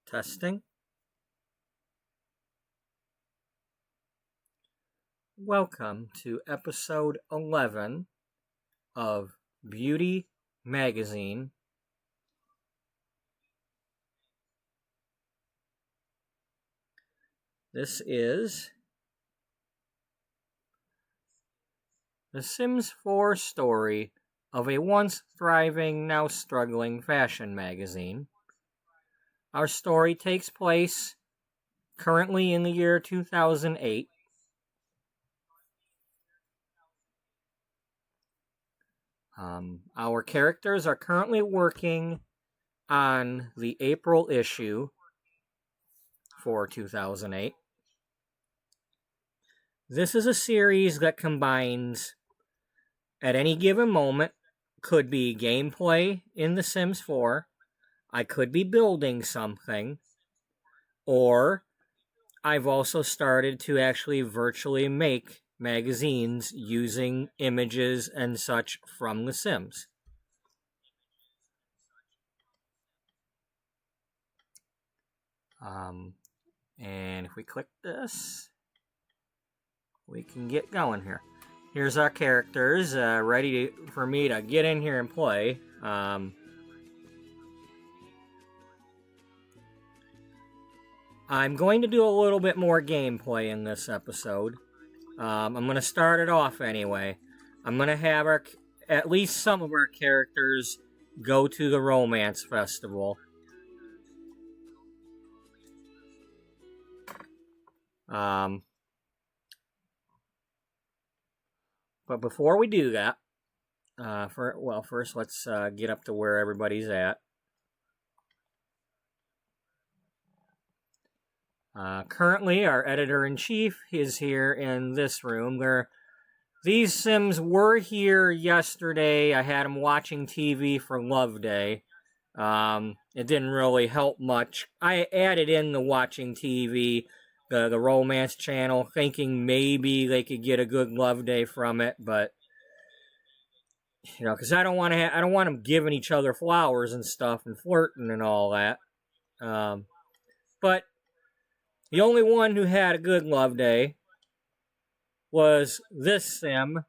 Testing. Welcome to episode 11 of Beauty Magazine. This is the Sims 4 story of a once thriving, now struggling fashion magazine. Our story takes place currently in the year 2008. Our characters are currently working on the April issue for 2008. This is a series that combines, at any given moment, could be gameplay in The Sims 4, I could be building something, or I've also started to actually virtually make magazines using images and such from The Sims. And if we click this, we can get going here. Here's our characters, ready for me to get in here and play. I'm going to do a little bit more gameplay in this episode. I'm going to start it off anyway. I'm going to have at least some of our characters go to the romance festival. But before we do that, first let's get up to where everybody's at. Currently, our editor-in-chief is here in this room. These Sims were here yesterday. I had them watching TV for Love Day. It didn't really help much. I added in the watching TV, the romance channel, thinking maybe they could get a good Love Day from it, but because I don't want them giving each other flowers and stuff and flirting and all that. But the only one who had a good Love Day was this Sim,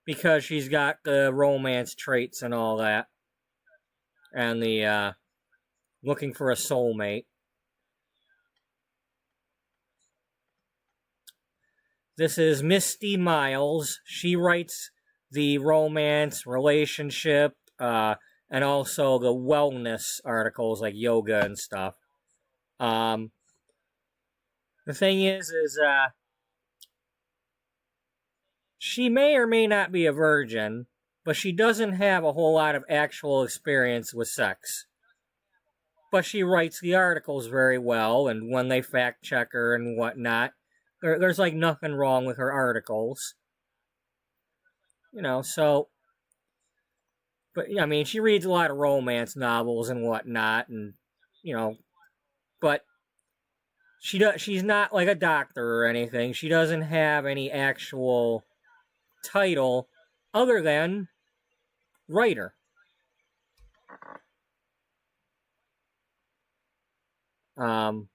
because she's got the romance traits and all that, and the looking for a soulmate. This is Misty Miles. She writes the romance, relationship, and also the wellness articles like yoga and stuff. The thing is she may or may not be a virgin, but she doesn't have a whole lot of actual experience with sex. But she writes the articles very well, and when they fact check her and whatnot, there's like nothing wrong with her articles. So... But, I mean, she reads a lot of romance novels and whatnot, and, but she's not like a doctor or anything. She doesn't have any actual title other than writer. And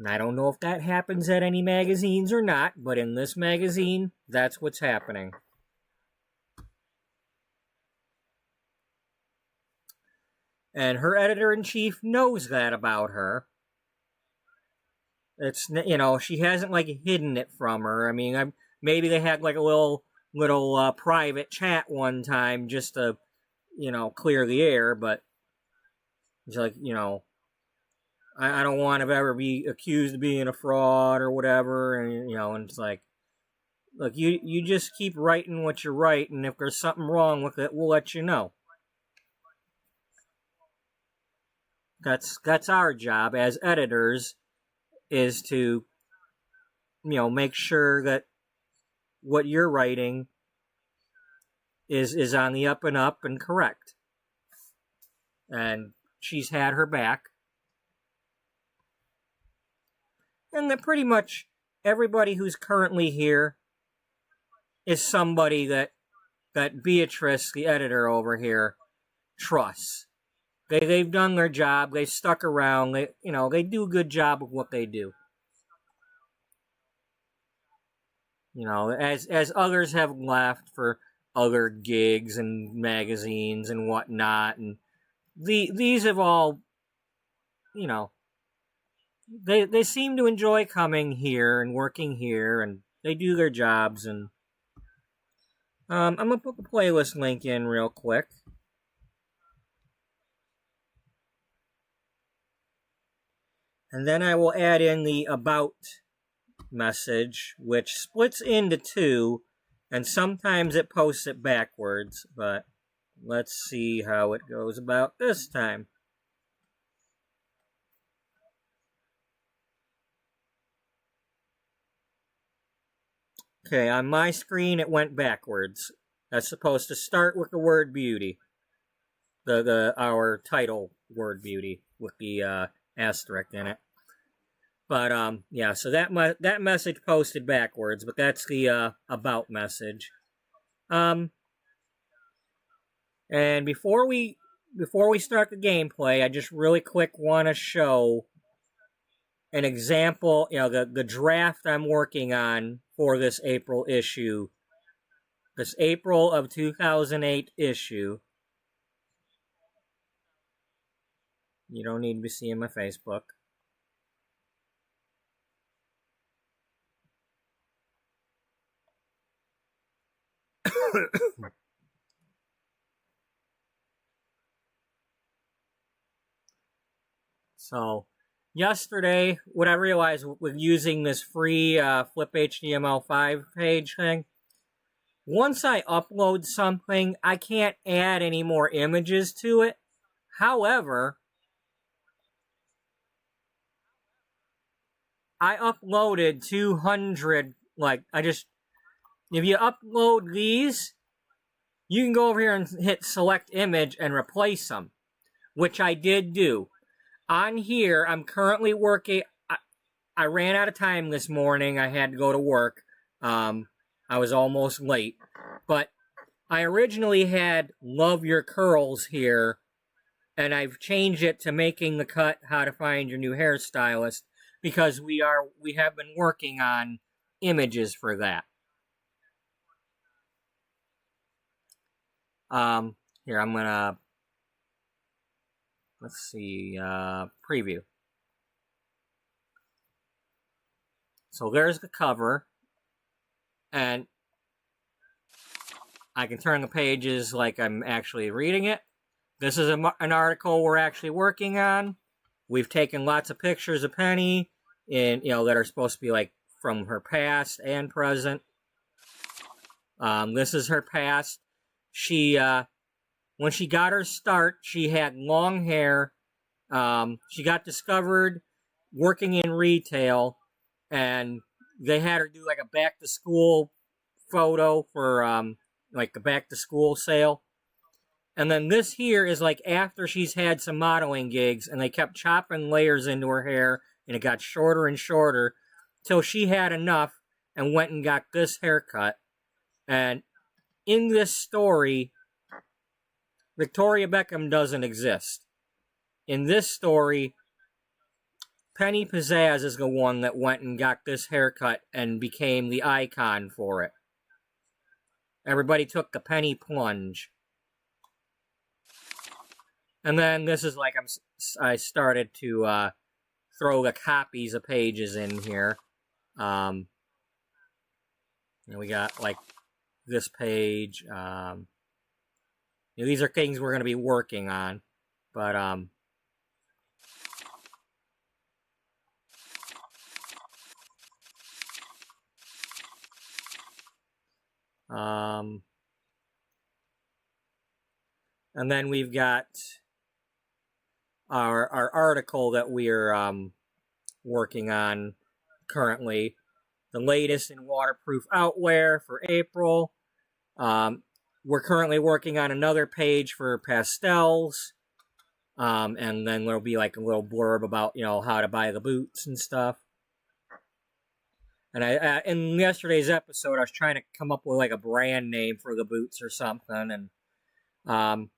I don't know if that happens at any magazines or not, but in this magazine, that's what's happening. And her editor-in-chief knows that about her. It's, she hasn't, like, hidden it from her. I mean, maybe they had, like, a little private chat one time just to, clear the air, but it's like, I don't want to ever be accused of being a fraud or whatever, and, and it's like, look, you just keep writing what you write, and if there's something wrong with it, we'll let you know. That's our job as editors, is to, make sure that what you're writing is on the up and up and correct. And she's had her back. And that pretty much everybody who's currently here is somebody that Beatrice, the editor over here, trusts. they've done their job. They've stuck around. They do a good job of what they do. As others have left for other gigs and magazines and whatnot, and these have all, they seem to enjoy coming here and working here, and they do their jobs. And I'm gonna put the playlist link in real quick. And then I will add in the about message, which splits into two, and sometimes it posts it backwards, but let's see how it goes about this time. Okay, on my screen it went backwards. That's supposed to start with the word beauty. Our title word beauty with the asterisk in it. But yeah, so that message posted backwards, but that's the about message. And before we start the gameplay, I just really quick want to show an example, the draft I'm working on for this April issue. This April of 2008 issue. You don't need to be seeing my Facebook. So, yesterday, what I realized with using this free Flip HTML5 page thing, once I upload something, I can't add any more images to it. However, I uploaded 200, if you upload these, you can go over here and hit select image and replace them, which I did do. On here, I'm currently working. I ran out of time this morning. I had to go to work. I was almost late. But I originally had Love Your Curls here, and I've changed it to Making the Cut, How to Find Your New Hairstylist, because we have been working on images for that. Here, I'm gonna, let's see, preview. So there's the cover, and I can turn the pages like I'm actually reading it. This is an article we're actually working on. We've taken lots of pictures of Penny, that are supposed to be like from her past and present. This is her past. She, when she got her start, she had long hair. She got discovered working in retail, and they had her do like a back to school photo for like the back to school sale. And then this here is like after she's had some modeling gigs, and they kept chopping layers into her hair, and it got shorter and shorter till she had enough and went and got this haircut. And in this story, Victoria Beckham doesn't exist. In this story, Penny Pizzazz is the one that went and got this haircut and became the icon for it. Everybody took the penny plunge. And then this is like I started to throw the copies of pages in here. And we got like this page. These are things we're going to be working on. But and then we've got our article that we're working on currently. The latest in waterproof outwear for April. We're currently working on another page for pastels. And then there'll be like a little blurb about, how to buy the boots and stuff. And in yesterday's episode, I was trying to come up with like a brand name for the boots or something. And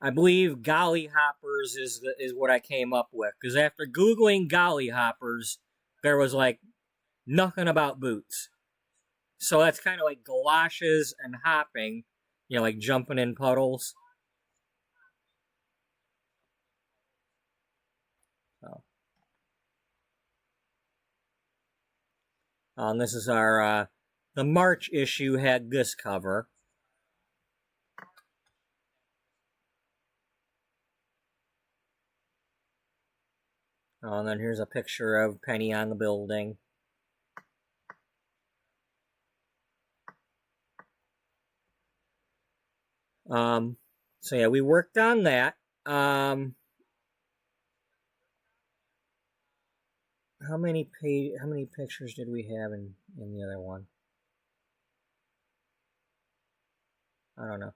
I believe gollyhoppers is what I came up with. Because after Googling gollyhoppers, there was like nothing about boots. So that's kind of like galoshes and hopping, you know, like jumping in puddles. So. And this is our, the March issue had this cover. Oh, and then here's a picture of Penny on the building. So yeah, we worked on that. How many pictures did we have in the other one? I don't know.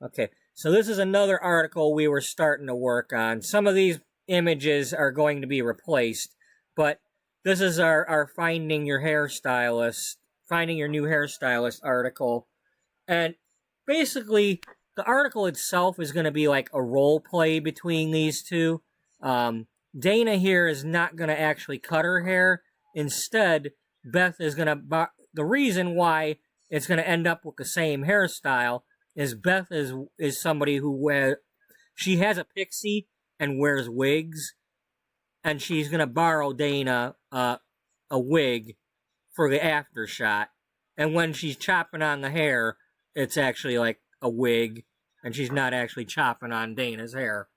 Okay, so this is another article we were starting to work on. Some of these images are going to be replaced, but this is our finding your new hairstylist article. And basically, the article itself is going to be like a role play between these two. Dana here is not going to actually cut her hair. Instead, Beth is going to... The reason why it's going to end up with the same hairstyle is Beth is somebody who she has a pixie and wears wigs, and she's going to borrow Dana a wig for the after shot. And when she's chopping on the hair, it's actually like a wig, and she's not actually chopping on Dana's hair.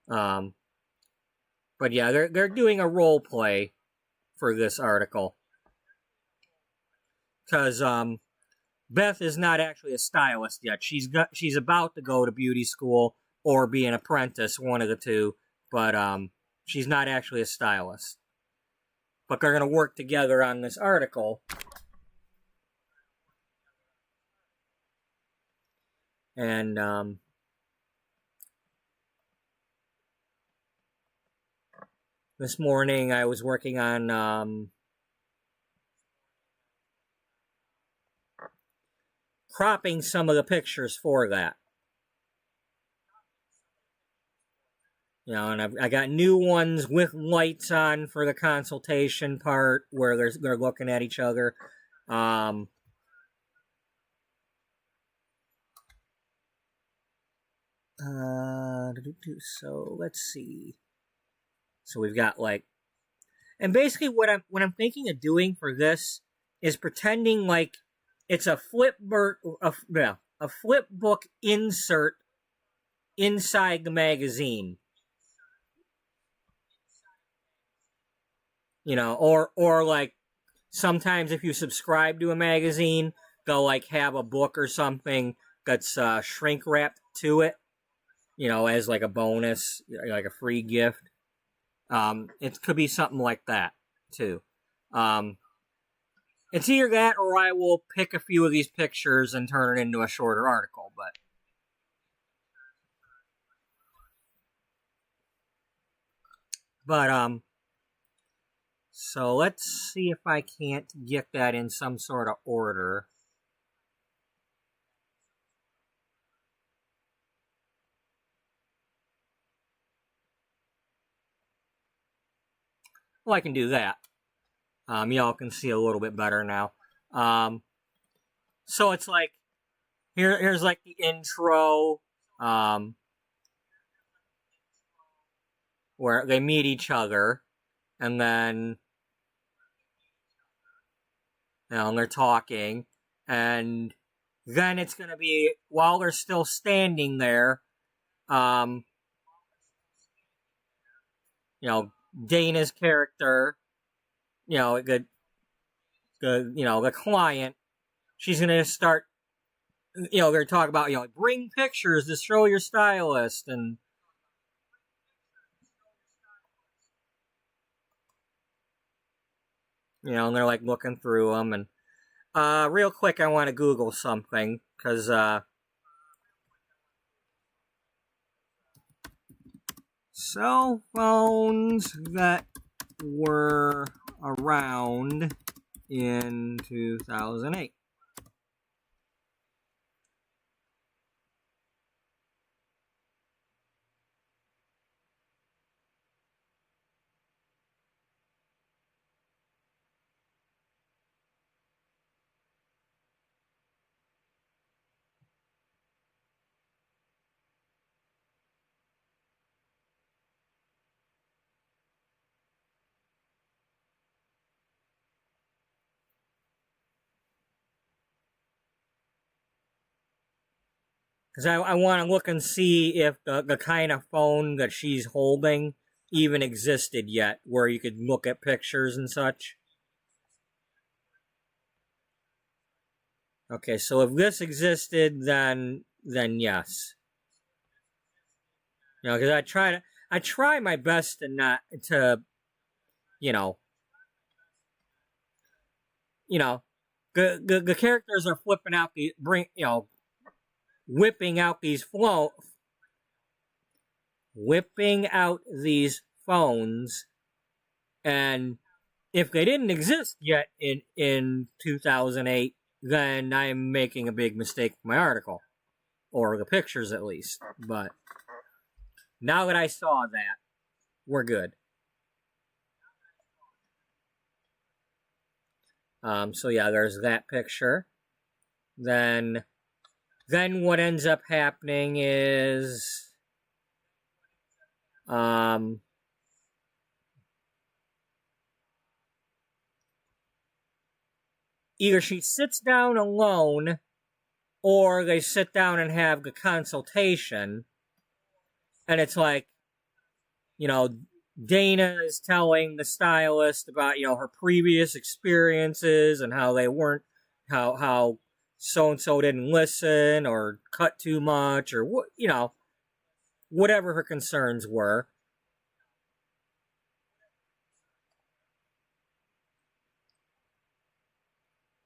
But yeah, they're doing a role play for this article. Because Beth is not actually a stylist yet. She's about to go to beauty school or be an apprentice, one of the two, but she's not actually a stylist. But they're going to work together on this article. And this morning I was working on cropping some of the pictures for that. You know, and I got new ones with lights on for the consultation part where they're looking at each other. So let's see. So we've got like, and basically what I'm thinking of doing for this is pretending like it's a flip book insert inside the magazine. You know, or like sometimes if you subscribe to a magazine, they'll like have a book or something that's shrink wrapped to it, you know, as like a bonus, like a free gift. It could be something like that too. It's either that or I will pick a few of these pictures and turn it into a shorter article, but so let's see if I can't get that in some sort of order. Well, I can do that. Y'all can see a little bit better now. So it's like, here's like the intro, where they meet each other, and then, you know, and they're talking, and then it's gonna be, while they're still standing there, you know, Dana's character, you know, the client, she's gonna start, you know, they're talking about, you know, bring pictures to show your stylist, and you know, and they're like looking through them, and real quick, I want to Google something, because cell phones that were around in 2008. Because I want to look and see if the kind of phone that she's holding even existed yet, where you could look at pictures and such. Okay, so if this existed, then yes. You know, because I try my best to not to, you know, the characters are flipping out the whipping out these phones, and if they didn't exist yet in 2008, then I'm making a big mistake with my article, or the pictures at least. But now that I saw that, we're good. So yeah, there's that picture. Then what ends up happening is either she sits down alone, or they sit down and have the consultation, and it's like, you know, Dana is telling the stylist about, you know, her previous experiences and how they weren't, how so-and-so didn't listen or cut too much or, you know, whatever her concerns were.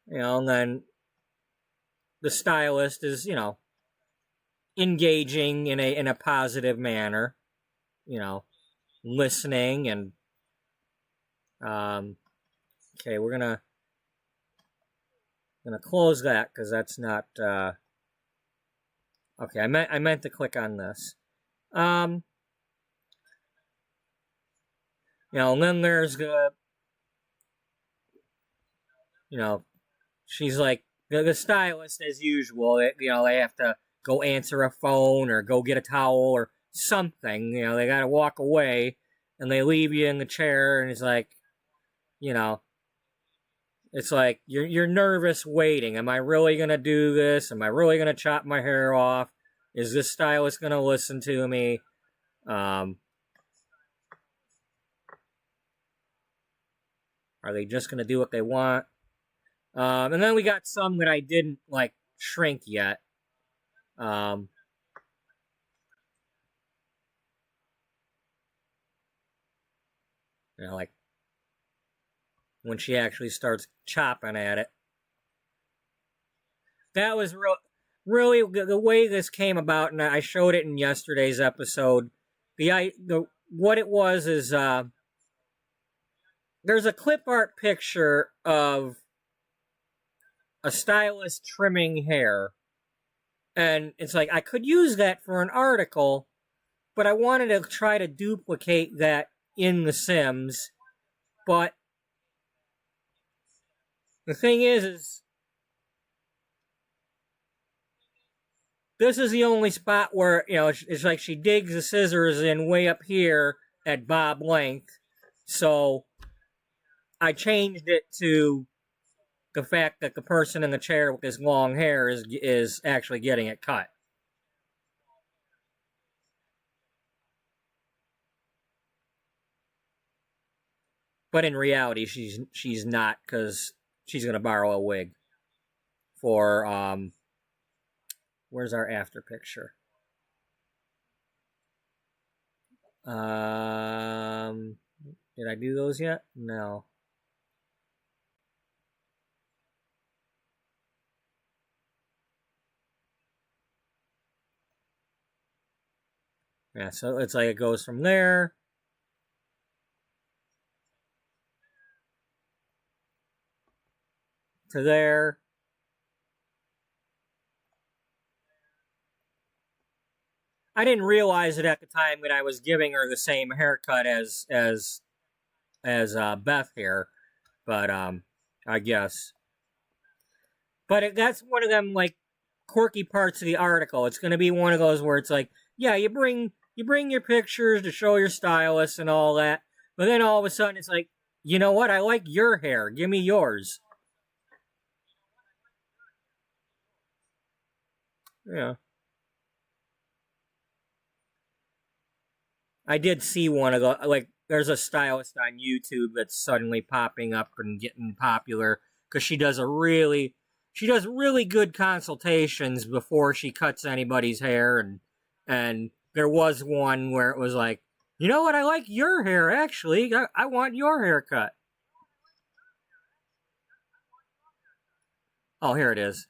You know, and then the stylist is, you know, engaging in a positive manner, you know, listening and okay, we're gonna close that because that's not okay. I meant to click on this. You know, and then there's the, you know, she's like the stylist as usual. You know, they have to go answer a phone or go get a towel or something. You know, they got to walk away, and they leave you in the chair, and it's like, you know, it's like you're nervous waiting. Am I really gonna do this? Am I really gonna chop my hair off? Is this stylist gonna listen to me? Are they just gonna do what they want? And then we got some that I didn't like shrink yet. You know, like when she actually starts chopping at it. That was really the way this came about, and I showed it in yesterday's episode. What it was is there's a clip art picture of a stylist trimming hair, and it's like I could use that for an article, but I wanted to try to duplicate that in The Sims. But the thing is this is the only spot where, you know, it's like she digs the scissors in way up here at bob length. So I changed it to the fact that the person in the chair with this long hair is actually getting it cut. But in reality, she's not, because she's gonna borrow a wig for where's our after picture? Did I do those yet? No. Yeah, so it's like it goes from there to there. I didn't realize it at the time that I was giving her the same haircut as Beth here, but I guess. But that's one of them like quirky parts of the article. It's going to be one of those where it's like, yeah, you bring your pictures to show your stylist and all that, but then all of a sudden it's like, you know what? I like your hair. Give me yours. Yeah. I did see one of the, like, there's a stylist on YouTube that's suddenly popping up and getting popular because she does really good consultations before she cuts anybody's hair, and there was one where it was like, you know what, I like your hair actually. I want your haircut. Oh, here it is.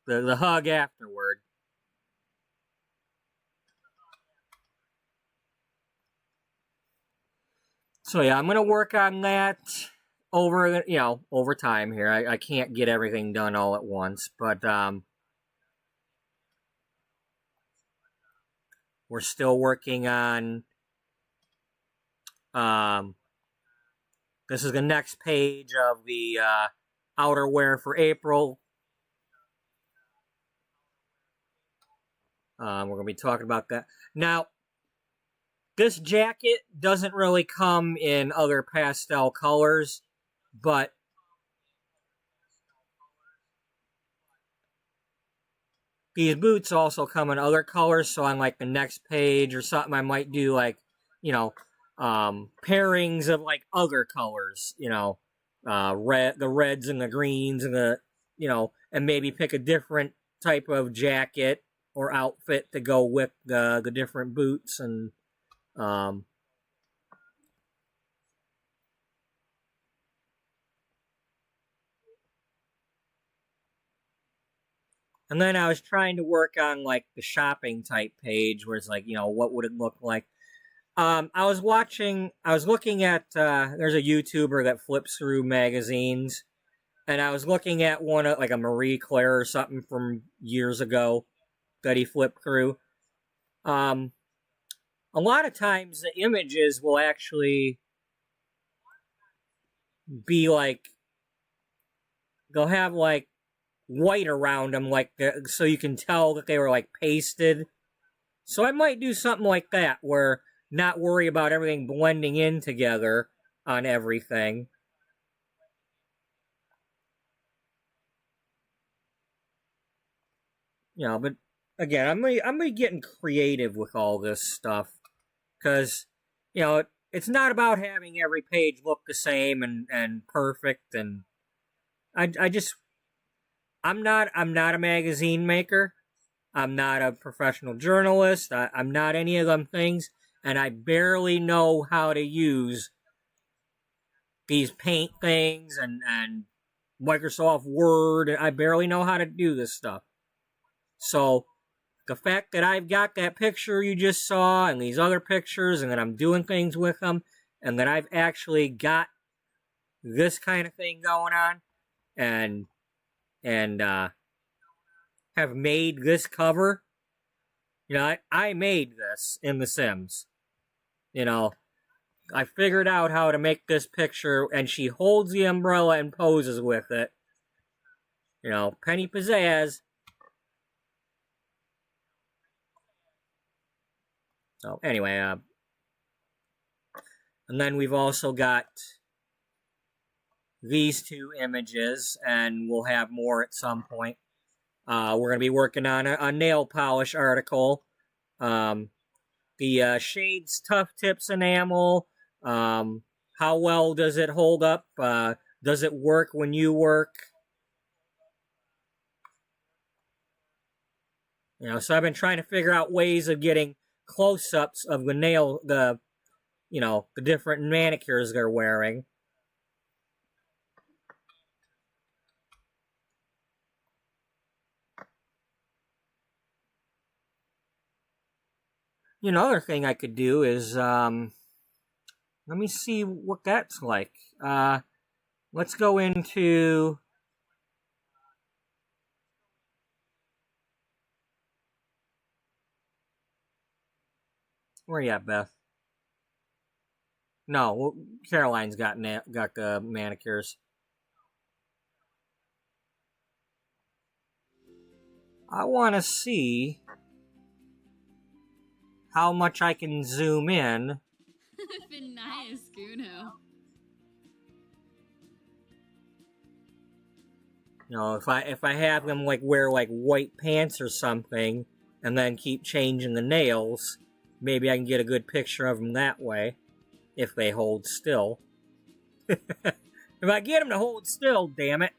The hug afterward. So yeah, I'm gonna work on that over time here. I can't get everything done all at once, but we're still working on this is the next page of the outerwear for April. We're gonna be talking about that now. This jacket doesn't really come in other pastel colors, but these boots also come in other colors, so on like the next page or something, I might do like, pairings of like other colors, the reds and the greens and and maybe pick a different type of jacket or outfit to go with the different boots and then I was trying to work on like the shopping type page where it's like, what would it look like? I was looking at, there's a YouTuber that flips through magazines, and I was looking at one like a Marie Claire or something from years ago that he flipped through. A lot of times the images will actually be like, they'll have like white around them, like so you can tell that they were like pasted. So I might do something like that, where not worry about everything blending in together on everything. But again, I'm gonna be getting creative with all this stuff because it's not about having every page look the same and perfect, and I just I'm not a magazine maker. I'm not a professional journalist. I'm not any of them things, and I barely know how to use these paint things and Microsoft Word. I barely know how to do this stuff. So the fact that I've got that picture you just saw and these other pictures, and that I'm doing things with them, and that I've actually got this kind of thing going on, and have made this cover. I made this in The Sims. I figured out how to make this picture, and she holds the umbrella and poses with it. Penny pizzazz. So anyway, and then we've also got these two images, and we'll have more at some point. We're going to be working on a nail polish article. The Shades Tough Tips enamel. How well does it hold up? Does it work when you work? So I've been trying to figure out ways of getting close-ups of the different manicures they're wearing. Another thing I could do is, let me see what that's like. Let's go into... Where you at, Beth? No, Caroline's got the manicures. I want to see how much I can zoom in. If I have them like wear like white pants or something, and then keep changing the nails, maybe I can get a good picture of them that way, if they hold still. If I get them to hold still, damn it.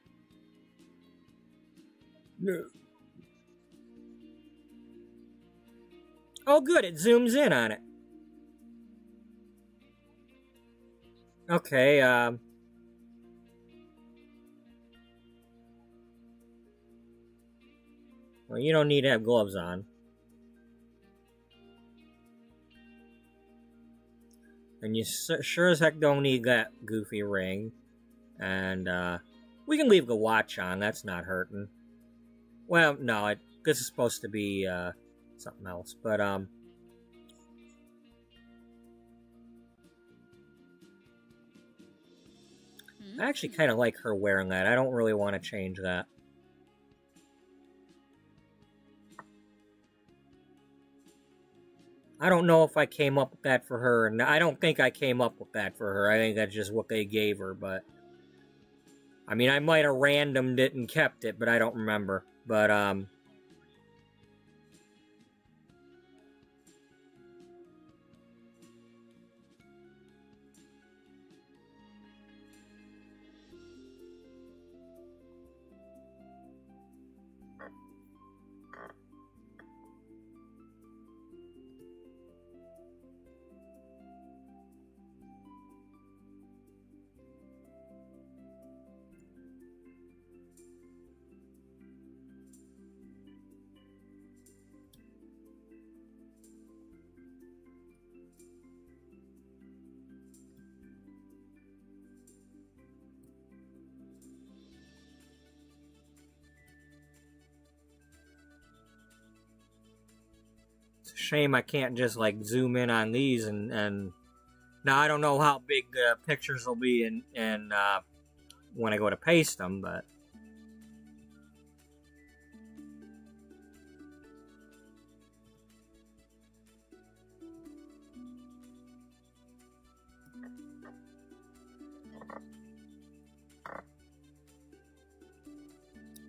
Oh, good, it zooms in on it. Okay, well, you don't need to have gloves on. And you sure as heck don't need that goofy ring. And, we can leave the watch on, that's not hurting. Well, no, this is supposed to be, something else, but, I actually kind of like her wearing that. I don't really want to change that. I don't know if I came up with that for her, and I don't think I came up with that for her. I think that's just what they gave her, but... I mean, I might have randomed it and kept it, but I don't remember. But, it's a shame I can't just, like, zoom in on these and... Now, I don't know how big the pictures will be in when I go to paste them, but...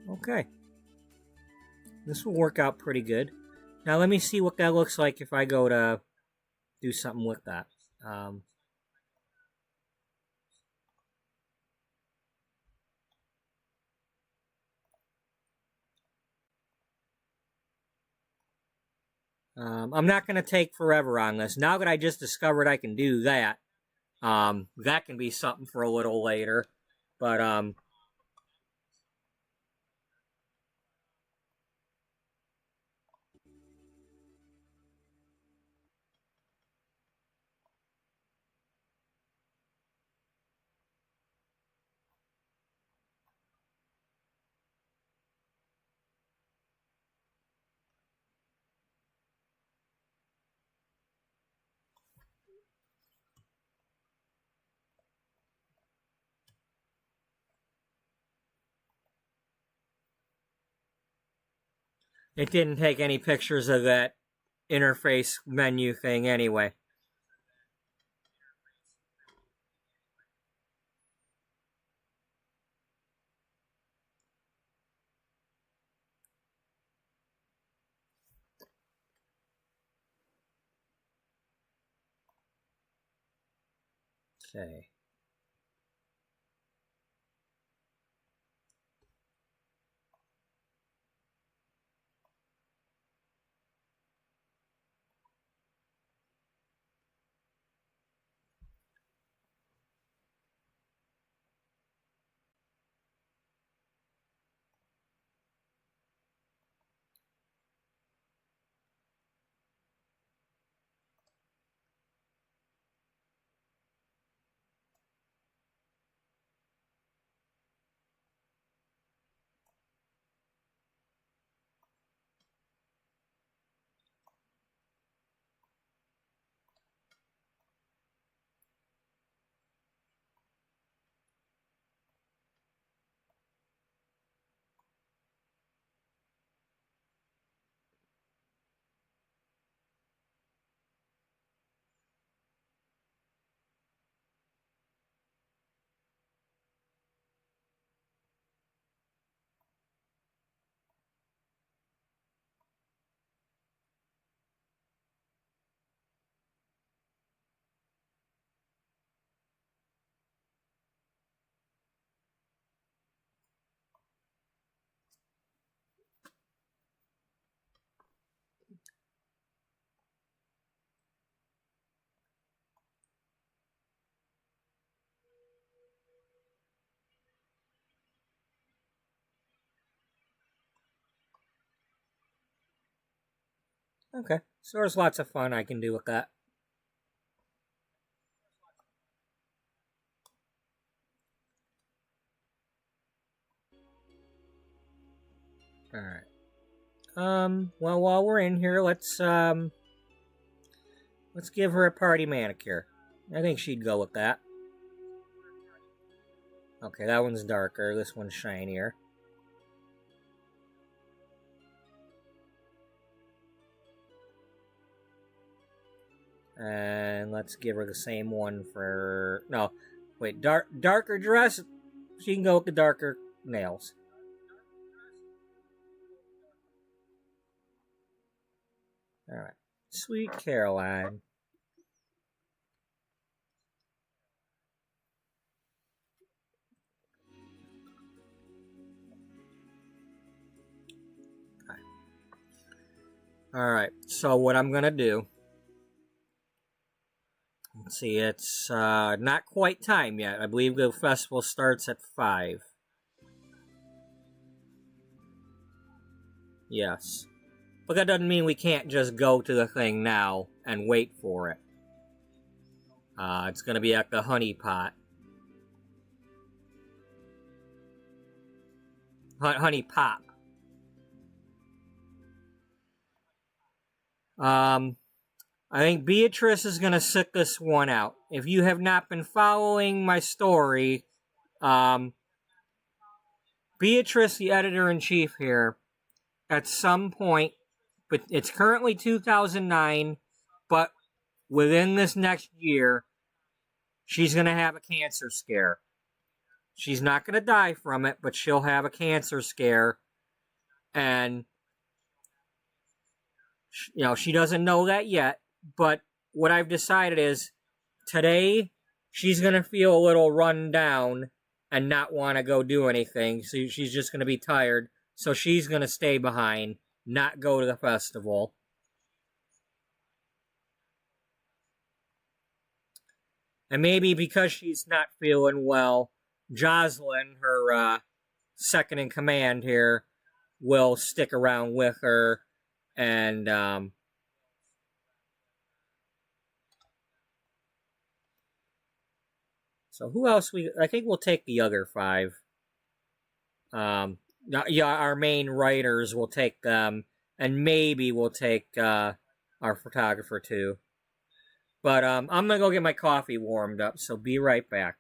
Okay. This will work out pretty good. Now, let me see what that looks like if I go to do something with that. I'm not going to take forever on this. Now that I just discovered I can do that, that can be something for a little later. But, it didn't take any pictures of that interface menu thing anyway. Okay. Okay, so there's lots of fun I can do with that. Alright. Well, while we're in here, let's give her a party manicure. I think she'd go with that. Okay, that one's darker. This one's shinier. And let's give her the same one for... No, wait, darker dress? She can go with the darker nails. Alright. Sweet Caroline. Alright, so what I'm gonna do... Let's see, it's not quite time yet. I believe the festival starts at 5. Yes. But that doesn't mean we can't just go to the thing now and wait for it. It's going to be at the honey pot. Honey pop. I think Beatrice is going to sit this one out. If you have not been following my story, Beatrice, the editor-in-chief here, at some point, but it's currently 2009, but within this next year, she's going to have a cancer scare. She's not going to die from it, but she'll have a cancer scare. And, you know, she doesn't know that yet. But what I've decided is, today, she's going to feel a little run down and not want to go do anything. So she's just going to be tired. So she's going to stay behind, not go to the festival. And maybe because she's not feeling well, Jocelyn, her second in command here, will stick around with her. And so who else I think we'll take the other 5. Yeah, our main writers will take them, and maybe we'll take our photographer too. But I'm gonna go get my coffee warmed up, so be right back.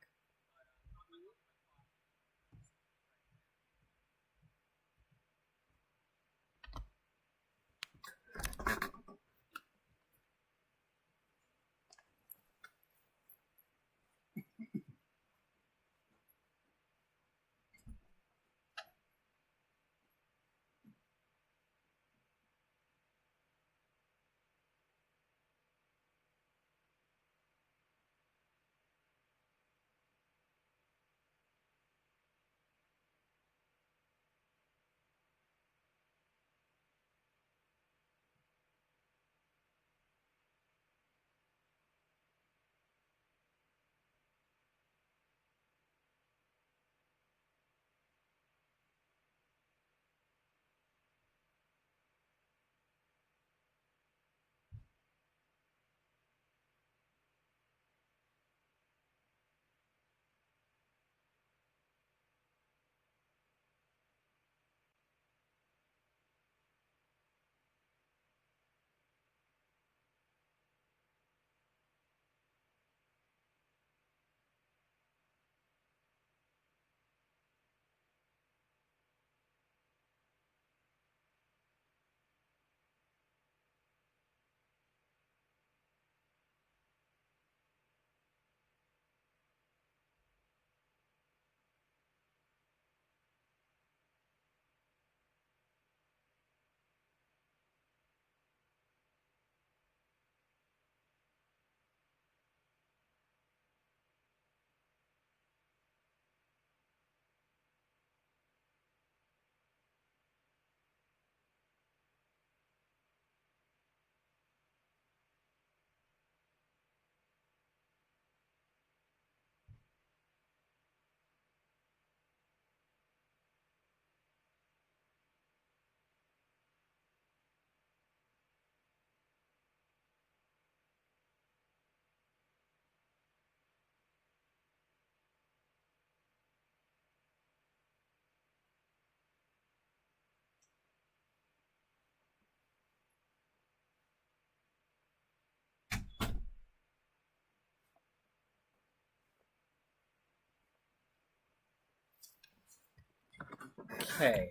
Okay.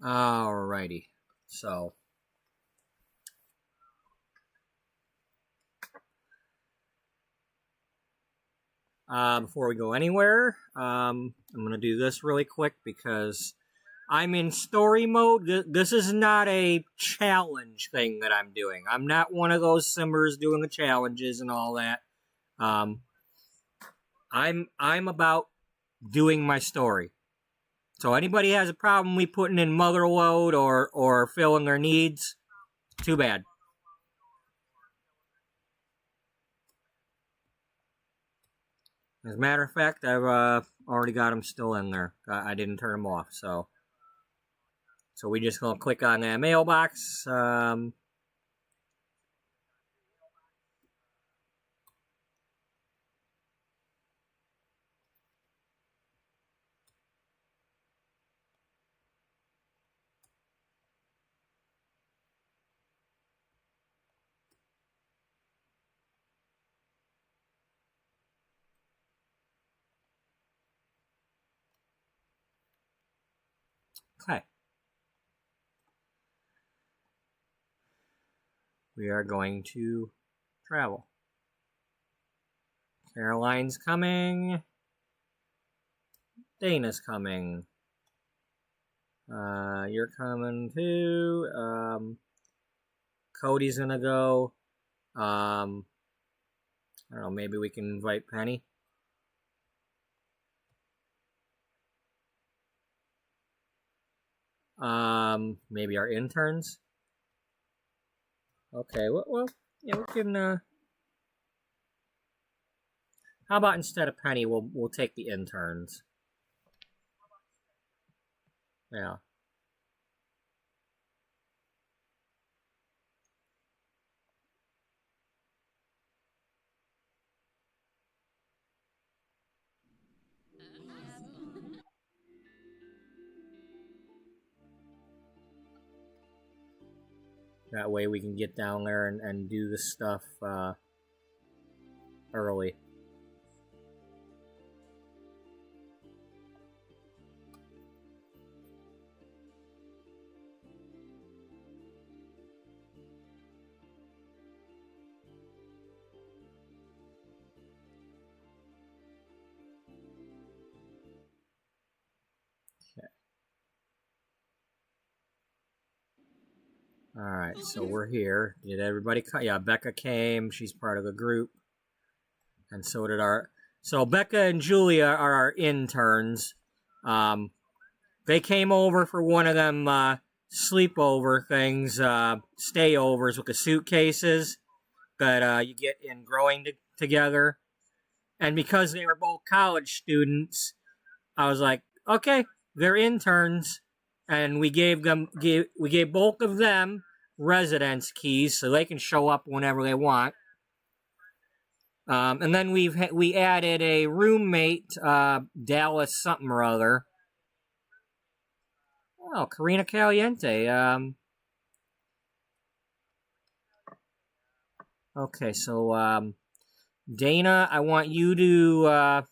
Alrighty. So. Before we go anywhere, I'm going to do this really quick because I'm in story mode. This is not a challenge thing that I'm doing. I'm not one of those simmers doing the challenges and all that. I'm about doing my story. So anybody has a problem me putting in mother load or filling their needs, too bad. As a matter of fact, I've already got them still in there. I didn't turn them off, so we just gonna click on that mailbox. Okay. We are going to travel. Caroline's coming. Dana's coming. You're coming too. Cody's gonna go. I don't know, maybe we can invite Penny. Maybe our interns. Okay, well, yeah, we can, how about instead of Penny, we'll take the interns. Yeah. That way we can get down there and do the stuff, early. Alright, so we're here. Did everybody come? Yeah, Becca came. She's part of the group. And so did our... So Becca and Julia are our interns. They came over for one of them sleepover things, stayovers with the suitcases that you get in growing together. And because they were both college students, I was like, okay, they're interns. And we gave both of them residence keys so they can show up whenever they want. And then we added a roommate, Dallas something or other. Oh, Karina Caliente. Okay, so Dana, I want you to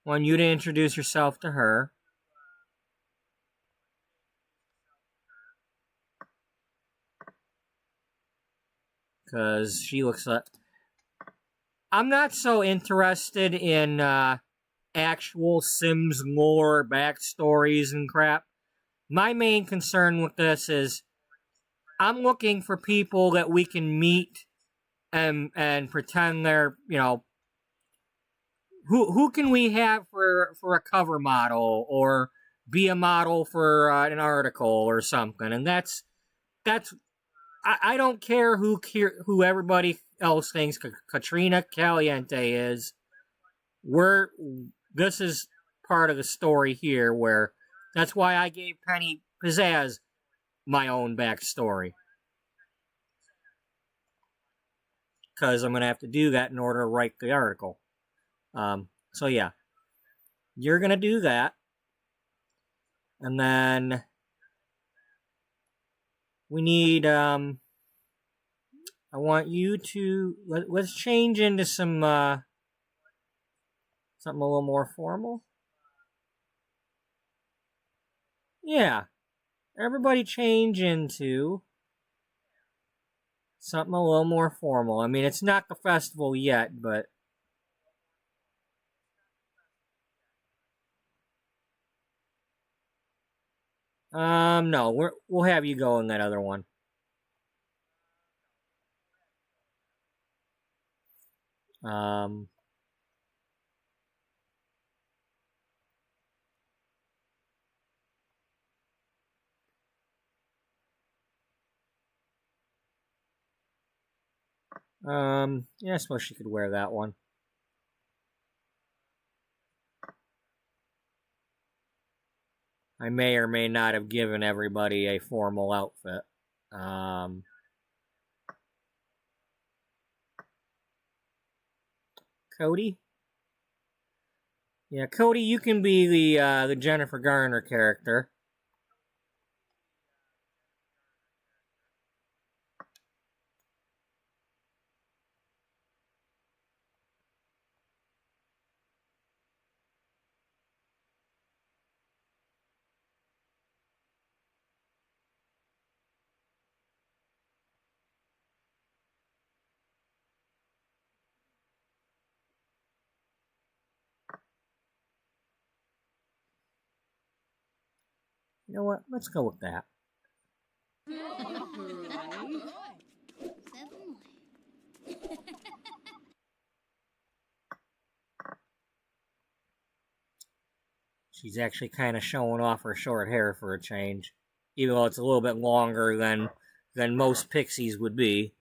introduce yourself to her. Because she looks like... I'm not so interested in actual Sims lore, backstories, and crap. My main concern with this is I'm looking for people that we can meet and pretend they're, you know... Who can we have for a cover model or be a model for an article or something? And that's... I don't care who everybody else thinks Katrina Caliente is. This is part of the story here where that's why I gave Penny Pizzazz my own backstory. Because I'm going to have to do that in order to write the article. So yeah. You're going to do that. And then we need, I want you to, let's change into some, something a little more formal. Yeah. Everybody change into something a little more formal. I mean, it's not the festival yet, but... No, we'll have you go in that other one. Yeah, I suppose she could wear that one. I may or may not have given everybody a formal outfit. Cody? Yeah, Cody, you can be the Jennifer Garner character. You know what? Let's go with that. She's actually kind of showing off her short hair for a change, even though it's a little bit longer than most pixies would be.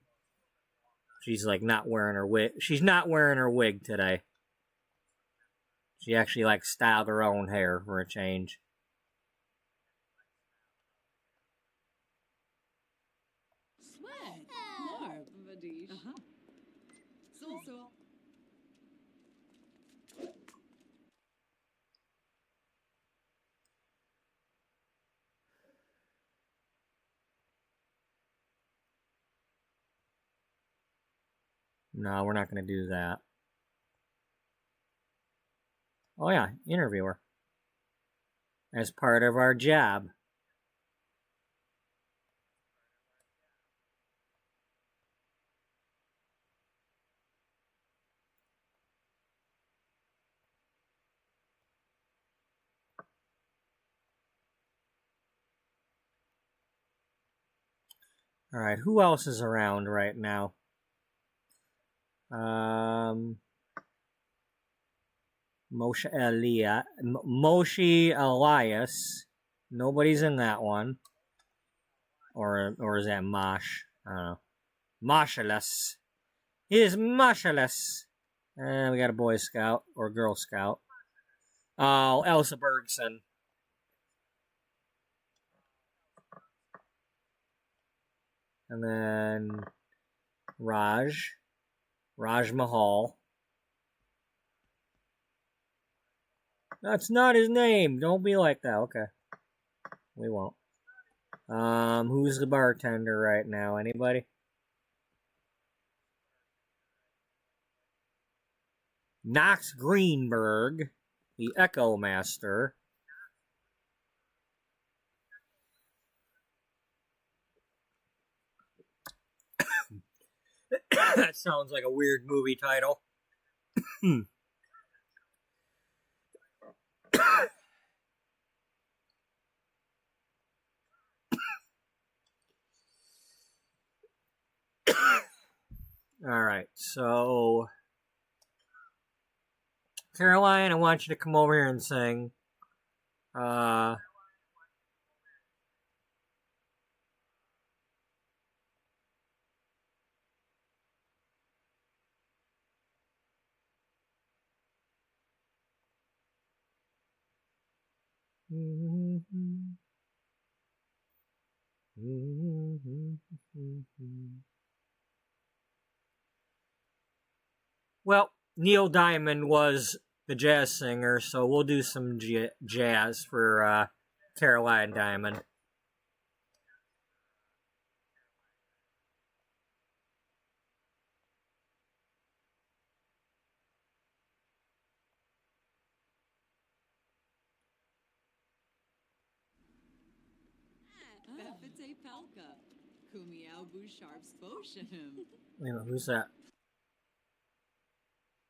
She's like not wearing her wig. She's not wearing her wig today. She actually like styled her own hair for a change. No, we're not going to do that. Oh yeah, interviewer. As part of our job. Alright, who else is around right now? Moshe Elias. Nobody's in that one. Or is that Mosh? I don't know. Mosheless. He is Mosheless. And we got a Boy Scout or Girl Scout. Oh, Elsa Bergson. And then Raj Mahal. That's not his name. Don't be like that. Okay. We won't. Who's the bartender right now? Anybody? Knox Greenberg, the Echo Master. That sounds like a weird movie title. Alright, so Caroline, I want you to come over here and sing. Well, Neil Diamond was the jazz singer, so we'll do some jazz for Caroline Diamond. Wait a minute, who's that?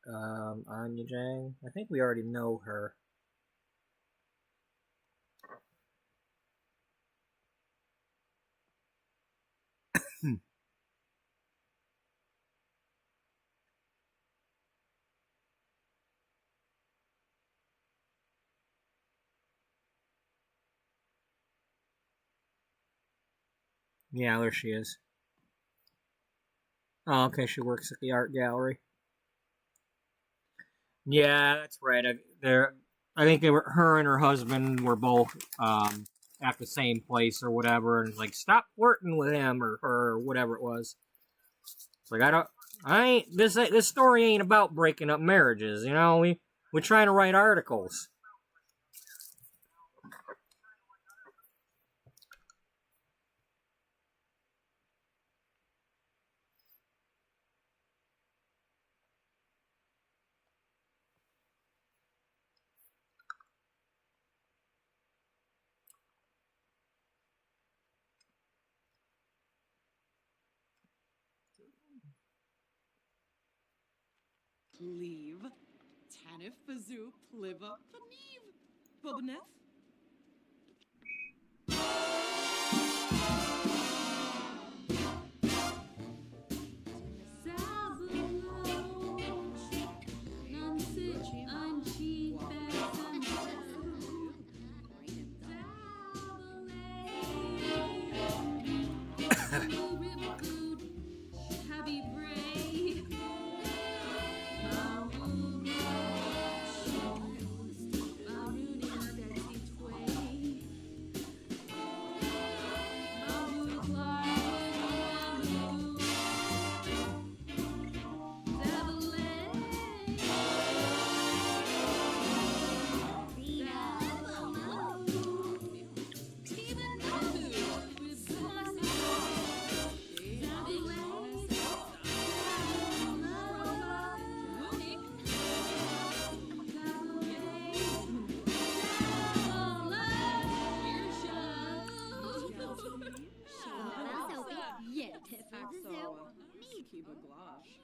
Anya Jang? I think we already know her. Yeah, there she is. Oh, okay, she works at the art gallery. Yeah, that's right. I think they were her and her husband were both at the same place or whatever, and it's like stop flirting with him or her or whatever it was. It's like this story ain't about breaking up marriages, you know. We're trying to write articles. Leave. Tanif Bazoo Pliva Paniv. Bubnef.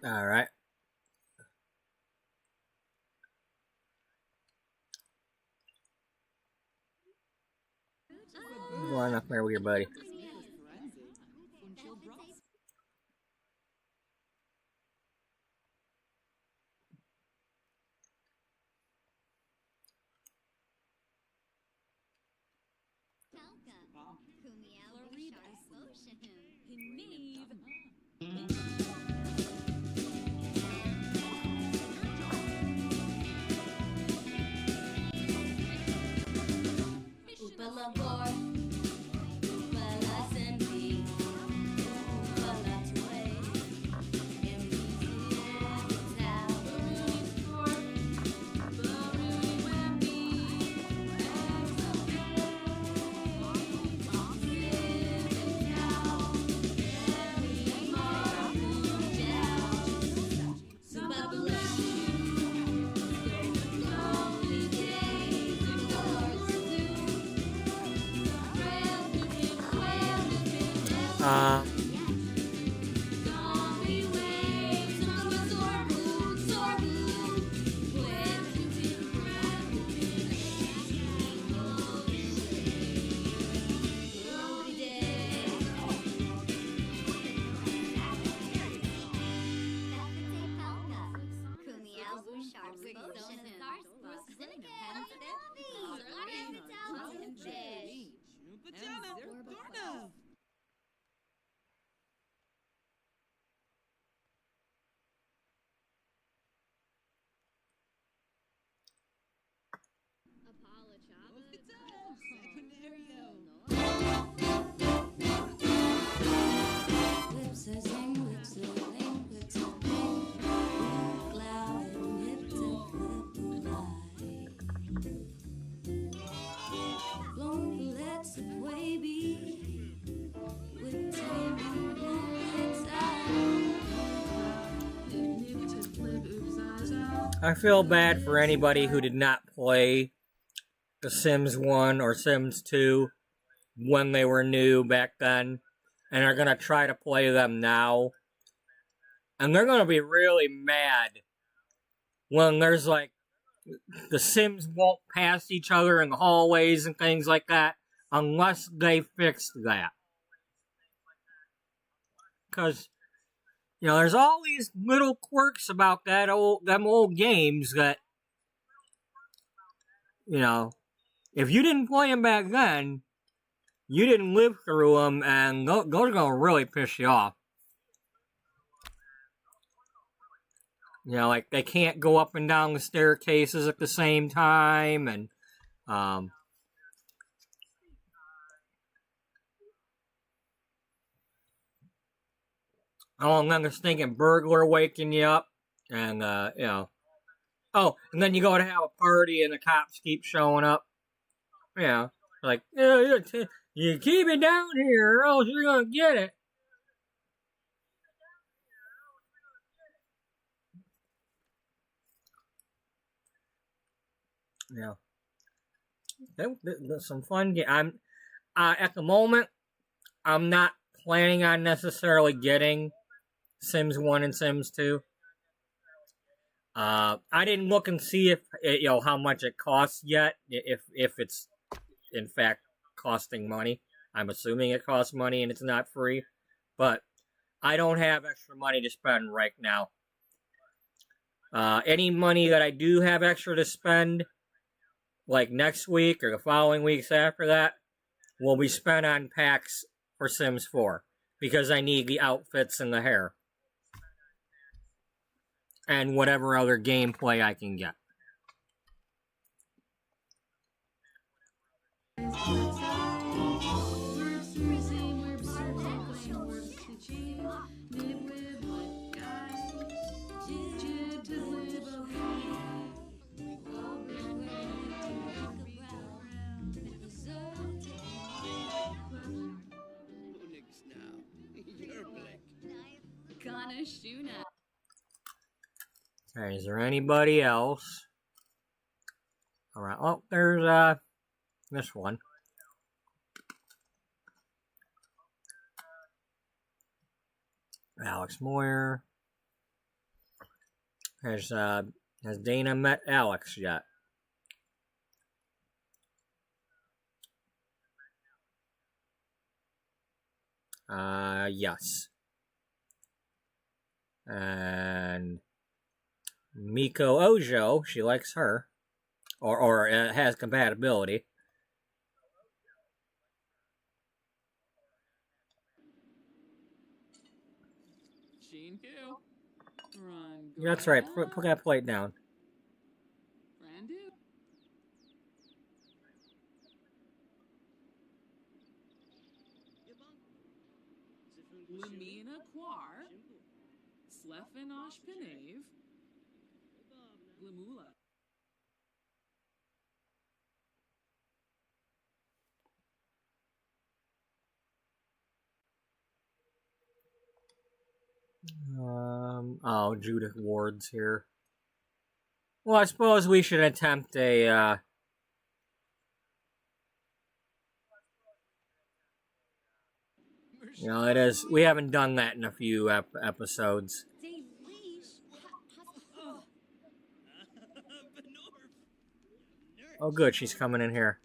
All right. Go on up there with your buddy. I feel bad for anybody who did not play The Sims 1 or Sims 2 when they were new back then, and are going to try to play them now. And they're going to be really mad when there's like, the Sims won't pass each other in the hallways and things like that unless they fix that. Because, you know, there's all these little quirks about them old games that, you know, if you didn't play them back then, you didn't live through them, and those are going to really piss you off. You know, like, they can't go up and down the staircases at the same time, and, oh, and then there's thinking burglar waking you up, and, you know. Oh, and then you go to have a party, and the cops keep showing up. You know, like, you keep it down here, or else you're gonna get it. Yeah. There's some fun game. I'm at the moment, I'm not planning on necessarily getting Sims 1 and Sims 2. I didn't look and see if how much it costs yet. If it's in fact costing money. I'm assuming it costs money and it's not free, but I don't have extra money to spend right now. Any money that I do have extra to spend, like next week or the following weeks after that, will be spent on packs for Sims 4, because I need the outfits and the hair. And whatever other gameplay I can get. Okay, is there anybody else? Alright, oh, there's, this one. Alex Moyer. Has Dana met Alex yet? Yes. And Miko Ojo, she likes her. Or has compatibility. That's right, put that plate down. Lamina Quar, Slefin Oshpinev, Glamula. Oh, Judith Ward's here. Well, I suppose we should attempt a, you know, it is, we haven't done that in a few episodes. Oh, good, she's coming in here.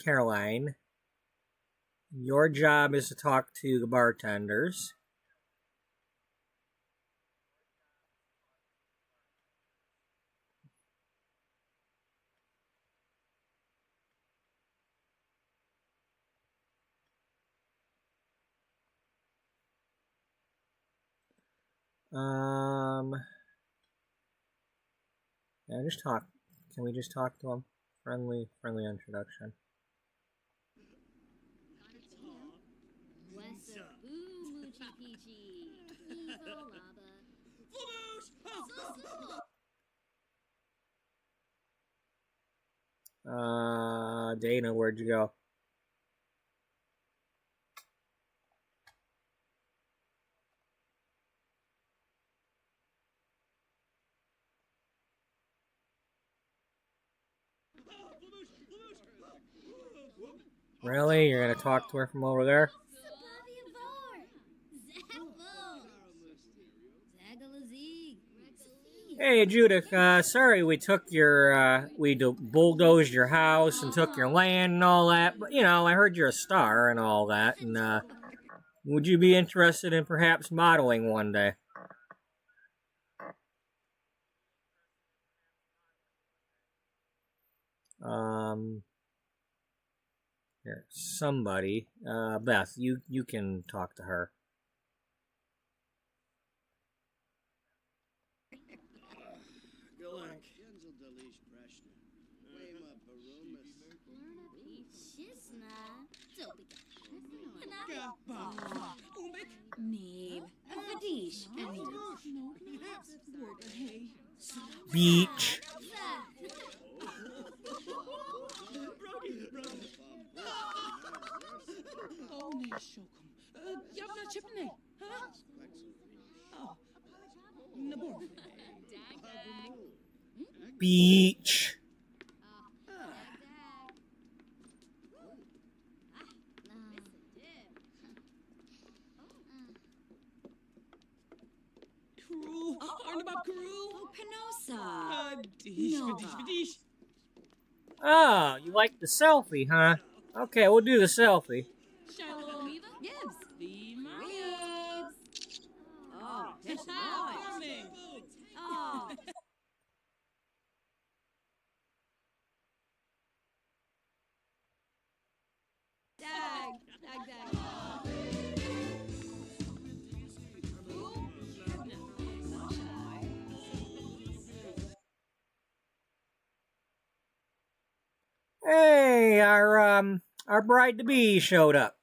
Caroline, your job is to talk to the bartenders. Yeah, just talk. Can we just talk to him? Friendly introduction. Dana, where'd you go? Really? You're gonna talk to her from over there? Hey, Judith, sorry we took your, we bulldozed your house and took your land and all that, but, you know, I heard you're a star and all that, and, would you be interested in perhaps modeling one day? Here, somebody, Beth, you can talk to her. Beach. Beach. Oh, you like the selfie, huh? Okay, we'll do the selfie. Hey, our bride-to-be showed up.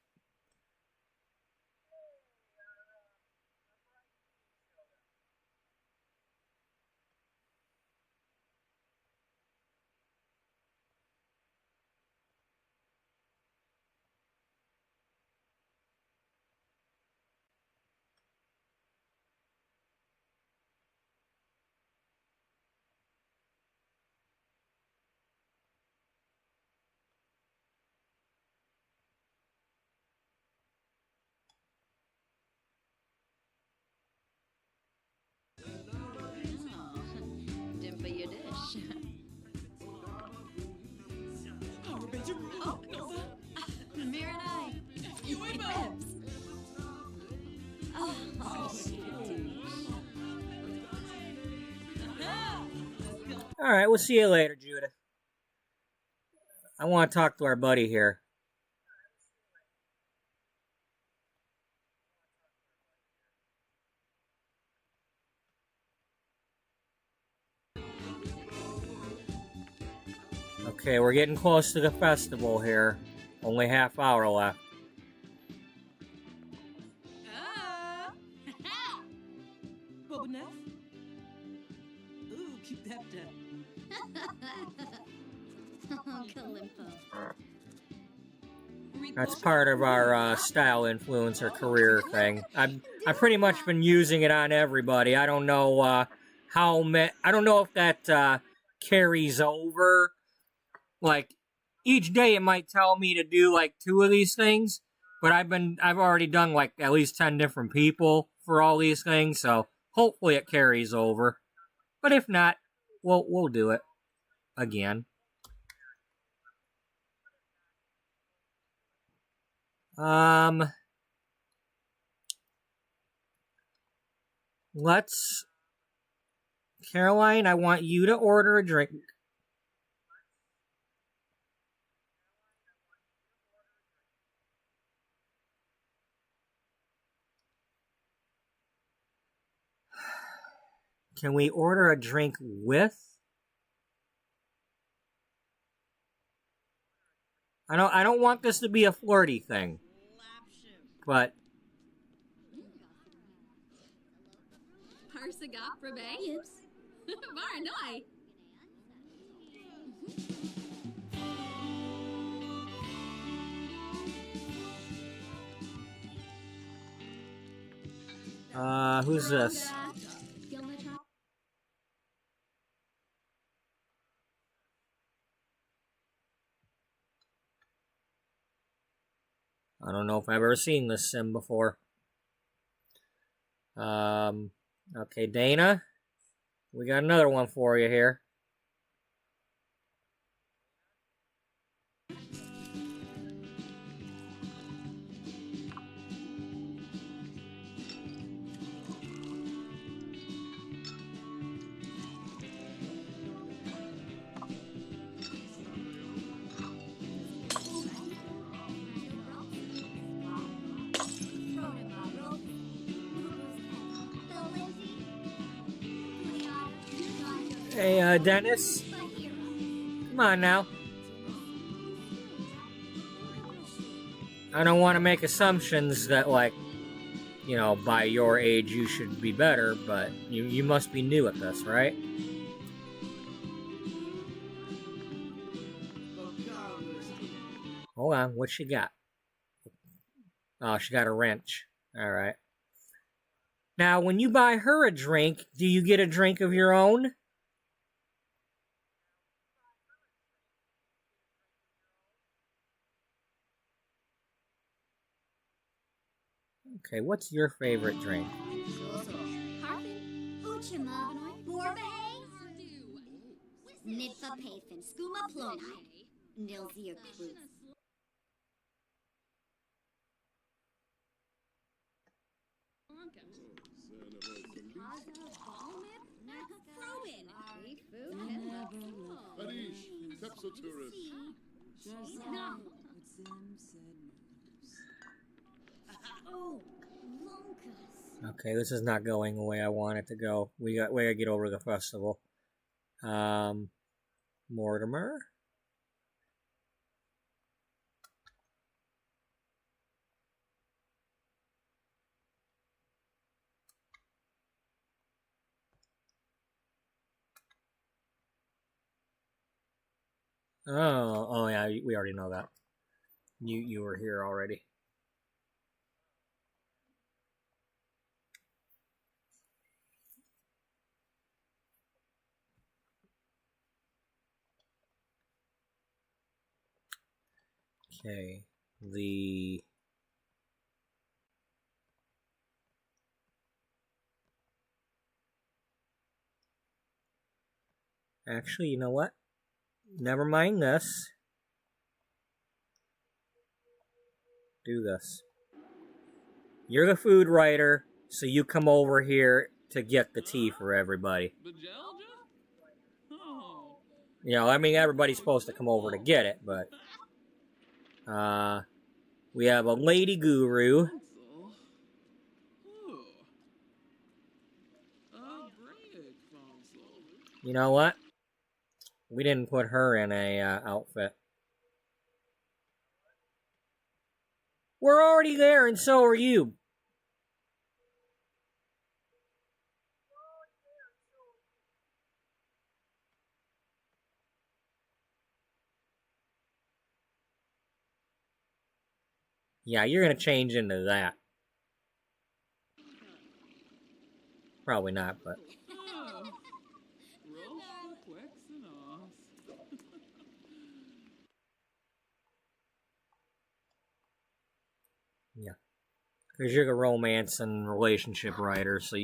All right, we'll see you later, Judith. I want to talk to our buddy here. Okay, we're getting close to the festival here. Only half hour left. That's part of our style influencer career thing. I've pretty much been using it on everybody. I don't know I don't know if that carries over. Like each day it might tell me to do like 2 of these things, but I've already done like at least 10 different people for all these things, so hopefully it carries over. But if not, we'll do it again. Let's Caroline, I want you to order a drink. Can we order a drink with? I don't want this to be a flirty thing. But who's this? I don't know if I've ever seen this sim before. Okay, Dana. We got another one for you here. Hey, Dennis. Come on now. I don't want to make assumptions that, like, you know, by your age you should be better, but you must be new at this, right? Hold on, what she got? Oh, she got a wrench. Alright. Now, when you buy her a drink, do you get a drink of your own? Okay, what's your favorite drink? Okay, this is not going the way I want it to go. We gotta get over the festival. Mortimer? Oh yeah, we already know that. You were here already. Okay, actually, you know what? Never mind this. Do this. You're the food writer, so you come over here to get the tea for everybody. You know, I mean, everybody's supposed to come over to get it, but we have a lady guru. You know what? We didn't put her in a outfit. We're already there, and so are you. Yeah, you're gonna change into that. Probably not, but... Yeah. Because you're the romance and relationship writer, so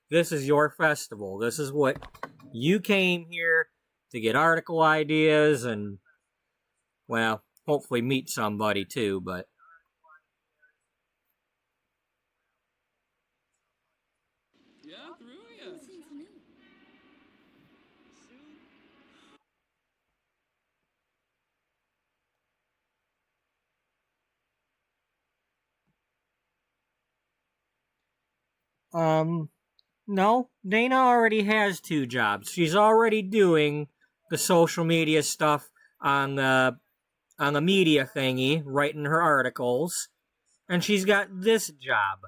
this is your festival. This is what you came here to get article ideas and, well, hopefully meet somebody too, but... No, Dana already has 2 jobs. She's already doing the social media stuff on the media thingy, writing her articles, and she's got this job.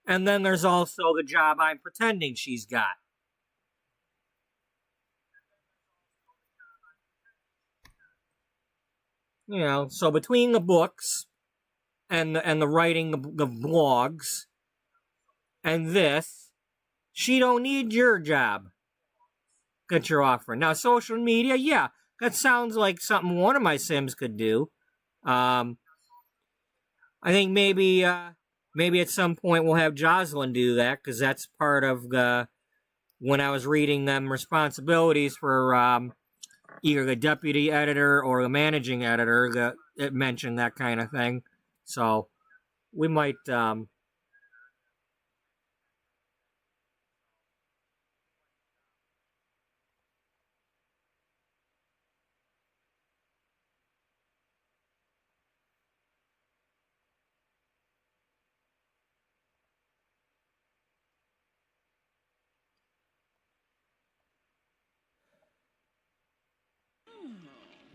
And then there's also the job I'm pretending she's got. You know, so between the books and the writing the blogs and this, she don't need your job that you're offering. Now, social media, yeah, that sounds like something one of my Sims could do. I think maybe at some point we'll have Jocelyn do that, because that's part of when I was reading them responsibilities for either the deputy editor or the managing editor, it mentioned that kind of thing. So we might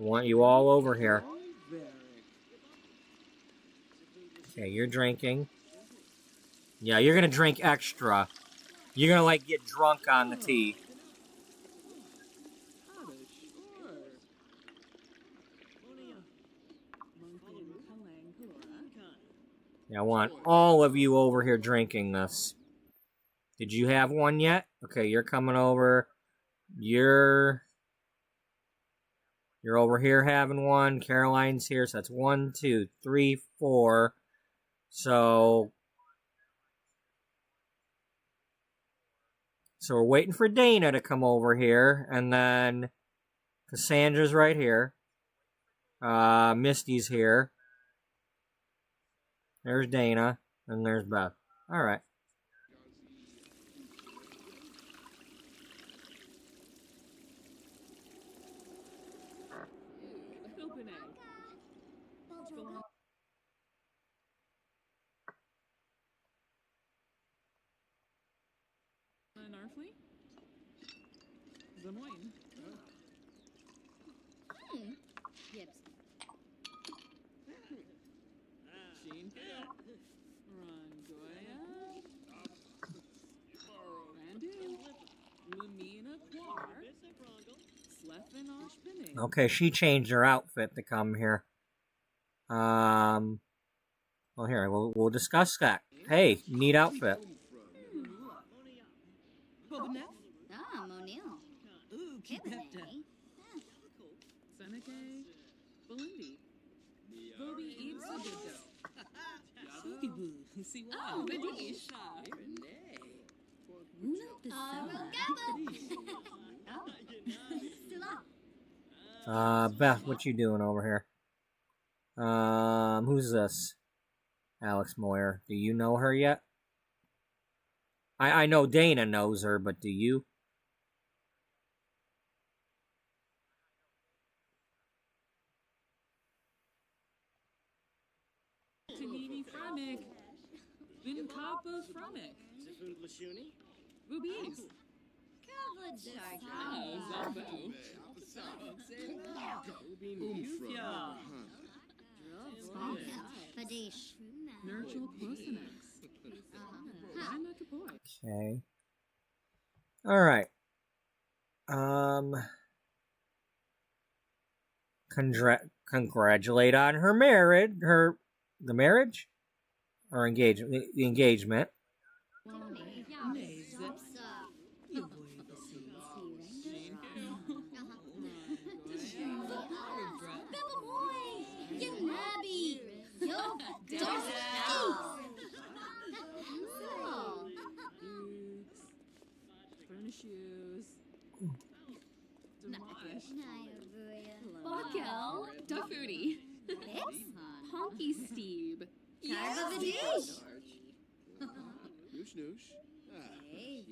want you all over here. Okay, you're drinking. Yeah, you're gonna drink extra. You're gonna like get drunk on the tea. Yeah, I want all of you over here drinking this. Did you have one yet? Okay, you're coming over. You're over here having one. Caroline's here, so that's 1, 2, 3, 4. So we're waiting for Dana to come over here, and then Cassandra's right here. Misty's here. There's Dana, and there's Beth. All right. Narfly? Zamoin. Gibbs. Sheen. Rangoya. Randu. Lumina Quar. Sleffenosh Pinning. Okay, she changed her outfit to come here. Well, here, we'll discuss that. Hey, neat outfit. Ah, Monil. Kibane. Seneca. Belindy. Bobby Eves Abido. Sukibu. Siwa. Oh, Bedisha. Beth, what you doing over here? Who's this? Alex Moyer. Do you know her yet? I know Dana knows her, but do you? Tanini Framic. Vinkapa Framic. Rubies. Padish. Nurture Closenex. Okay. All right. Congratulate on her marriage. The marriage or engagement? The engagement. Shoes. Bakel, Duffooty, Honky Steve, Carvadish. Noosh noosh. Hey,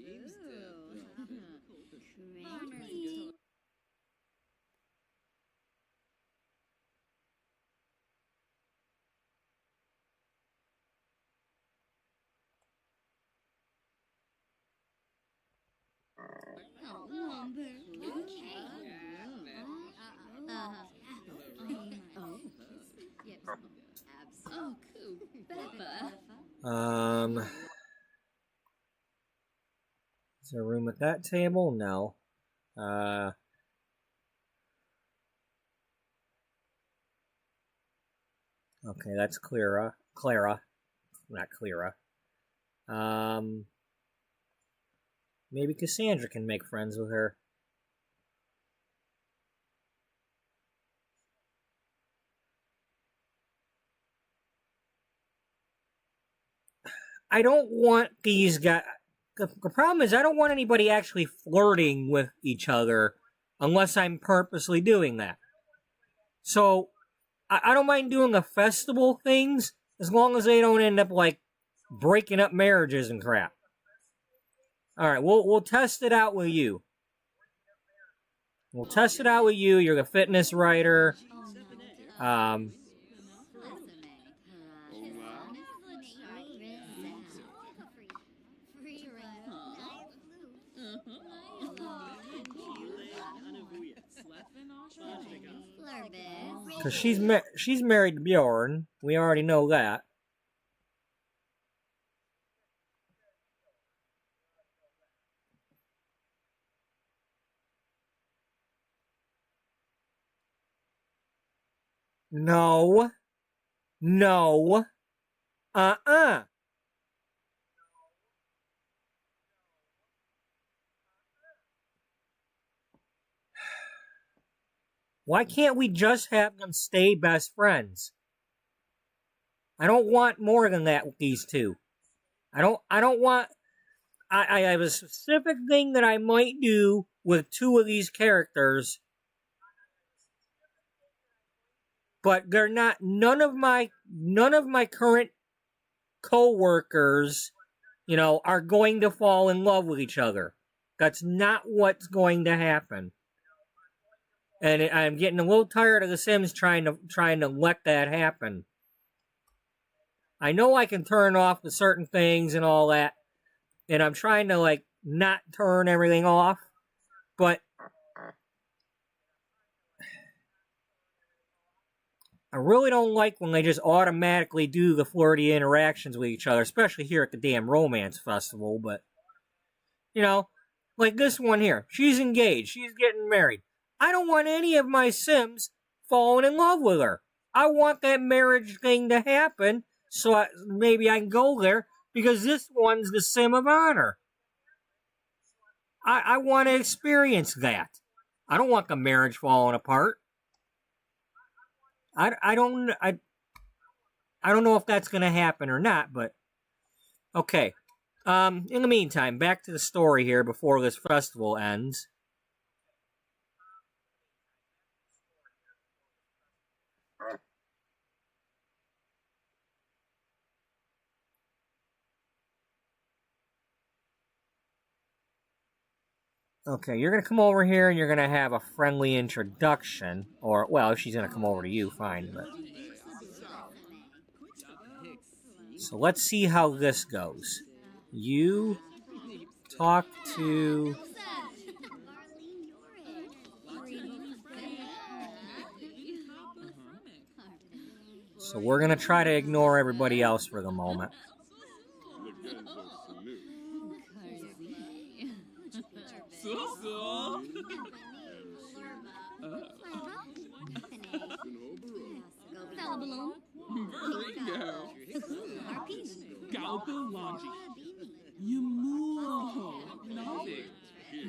Oh, cool. Bubba. Is there room at that table? No. Okay, that's Clara, not Clara. Maybe Cassandra can make friends with her. I don't want these guys. The problem is I don't want anybody actually flirting with each other unless I'm purposely doing that. So I don't mind doing the festival things as long as they don't end up like breaking up marriages and crap. All right, we'll test it out with you. We'll test it out with you. You're the fitness writer. Because she's married to Bjorn. We already know that. No. No. Why can't we just have them stay best friends? I don't want more than that with these two. I don't want... I have a specific thing that I might do with two of these characters, but they're not... None of my current co-workers, you know, are going to fall in love with each other. That's not what's going to happen. And I'm getting a little tired of The Sims trying to let that happen. I know I can turn off the certain things and all that, and I'm trying to, like, not turn everything off, but I really don't like when they just automatically do the flirty interactions with each other, especially here at the damn romance festival, but, you know, like this one here. She's engaged. She's getting married. I don't want any of my Sims falling in love with her. I want that marriage thing to happen, so maybe I can go there, because this one's the Sim of honor. I want to experience that. I don't want the marriage falling apart. I don't know if that's going to happen or not, but okay. In the meantime, back to the story here before this festival ends. Okay, you're going to come over here and you're going to have a friendly introduction. Or, well, if she's going to come over to you, fine. But... So let's see how this goes. You talk to... So we're going to try to ignore everybody else for the moment.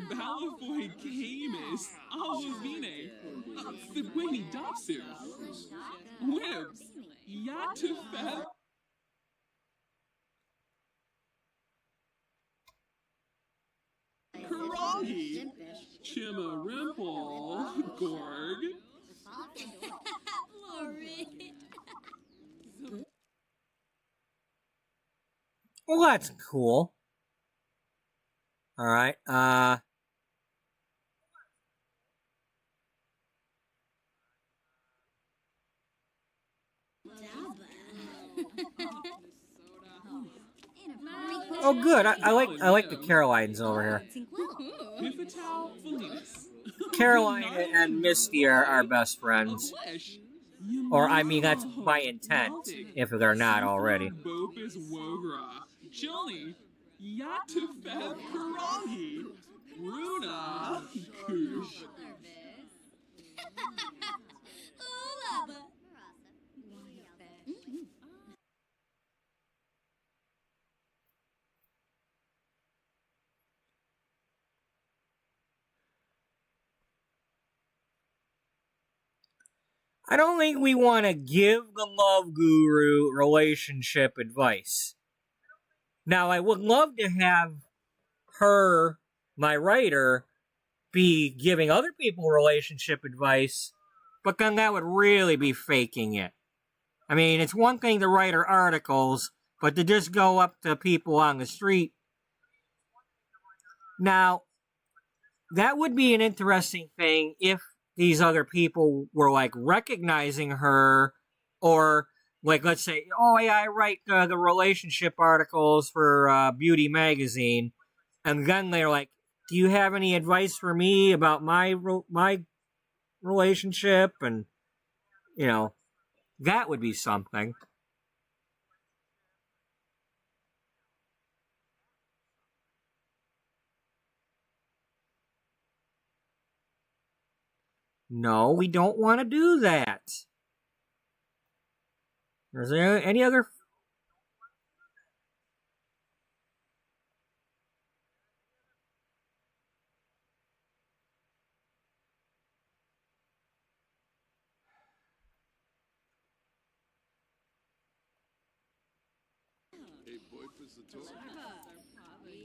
Balafoid Camus, Alvine, Fibwini Dopsu, Wibs, Yatufet. Karangi, Chimarimple, Gorg. Well, that's cool. Alright, oh, good. I like the Carolines over here. Bifatal Felinas. Caroline and Misty are best friends. Or, I mean, that's my intent, if they're not already. Bopus Wogra. Chili. Yatufeb Pirangi. Runa. Koosh. I don't think we want to give the love guru relationship advice. Now, I would love to have her, my writer, be giving other people relationship advice, but then that would really be faking it. I mean, it's one thing to write her articles, but to just go up to people on the street. Now, that would be an interesting thing if these other people were, like, recognizing her, or, like, let's say, oh, yeah, I write the relationship articles for Beauty Magazine, and then they're like, do you have any advice for me about my relationship? And, you know, that would be something. No, we don't want to do that. Is there any other...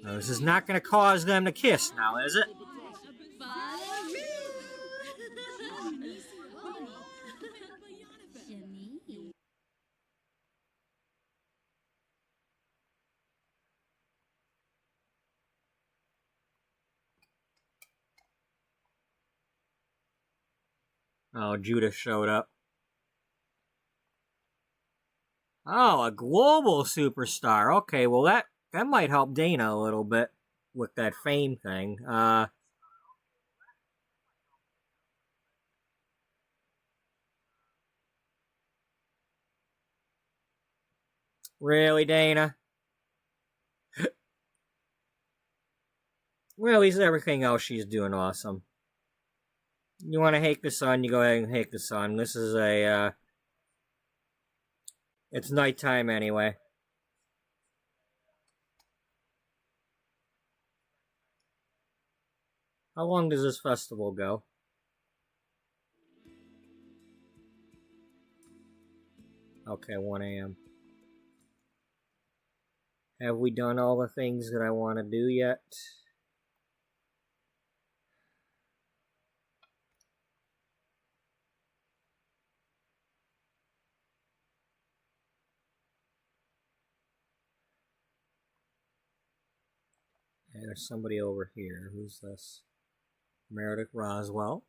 No, this is not going to cause them to kiss now, is it? Oh, Judah showed up. Oh, a global superstar. Okay, well that might help Dana a little bit with that fame thing. Really, Dana? Well, at least everything else she's doing awesome. You want to hate the sun, you go ahead and hate the sun. This is a, it's nighttime anyway. How long does this festival go? Okay, 1 a.m. Have we done all the things that I want to do yet? There's somebody over here. Who's this? Meredith Roswell.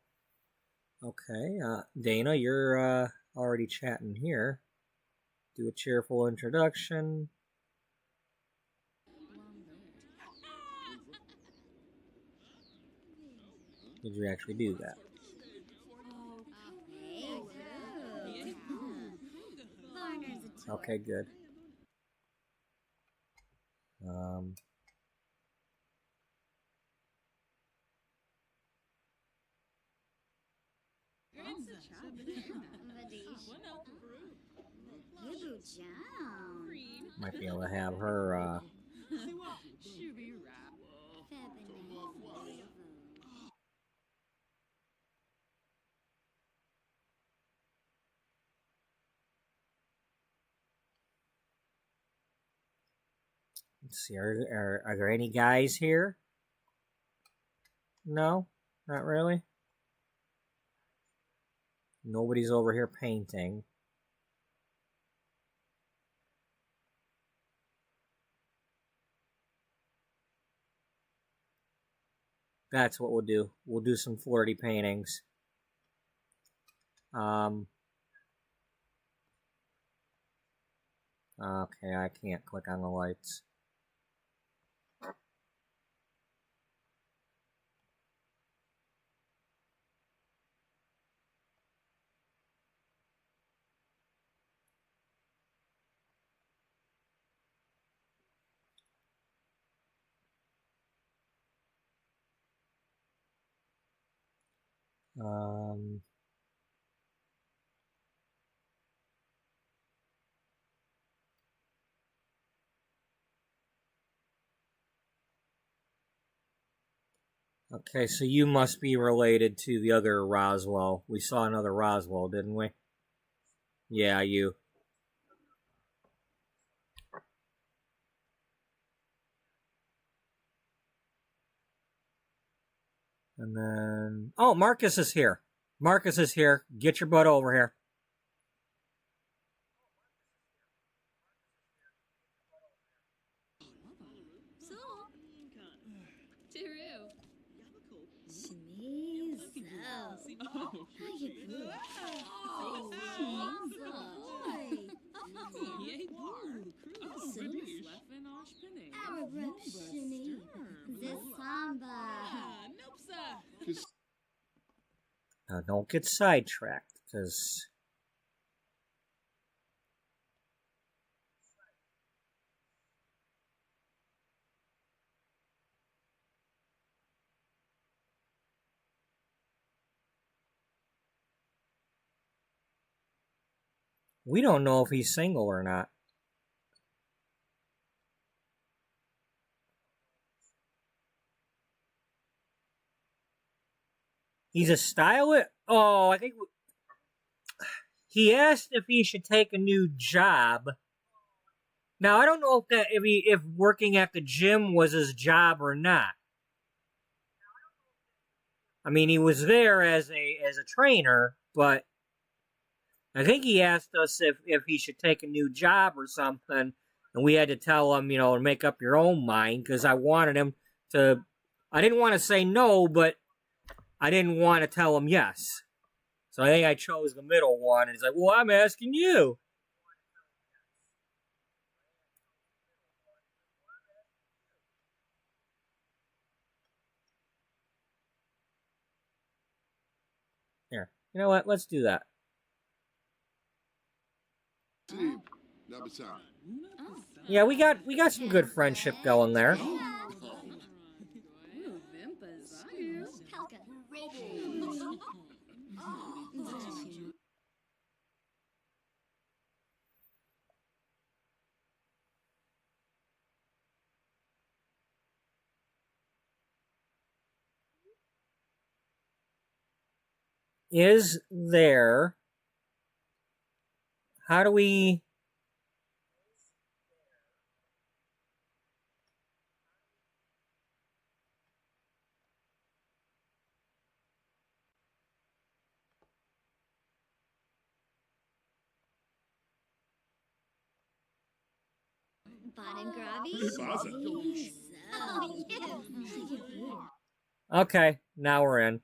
Okay, Dana, you're already chatting here. Do a cheerful introduction. Did you actually do that? Okay, good. Might be able to have her, let's see, are there any guys here? No? Not really? Nobody's over here painting. That's what we'll do. We'll do some flirty paintings. Okay, I can't click on the lights. Um, okay, so you must be related to the other Roswell. We saw another Roswell, didn't we? Yeah, you. And then... Oh, Marcus is here. Marcus is here. Get your butt over here. So, Taru. Sneeze. Oh, How you doing? oh, yay, bar. Oh, British. Arabshini. Zisamba. Nope, sir. Now, don't get sidetracked, because... we don't know if he's single or not. He's a stylist? Oh, I think... He asked if he should take a new job. Now, I don't know if working at the gym was his job or not. I mean, he was there as a trainer, but I think he asked us if he should take a new job or something, and we had to tell him, to make up your own mind, because I wanted him to... I didn't want to say no, but I didn't want to tell him yes. So I think I chose the middle one, and he's like, well, I'm asking you. Here, you know what? Let's do that. Yeah, we got some good friendship going there. Is there... How do we... Okay, now we're in.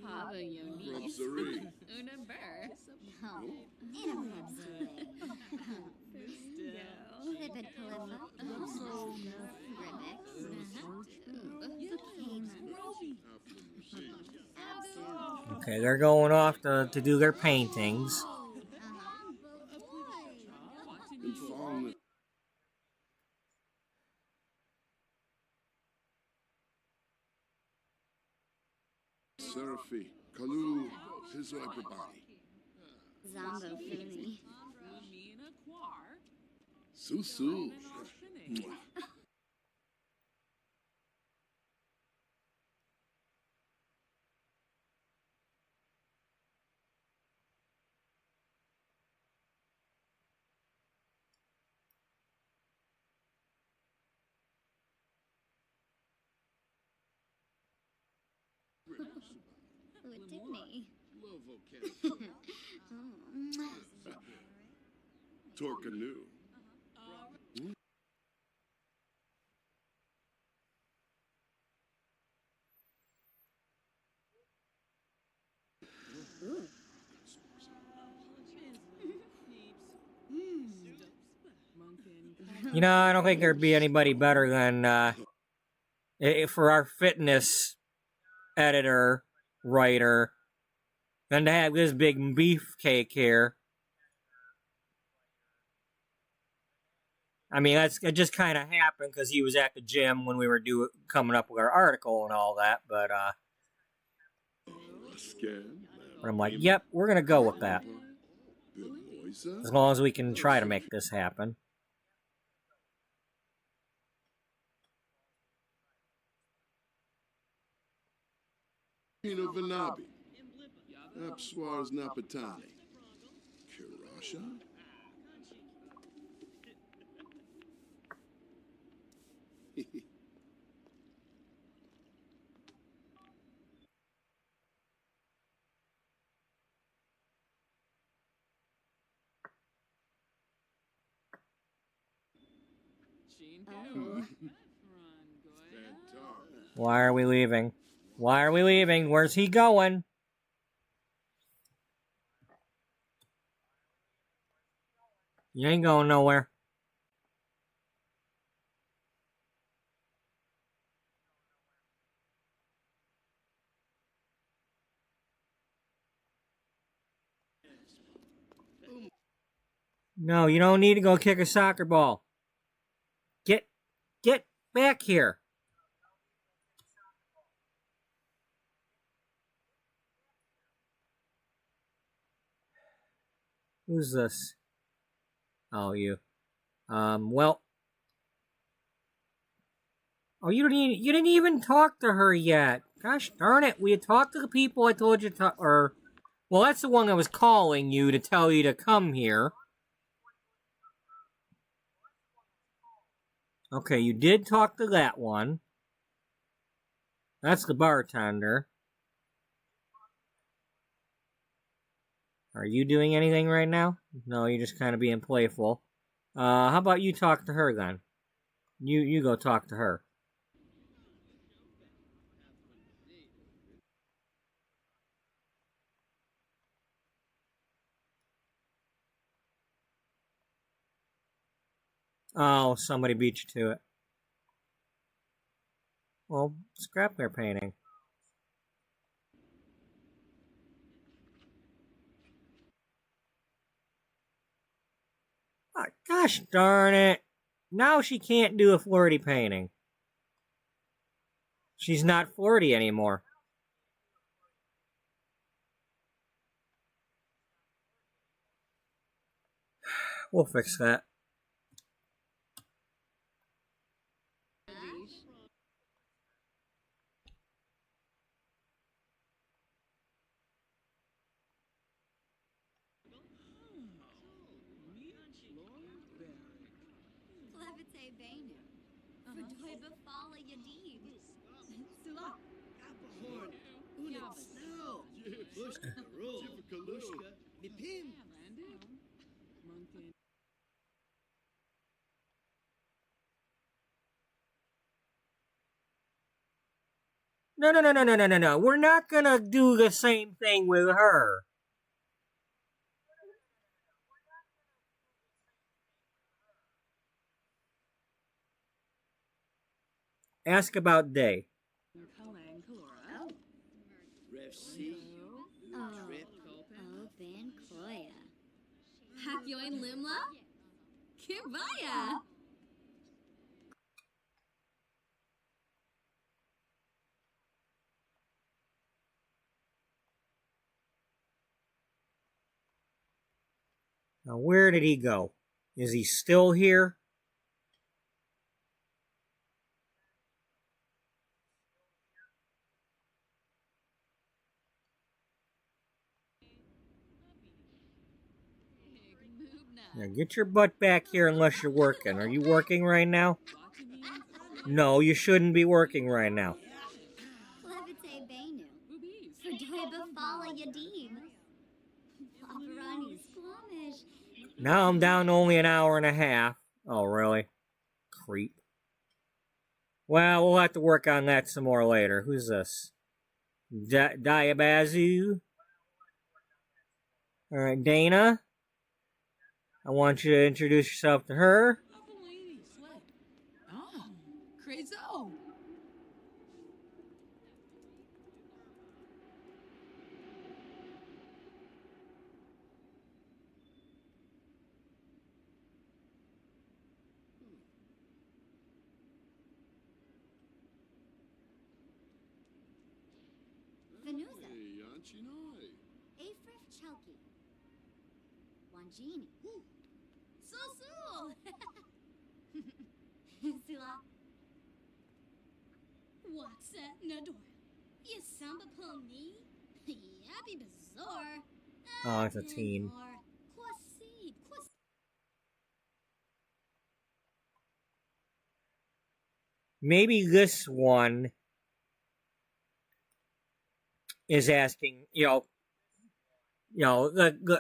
Pava Yonis. Una Burr. Lipid Okay, they're going off to do their paintings. Seraphy, Kalu, his everybody. Zombo Funi. Susu. Udini. Torcanu. You know, I don't think there'd be anybody better than, for our fitness editor, writer, than to have this big beefcake here. I mean, it just kind of happened because he was at the gym when we were coming up with our article and all that, but I'm like, yep, we're going to go with that. As long as we can try to make this happen. Pino Vanabi. Apswars Napatani. Kirasha? Oh. Why are we leaving? Why are we leaving? Where's he going? You ain't going nowhere. No, you don't need to go kick a soccer ball. Get back here. Who's this? Oh, you. Well. Oh, you didn't even talk to her yet. Gosh darn it. We had talked to the people I told you to, well, that's the one that was calling you to tell you to come here. Okay, you did talk to that one. That's the bartender. Are you doing anything right now? No, you're just kind of being playful. How about you talk to her then? You go talk to her. Oh, somebody beat you to it. Well, scrap their painting. Oh, gosh darn it. Now she can't do a flirty painting. She's not flirty anymore. We'll fix that. Levite Benu. Verdoiba Fala Yadid. Sula. Horn. Unix. No. Bushka. Roll. Bushka. Mipim. No. We're not gonna do the same thing with her. Ask about Day. Rev C. Trip. Ben Koya. Hakyoin Limla? Kirbaya! Now, where did he go? Is he still here? Now, get your butt back here unless you're working. Are you working right now? No, you shouldn't be working right now. Levite Benu. Verdoiba Fala Yadid. Paparani Squamish. Now I'm down to only an hour and a half. Oh, really? Creep. Well, we'll have to work on that some more later. Who's this? Diabazu? Alright, Dana. I want you to introduce yourself to her. So. Venusa. Hey, Anchinoi. Afrif Chelky. Wanjini. So. Sula. What's that, Nador? You samba pony? Yappy bizarre. Oh, it's a teen. Maybe this one is asking,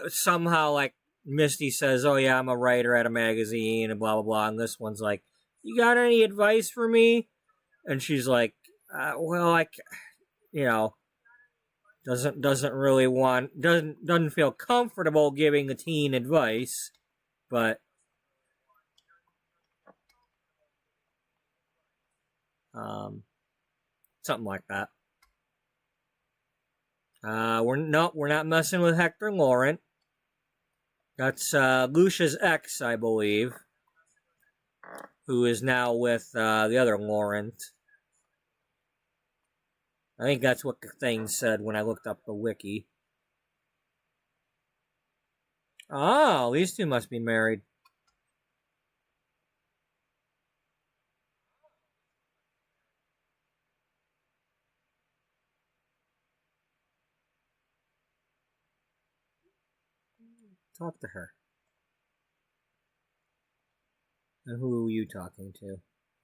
somehow like Misty says, "Oh yeah, I'm a writer at a magazine," and blah blah blah, and this one's like, "You got any advice for me?" And she's like, "Well, doesn't really want, doesn't feel comfortable giving the teen advice, but something like that." We're not messing with Hector Laurent. That's Lucia's ex, I believe, who is now with the other Laurent. I think that's what the thing said when I looked up the wiki. Oh, these two must be married. Talk to her. And who are you talking to?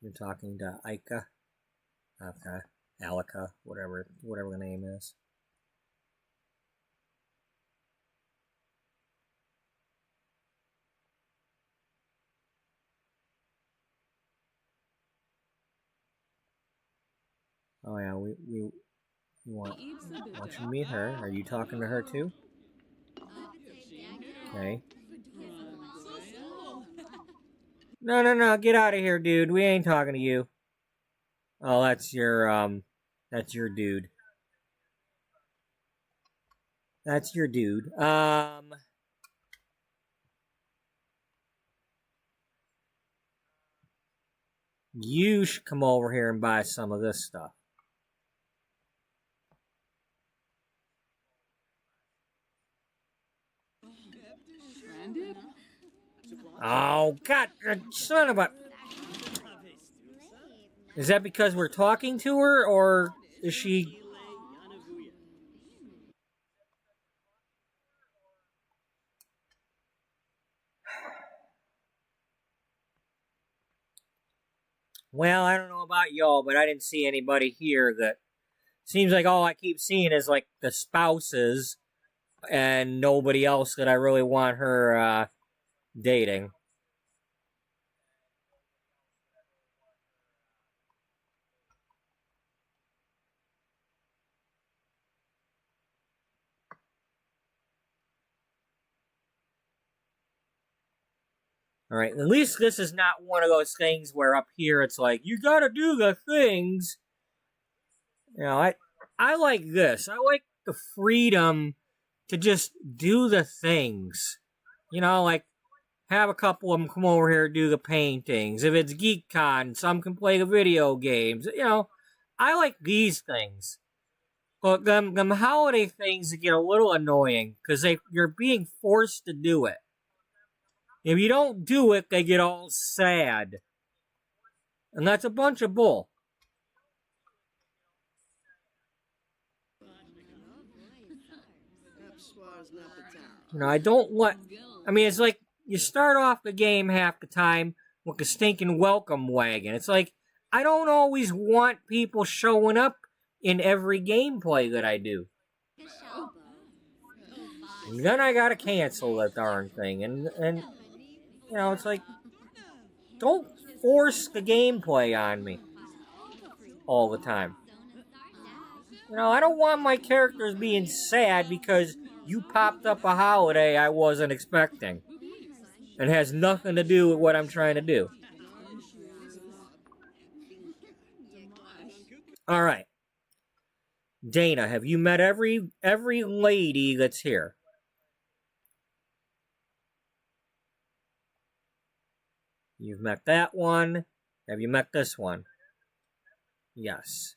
You're talking to Ika? Okay. Alika, whatever the name is. Oh yeah, we want to meet her. Are you talking to her too? Okay. No, get out of here, dude. We ain't talking to you. Oh, that's your dude. That's your dude. You should come over here and buy some of this stuff. Oh, God, son of a... Is that because we're talking to her, or is she... Well, I don't know about y'all, but I didn't see anybody here that... Seems like all I keep seeing is, like, the spouses and nobody else that I really want her, dating. Alright, at least this is not one of those things where up here it's like, you gotta do the things. I like this. I like the freedom to just do the things. Like, have a couple of them come over here and do the paintings. If it's GeekCon, some can play the video games. I like these things. But them holiday things get a little annoying, because you're being forced to do it. If you don't do it, they get all sad. And that's a bunch of bull. I don't want... I mean, it's like, you start off the game half the time with the stinking welcome wagon. It's like, I don't always want people showing up in every gameplay that I do. And then I gotta cancel that darn thing. And it's like, don't force the gameplay on me all the time. I don't want my characters being sad because you popped up a holiday I wasn't expecting. It has nothing to do with what I'm trying to do. All right. Dana, have you met every lady that's here? You've met that one. Have you met this one? Yes.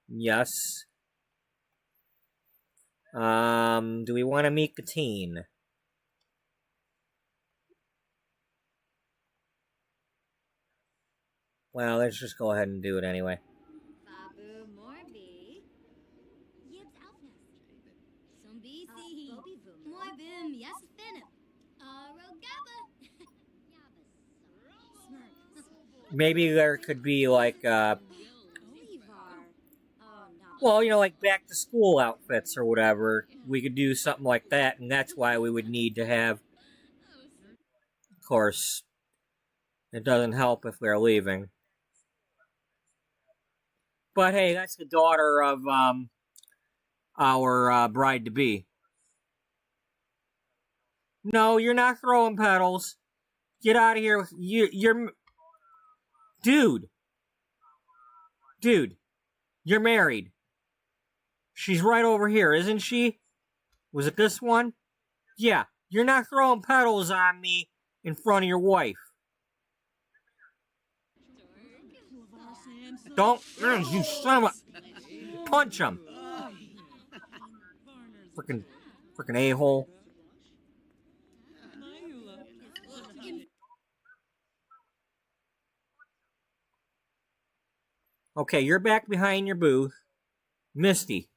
Yes. Do we want to meet the teen? Well, let's just go ahead and do it anyway. Babu Morbi. Yibs Alfnest. Some BC. Bobby Boomer. Moi bim, yes, Finip. Rogaba. Maybe there could be like, Olivar. Oh, no. well, you know, like back to school outfits or whatever. We could do something like that, and that's why we would need to have, of course, it doesn't help if they're leaving. But hey, that's the daughter of our bride-to-be. No, you're not throwing petals. Get out of here. You're... Dude, you're married. She's right over here, isn't she? Was it this one? Yeah, you're not throwing petals on me in front of your wife. Don't, you son of a... Punch him. Frickin' a-hole. Okay, you're back behind your booth. Misty.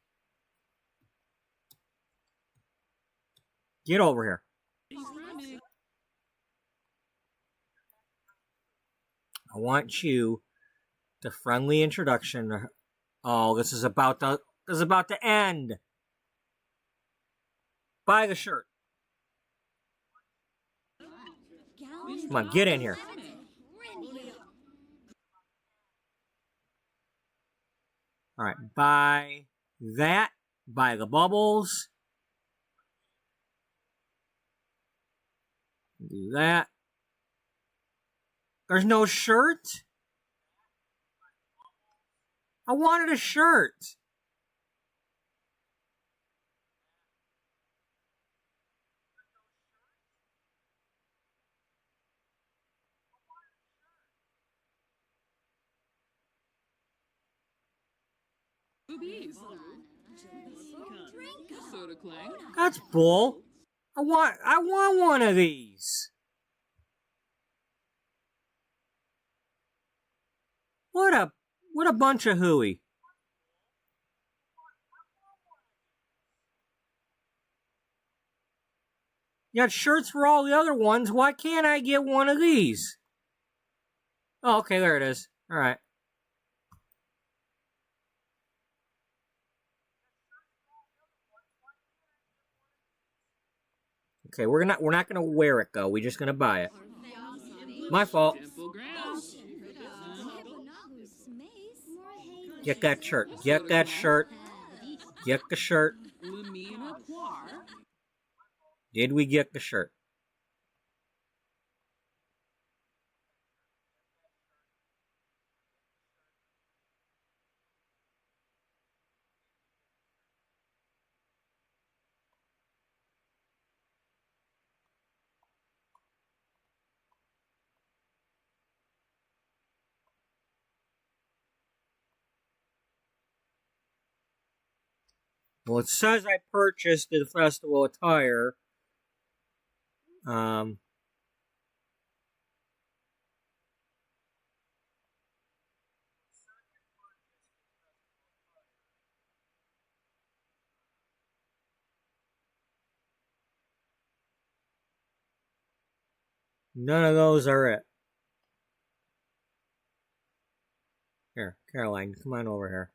Get over here. I want you to friendly introduction. Oh, this is about to end. Buy the shirt. Come on, get in here. All right, buy that. Buy the bubbles. Do that. There's no shirt? I wanted a shirt. That's bull. I want one of these. What a bunch of hooey. You got shirts for all the other ones. Why can't I get one of these? Oh, okay, there it is. All right. Okay, we're not gonna wear it though. We're just gonna buy it. My fault. Get that shirt. Get that shirt. Get the shirt. Did we get the shirt? Well, it says I purchased the festival attire. None of those are it. Here, Caroline, come on over here.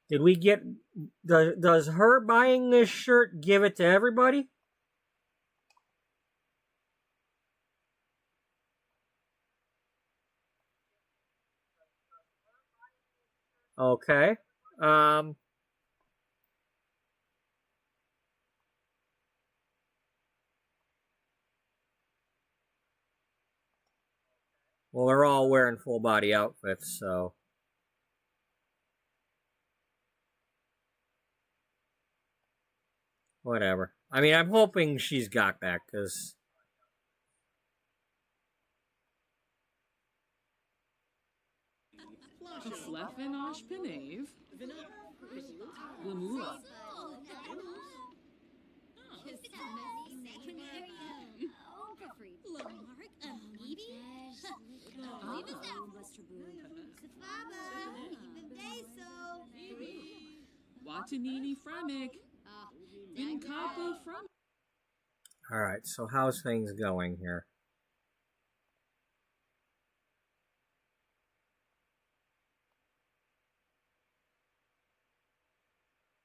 Did we get... Does her buying this shirt give it to everybody? Okay. Well, they're all wearing full body outfits, so. Whatever. I mean, I'm hoping she's got that, because. Sleffen osh penave. Lamua. Watanini Fremic. In Kappa from. Alright, so how's things going here?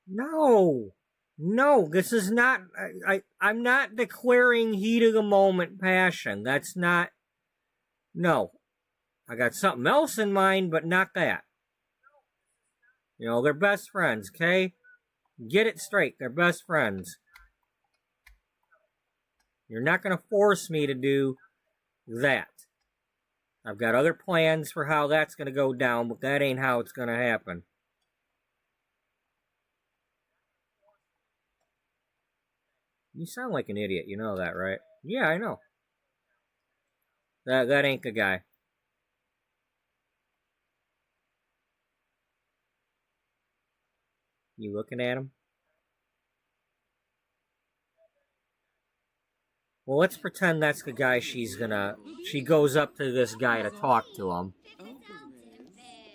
No! No, this is not. I'm not declaring heat of the moment passion. That's not. No. I got something else in mind, but not that. You know, they're best friends, okay? Get it straight. They're best friends. You're not going to force me to do that. I've got other plans for how that's going to go down, but that ain't how it's going to happen. You sound like an idiot. You know that, right? Yeah, I know. That ain't the guy. You looking at him? Well, let's pretend that's the guy she's gonna... She goes up to this guy to talk to him.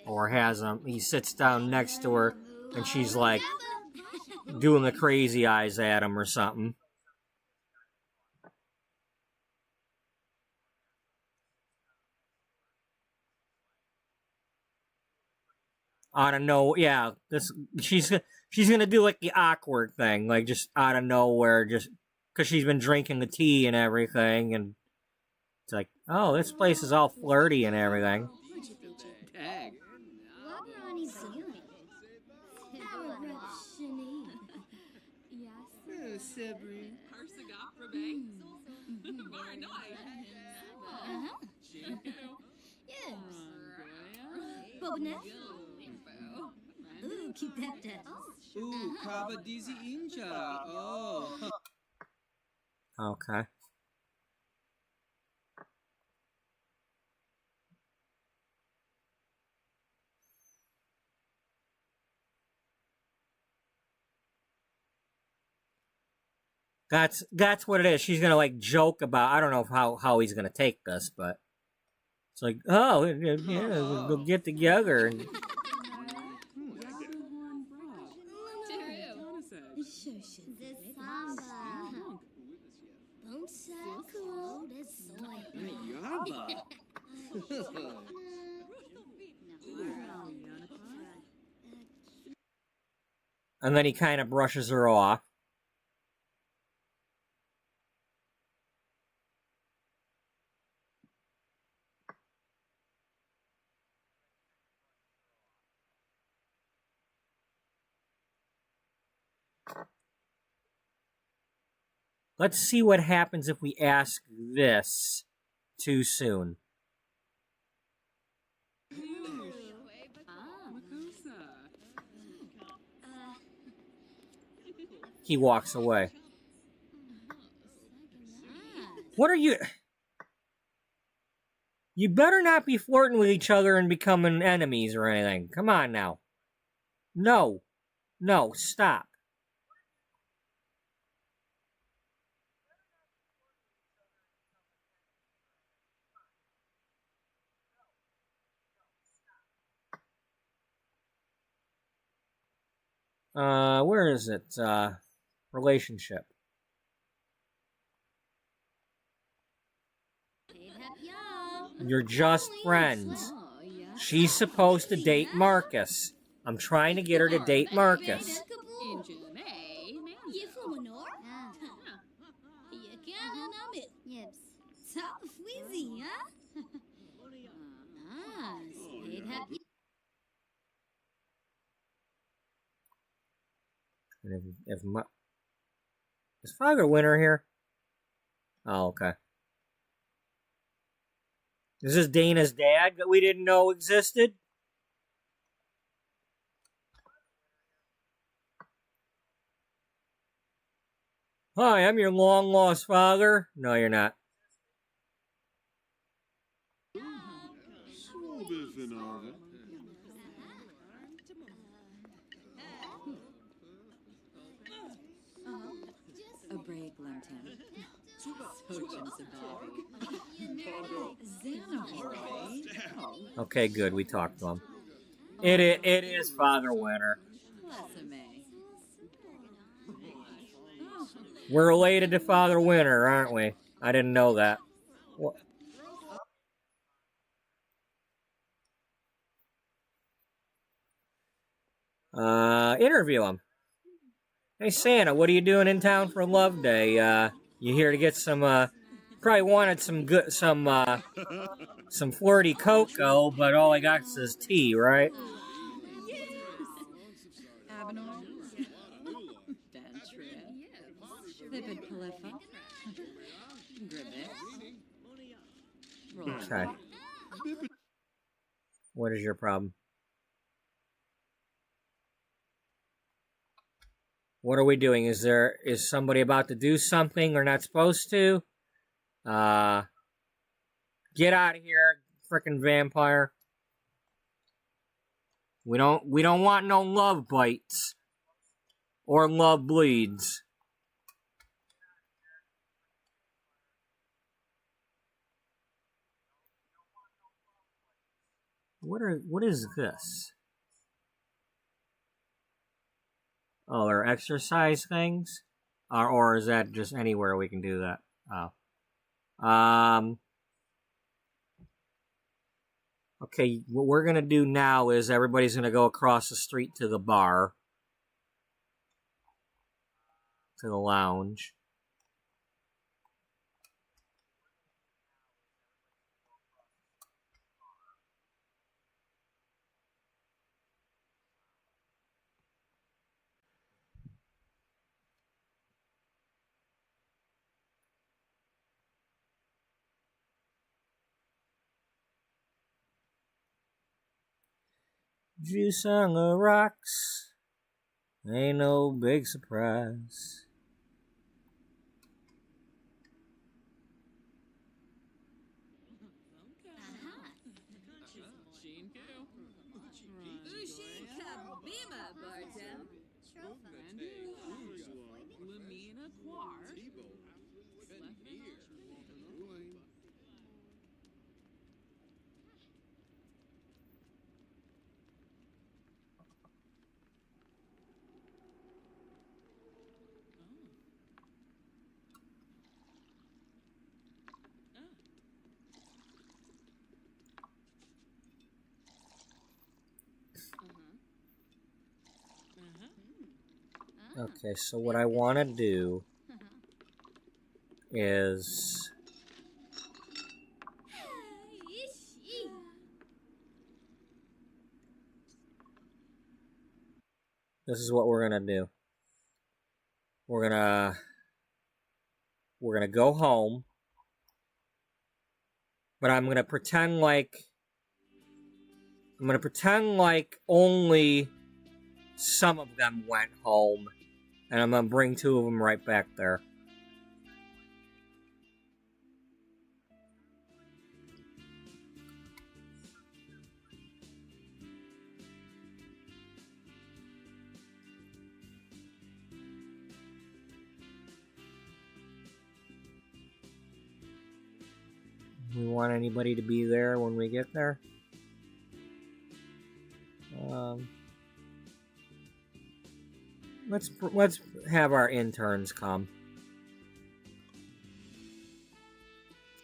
Or has him... He sits down next to her, and she's like... doing the crazy eyes at him or something. Out of nowhere, yeah. She's gonna do like the awkward thing, like just out of nowhere, just because she's been drinking the tea and everything, and it's like, oh, this place is all flirty and everything. Tag. Sebri. Ooh, keep that down. Ooh, Kaba Dizi Inja. Oh. Okay. That's what it is. She's gonna like joke about. I don't know how he's gonna take this, but it's like, oh yeah, we'll get together. And... And then he kind of brushes her off. Let's see what happens if we ask this too soon. He walks away. What are you... You better not be flirting with each other and becoming enemies or anything. Come on now. No. No, stop. Where is it? Relationship. You're just friends. She's supposed to date Marcus. I'm trying to get her to date Marcus. And is Father Winter here? Oh, okay. Is this Dana's dad that we didn't know existed? Hi, I'm your long-lost father. No, you're not. A break, Linton. Okay, good. We talked to him. It is Father Winter. We're related to Father Winter, aren't we? I didn't know that. What? Interview him. Hey Santa, what are you doing in town for Love Day? You here to get some? Probably wanted some flirty cocoa, but all I got is tea, right? Okay. What is your problem? What are we doing? Is somebody about to do something or not supposed to? Get out of here, frickin' vampire. We don't want no love bites or love bleeds. What is this? Oh, they're exercise things? Or is that just anywhere we can do that? Oh. Okay, what we're gonna do now is everybody's gonna go across the street to the bar. To the lounge. Juice on the rocks. Ain't no big surprise. Okay, so what I want to do is this is what we're gonna do. We're gonna go home, but I'm gonna pretend like only some of them went home, and I'm gonna bring two of them right back there. We want anybody to be there when we get there. Let's have our interns come.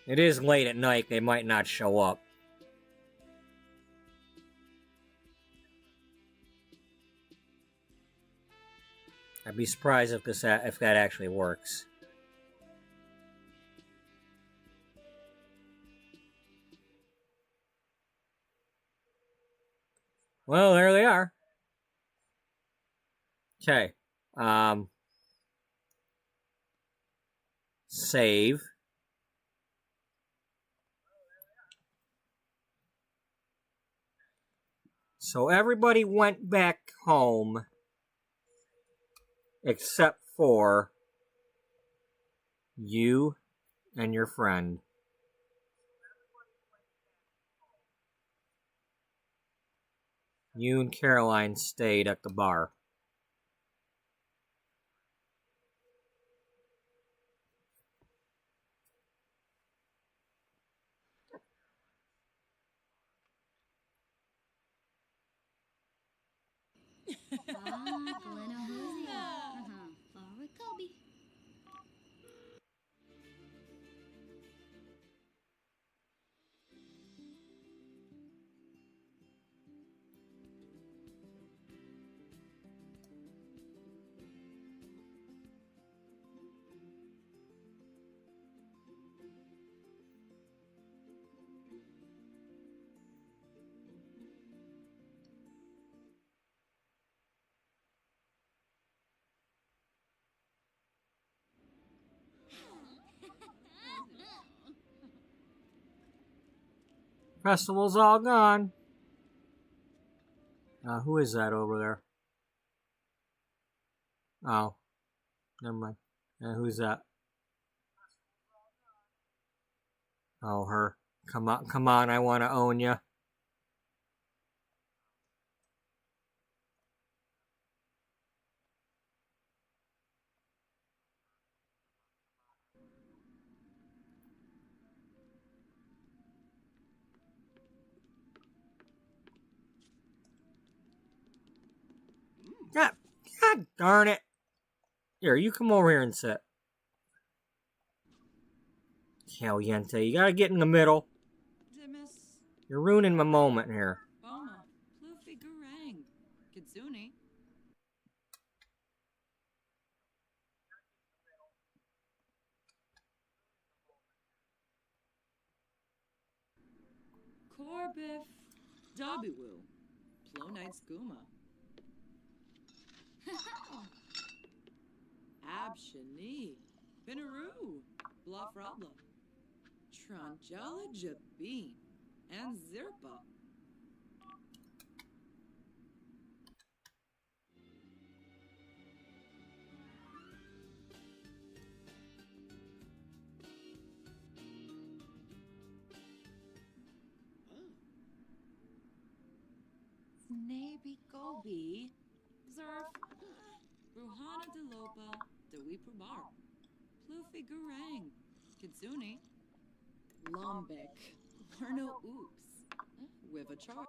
It is late at night. They might not show up. I'd be surprised if that actually works. Well, there they are. Okay. Save. So everybody went back home except for you and your friend. You and Caroline stayed at the bar. Glenna Hosea. Laura Kobe. Festival's all gone. Who is that over there? Oh, never mind. Who's that? Oh, her. Come on, I want to own you. God darn it. Here, you come over here and sit. Caliente, you gotta get in the middle. Demis. You're ruining my moment here. Boma. Pluffy Garang. Kitsune. Corbiff. Dabiwu. Plonite Skooma. Abshani. Pinaroo. Blafrabla. Tranjala Jabin. And Zirpa. Snaby Gobi. Zerf. Ruhana de Lopa. Dewi Prabar. Pluffy Garang. Kitsune. Lombek. Larno Oops. With a char.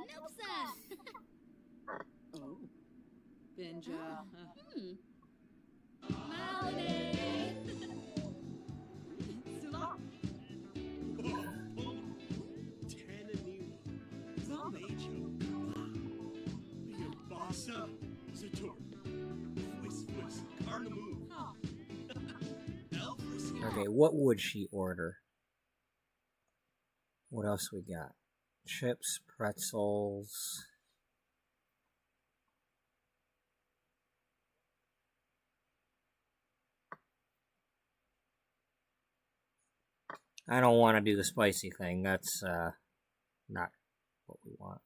Noopsa. Oh. Benja. Maloney. Sula. Okay, what would she order? What else we got? Chips, pretzels. I don't want to do the spicy thing. That's not what we want.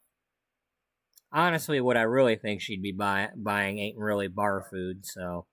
Honestly, what I really think she'd be buying ain't really bar food, so...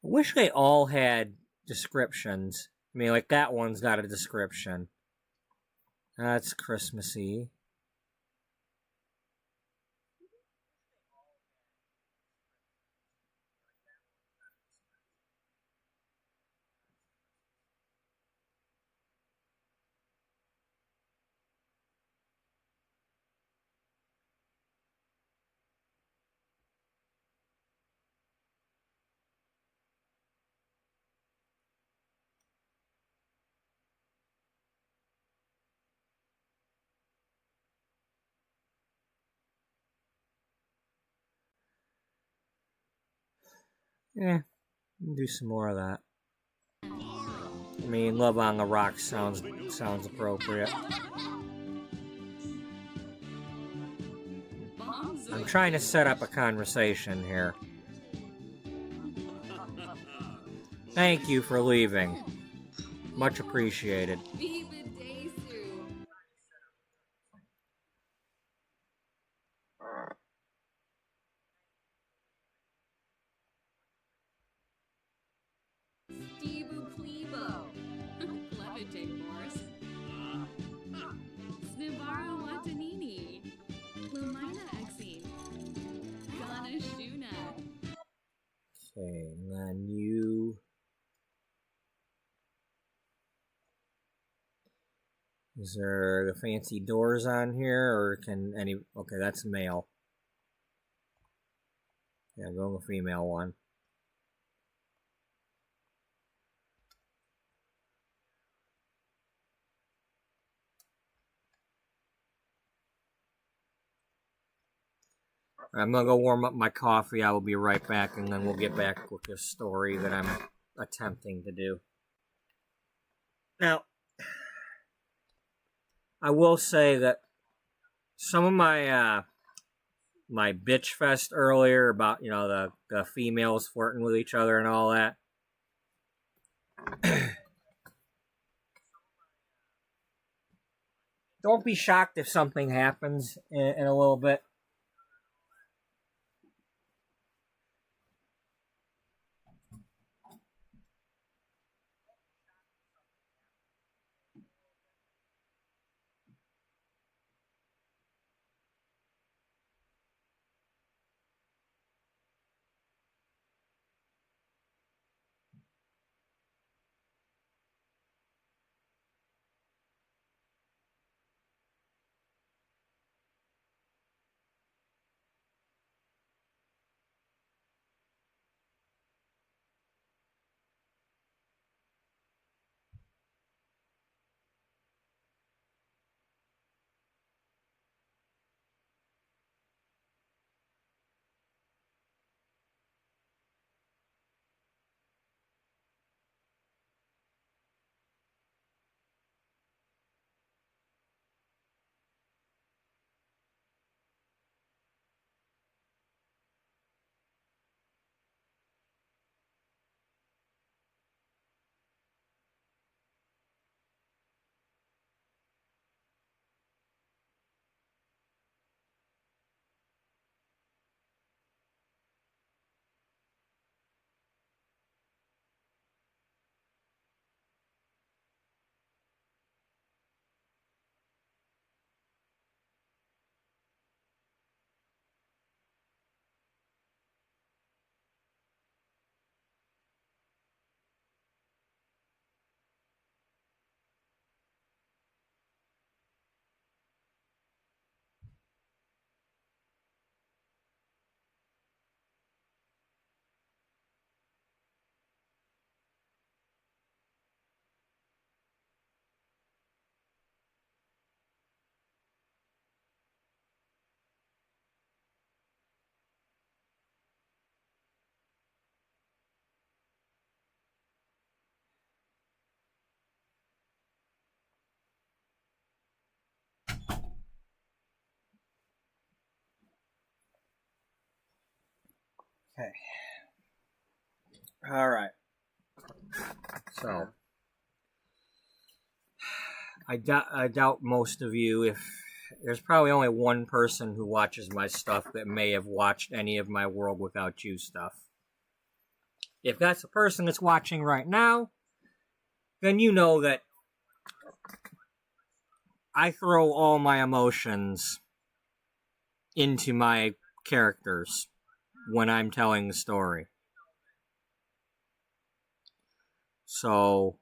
I wish they all had descriptions. I mean, like that one's got a description. That's Christmassy. Yeah, do some more of that. I mean, Love on the Rocks sounds appropriate. I'm trying to set up a conversation here. Thank you for leaving. Much appreciated. Levitate, Morris. Snivaro Latanini. Lumina Exine. Donna Shuna. Okay, and then you... Is there the fancy doors on here, or can any... Okay, that's male. Yeah, go with the female one. I'm gonna go warm up my coffee. I will be right back, and then we'll get back with this story that I'm attempting to do. Now, I will say that some of my my bitch fest earlier about, you know, the females flirting with each other and all that. Don't be shocked if something happens in a little bit. Okay. All right. So, I doubt most of you, if there's probably only one person who watches my stuff that may have watched any of my World Without You stuff. if that's the person that's watching right now, then you know that I throw all my emotions into my characters when I'm telling the story. So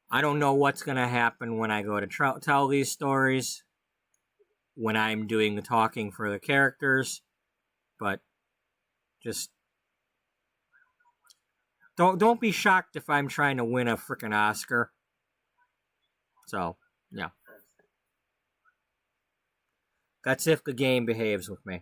I don't know what's going to happen when I go to tell these stories, when I'm doing the talking for the characters, but just don't be shocked if I'm trying to win a frickin' Oscar. So, yeah. That's if the game behaves with me.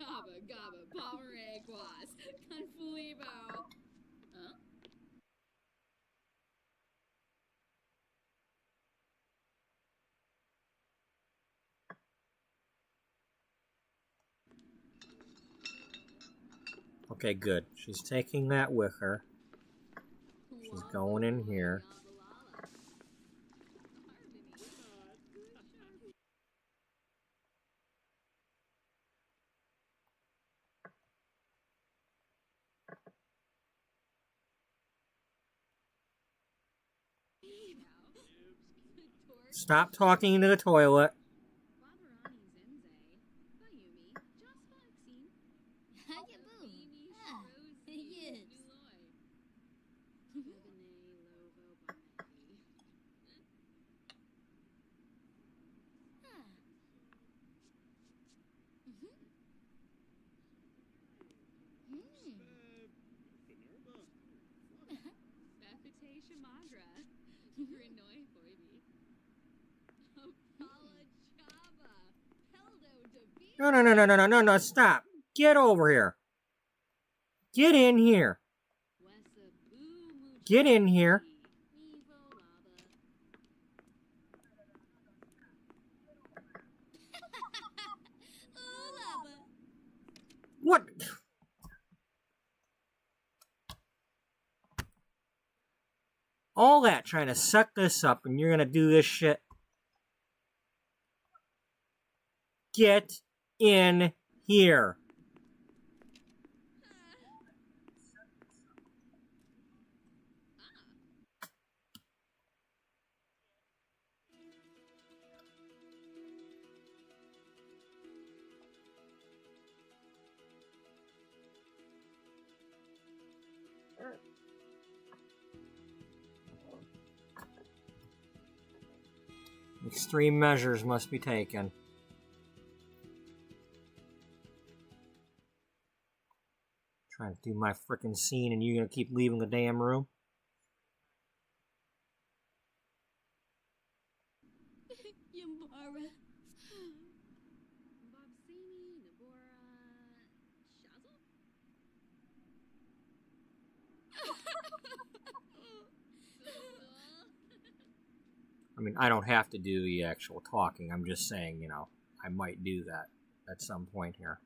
Gabba gabba pomeranguas. Confulibo. Huh? Okay, good. She's taking that with her. She's going in here. Stop talking into the toilet. Ah, yes. Ah. Befitation Madra. Grinoi Boibi. Opala Chaba. Peldo de No, stop. Get over here. Get in here. Get in here. Ooh, Baba. What? All that trying to suck this up and you're gonna do this shit? Get in here. Extreme measures must be taken. Trying to do my frickin' scene and you're gonna keep leaving the damn room? Yambara. Bobsini Nabora Shazzle? I mean, I don't have to do the actual talking. I'm just saying, you know, I might do that at some point here.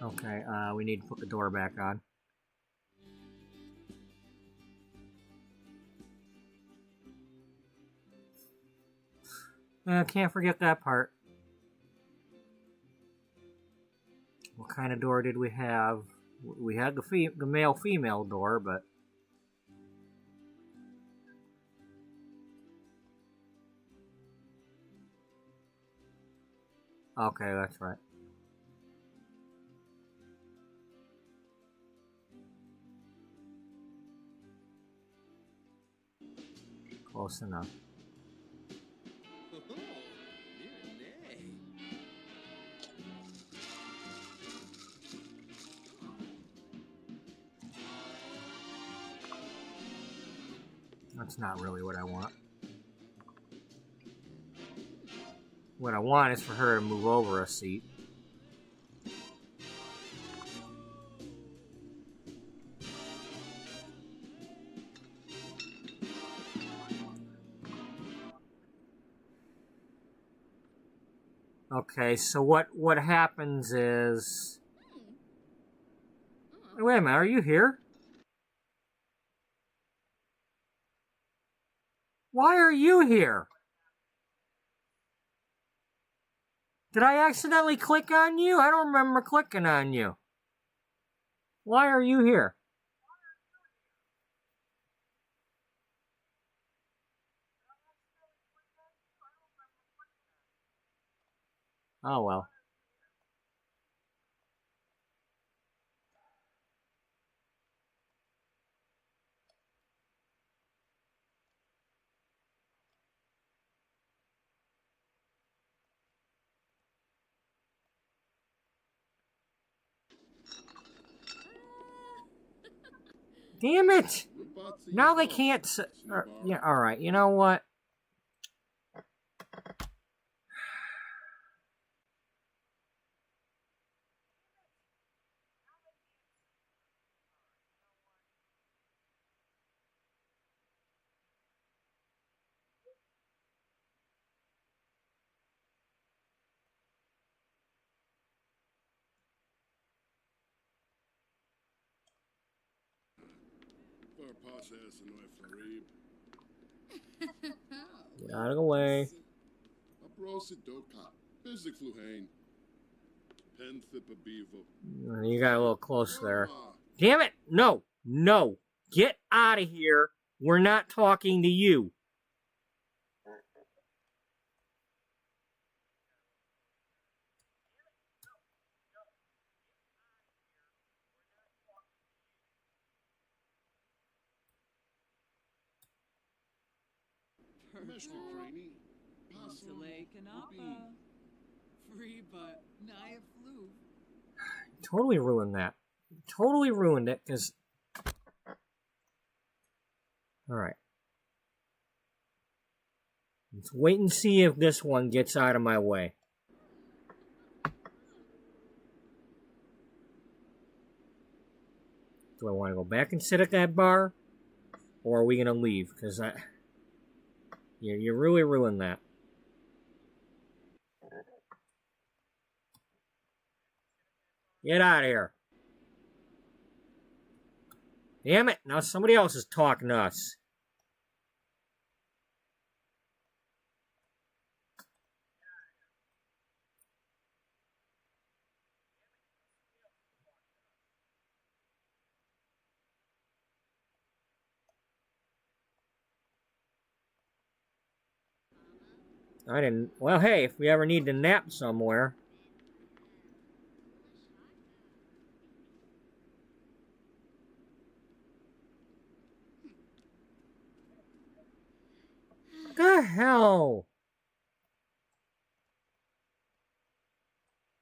Okay, we need to put the door back on. Can't forget that part. What kind of door did we have? We had the male-female door, but... Okay, that's right. Close enough. That's not really what I want. What I want is for her to move over a seat. Okay, so what happens is... Wait a minute, are you here? Why are you here? Did I accidentally click on you? I don't remember clicking on you. Why are you here? Oh well. Damn it! Now they can't... yeah, alright, you know what? Get out of the way. You got a little close there. Damn it! No! No! Get out of here! We're not talking to you. Totally ruined that. Totally ruined it, because... Alright. Let's wait and see if this one gets out of my way. Do I want to go back and sit at that bar? Or are we going to leave? Because you really ruined that. Get out of here. Damn it, now somebody else is talking to us. I didn't... Well, hey, if we ever need to nap somewhere... The hell?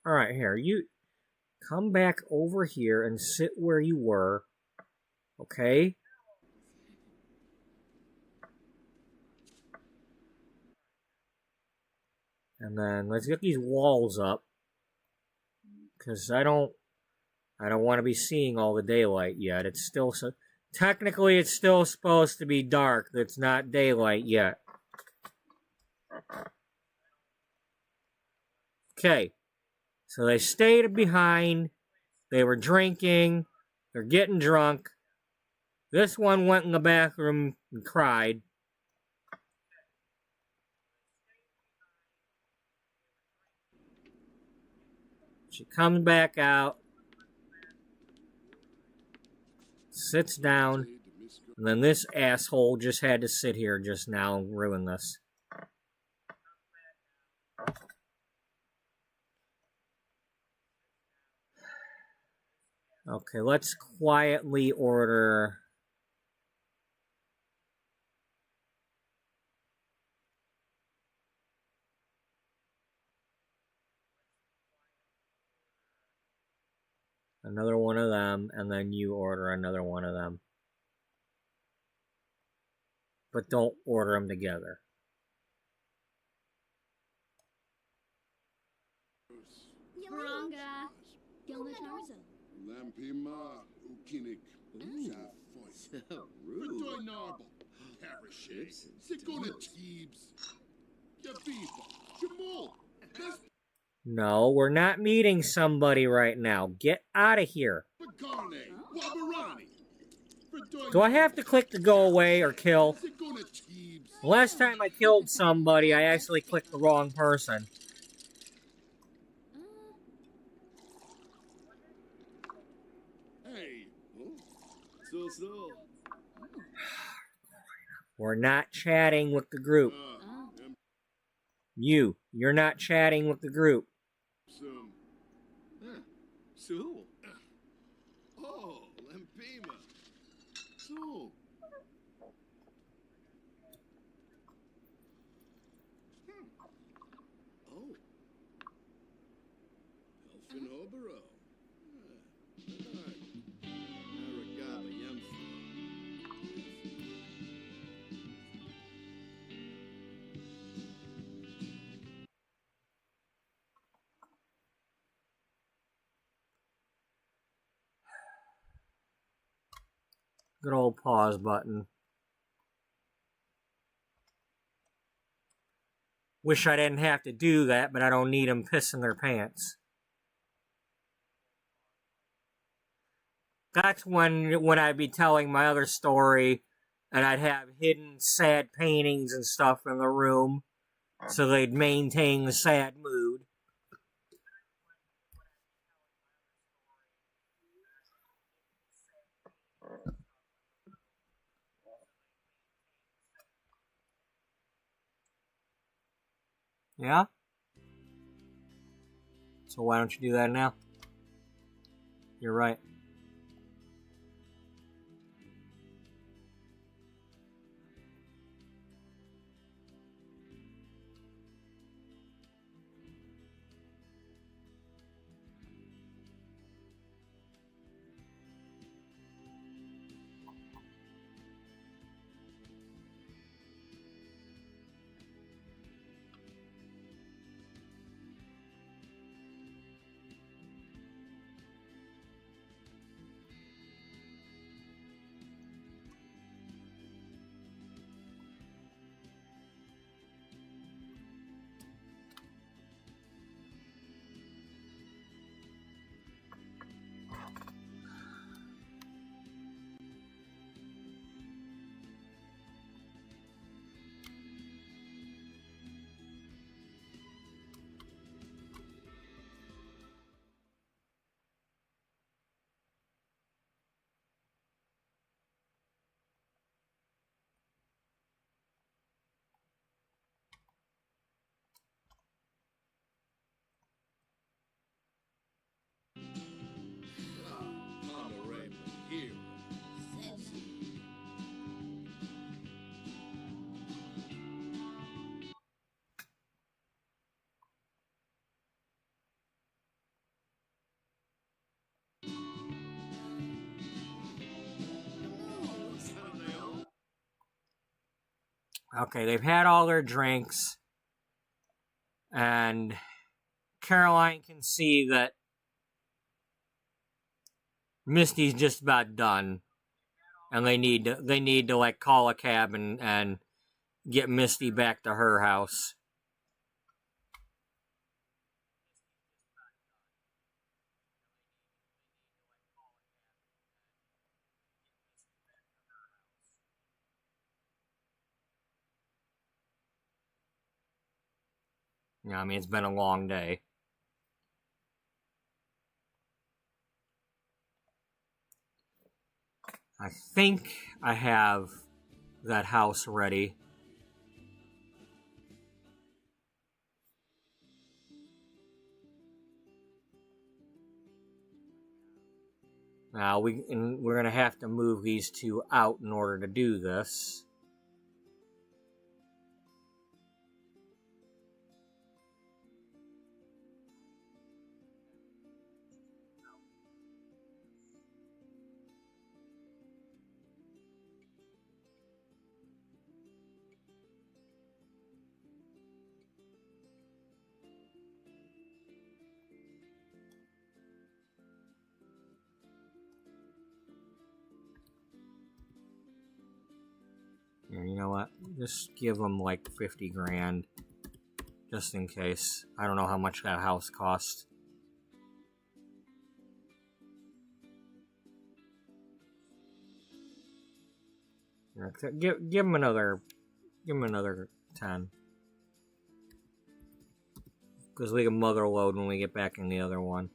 Alright, here, you come back over here and sit where you were. Okay? And then let's get these walls up. Because I don't want to be seeing all the daylight yet. It's still so... Technically, it's still supposed to be dark. It's not daylight yet. Okay. So they stayed behind. They were drinking. They're getting drunk. This one went in the bathroom and cried. She comes back out, sits down, and then this asshole just had to sit here just now and ruin this. Okay, let's quietly order... another one of them, and then you order another one of them. But don't order them together. Baranga. Gilnatarza. Lampima, Ukinik, So rude. Verdoy Narble, Parashay, Sikona Teebs, Yabiba, Jamal. No, we're not meeting somebody right now. Get out of here. Bagarne, Wabarani. Do I have to click to go away or kill? Sikona Teebs. Last time I killed somebody, I actually clicked the wrong person. Hey, So. We're not chatting with the group. You're not chatting with the group. some. So. Oh, Lampima. So. Oh. Elfin Obero. Aragaba Yamfa. Good old pause button. Wish I didn't have to do that, but I don't need them pissing their pants. That's when I'd be telling my other story, and I'd have hidden sad paintings and stuff in the room, so they'd maintain the sad mood. Yeah? So why don't you do that now? You're right. Pomeray, here. Okay, they've had all their drinks, and Caroline can see that Misty's just about done, and they need to like call a cab and get Misty back to her house. Yeah, I mean, it's been a long day. I think I have that house ready. Now we're gonna have to move these two out in order to do this. And you know what? Just give them like 50 grand. Just in case. I don't know how much that house cost. Give them another 10. Because we can mother load when we get back in the other one.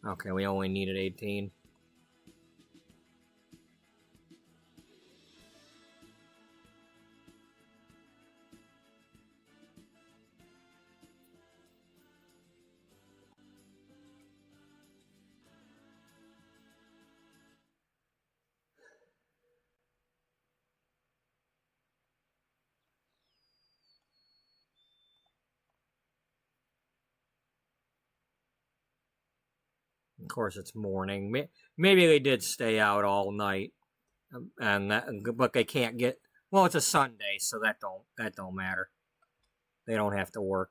Okay, we only needed 18. Of course, it's morning. Maybe they did stay out all night, but they can't get. Well, it's a Sunday, so that don't matter. They don't have to work.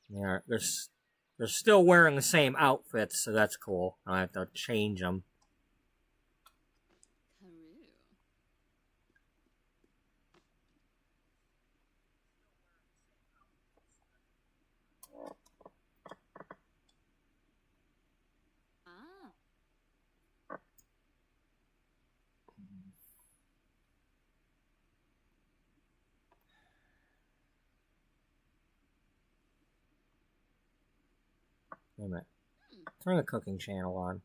Yeah, they're still wearing the same outfits, so that's cool. I have to change them. Wait a minute. Turn the cooking channel on.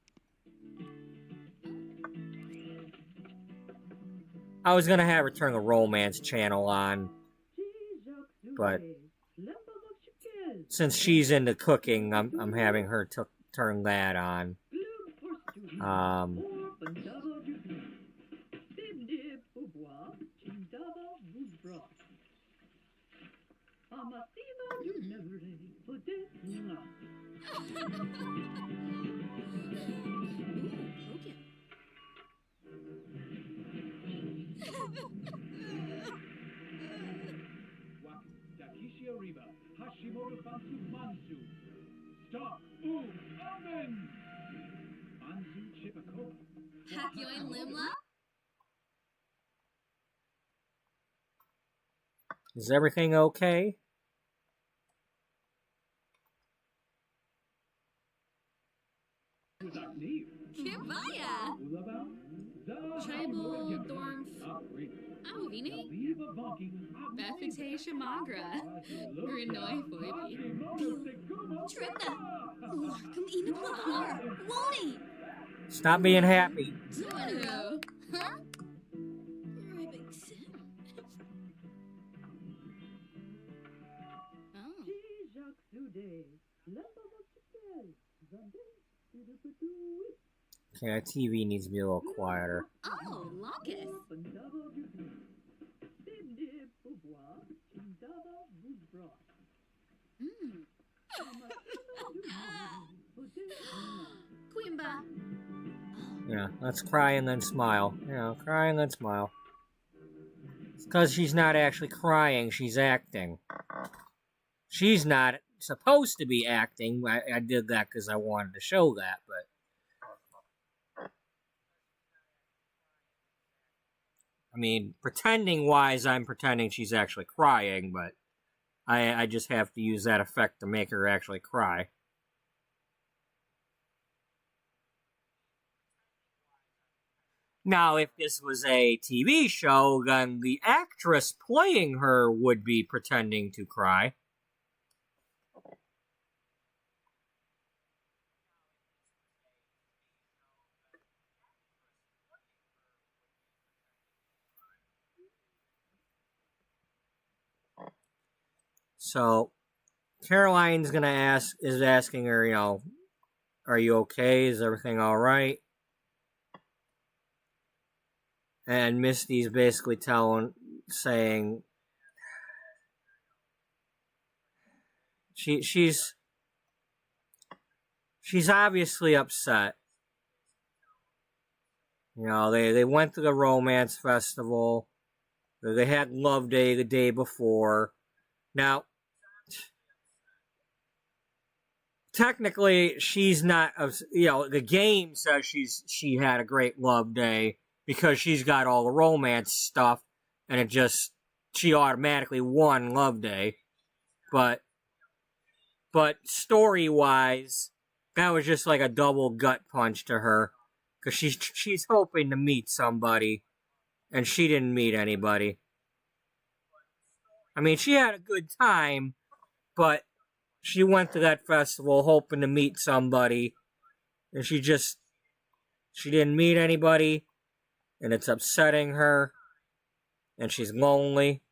I was gonna have her turn the romance channel on, but since she's into cooking, I'm having her turn that on. Is everything okay? Kibaya! Tribal Dorm Avini? Bethite Shamagra. Grinoi Foibi. Trinda! Welcome in the Plahar! Won't Stop being happy. Tuanu! Huh? Ribbing Sim. Okay, that TV needs to be a little quieter. Oh, Locus! Quimba! Yeah, let's cry and then smile. Cry and then smile. It's because she's not actually crying, she's acting. She's not supposed to be acting. I did that because I wanted to show that, but... I mean, pretending-wise, I'm pretending she's actually crying, but I just have to use that effect to make her actually cry. Now, if this was a TV show, then the actress playing her would be pretending to cry. So, Caroline's is asking her, are you okay? Is everything alright? And Misty's basically saying, she's obviously upset. They went to the romance festival. They had Love Day the day before. Now, technically, she's not, the game says she had a great Love Day because she's got all the romance stuff, and she automatically won Love Day. But story-wise, that was just like a double gut punch to her, because she's hoping to meet somebody, and she didn't meet anybody. I mean, she had a good time, but she went to that festival hoping to meet somebody, and she didn't meet anybody, and it's upsetting her, and she's lonely.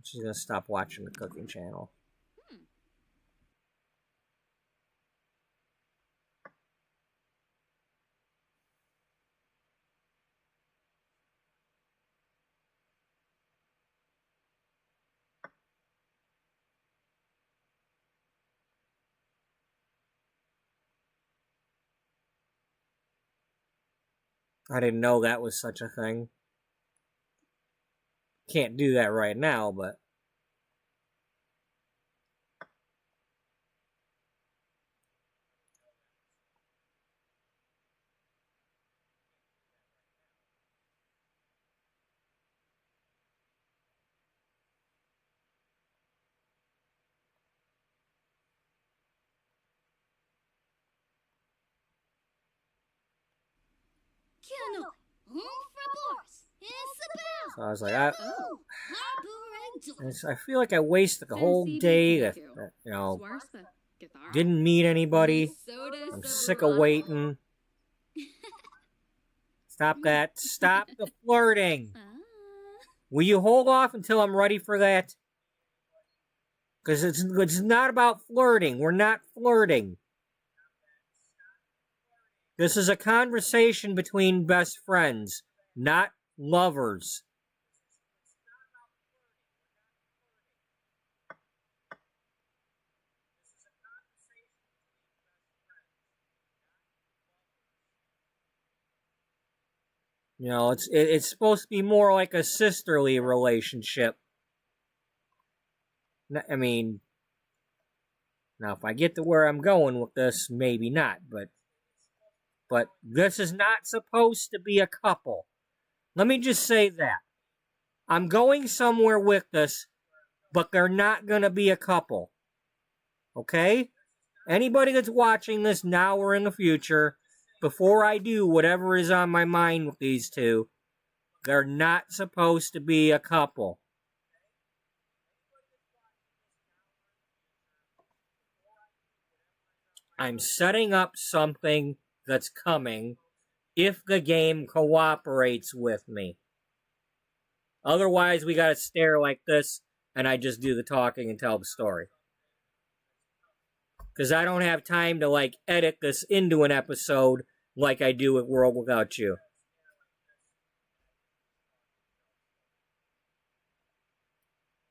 She's gonna stop watching the cooking channel. I didn't know that was such a thing. Can't do that right now, but... So I was like, I feel like I wasted the whole day that didn't meet anybody. I'm sick of waiting. Stop that. Stop the flirting. Will you hold off until I'm ready for that? Because it's not about flirting. We're not flirting. This is a conversation between best friends, not lovers. It's supposed to be more like a sisterly relationship. I mean, now if I get to where I'm going with this, maybe not, but this is not supposed to be a couple. Let me just say that. I'm going somewhere with this, but they're not going to be a couple. Okay? Anybody that's watching this now or in the future, before I do whatever is on my mind with these two, they're not supposed to be a couple. I'm setting up something that's coming if the game cooperates with me. Otherwise, we gotta stare like this, and I just do the talking and tell the story. Because I don't have time to, edit this into an episode like I do with World Without You.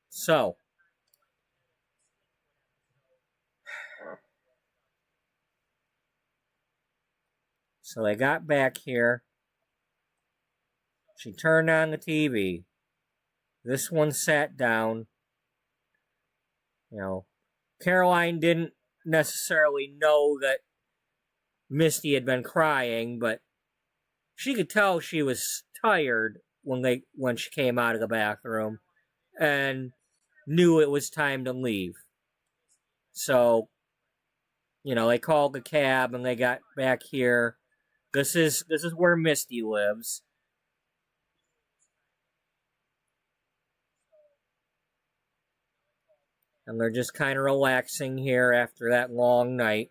So, So they got back here. She turned on the TV. This one sat down. You know, Caroline didn't necessarily know that Misty had been crying, but she could tell she was tired when she came out of the bathroom and knew it was time to leave. So, you know, they called the cab and they got back here. This is where Misty lives. And they're just kind of relaxing here after that long night.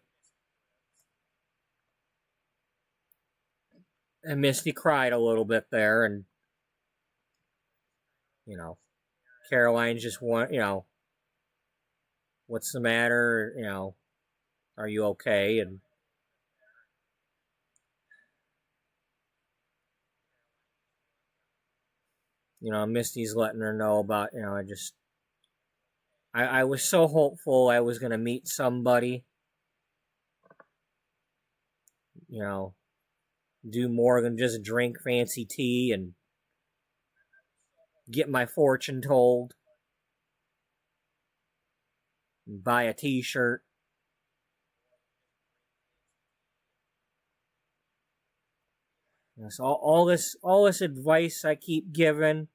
And Misty cried a little bit there, and, you know, Caroline's just you know, what's the matter? You know, are you okay? And you know, Misty's letting her know about, you know, I was so hopeful I was going to meet somebody, you know, do more than just drink fancy tea and get my fortune told and buy a t-shirt. So all this advice I keep giving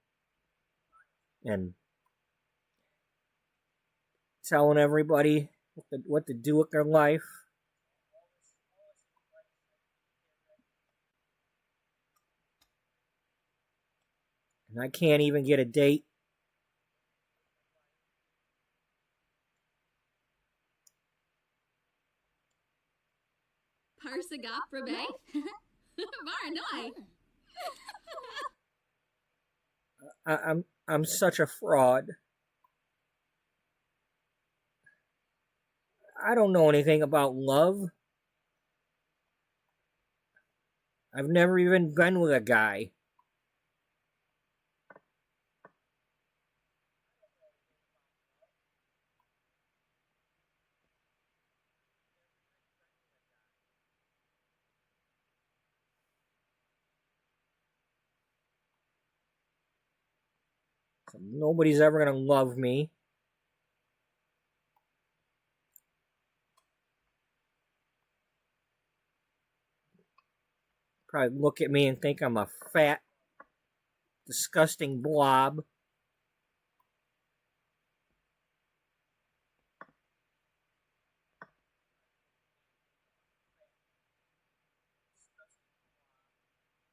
and telling everybody what to do with their life. And I can't even get a date. Parsagopra Bay? Varanoi. I'm such a fraud. I don't know anything about love. I've never even been with a guy. So nobody's ever gonna love me. Probably look at me and think I'm a fat, disgusting blob.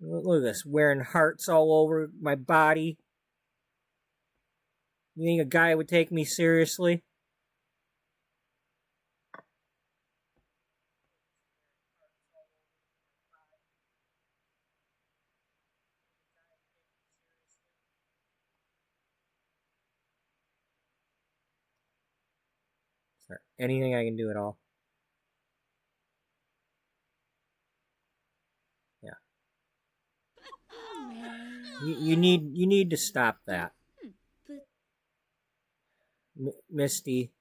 Look at this, wearing hearts all over my body. You think a guy would take me seriously? Is there anything I can do at all? Yeah. You need to stop that. Misty,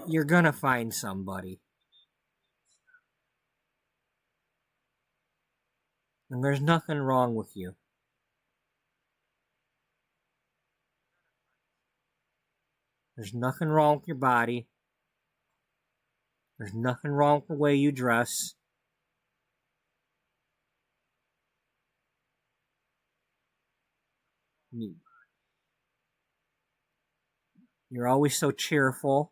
you're gonna find somebody. And there's nothing wrong with you. There's nothing wrong with your body. There's nothing wrong with the way you dress. You're always so cheerful.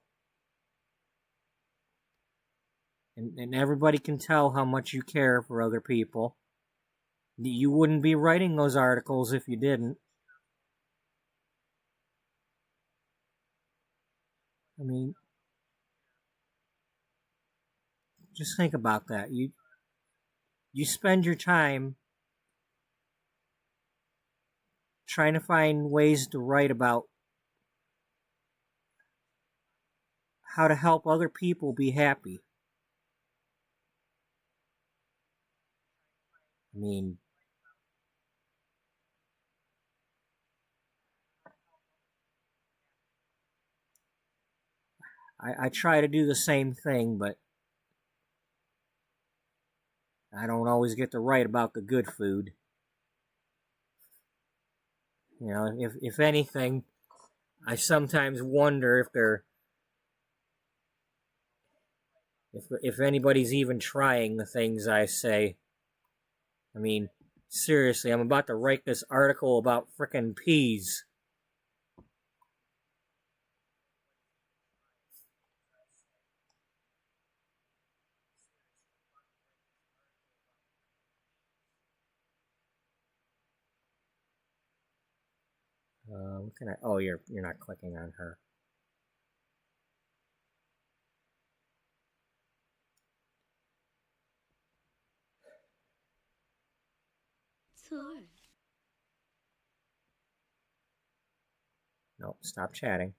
And everybody can tell how much you care for other people. You wouldn't be writing those articles if you didn't. I mean, just think about that. You spend your time trying to find ways to write about how to help other people be happy. I mean, I try to do the same thing, but I don't always get to write about the good food. You know, if anything, I sometimes wonder if anybody's even trying the things I say. I mean, seriously, I'm about to write this article about frickin' peas. What can I? Oh, you're not clicking on her. Tour. Nope, stop chatting.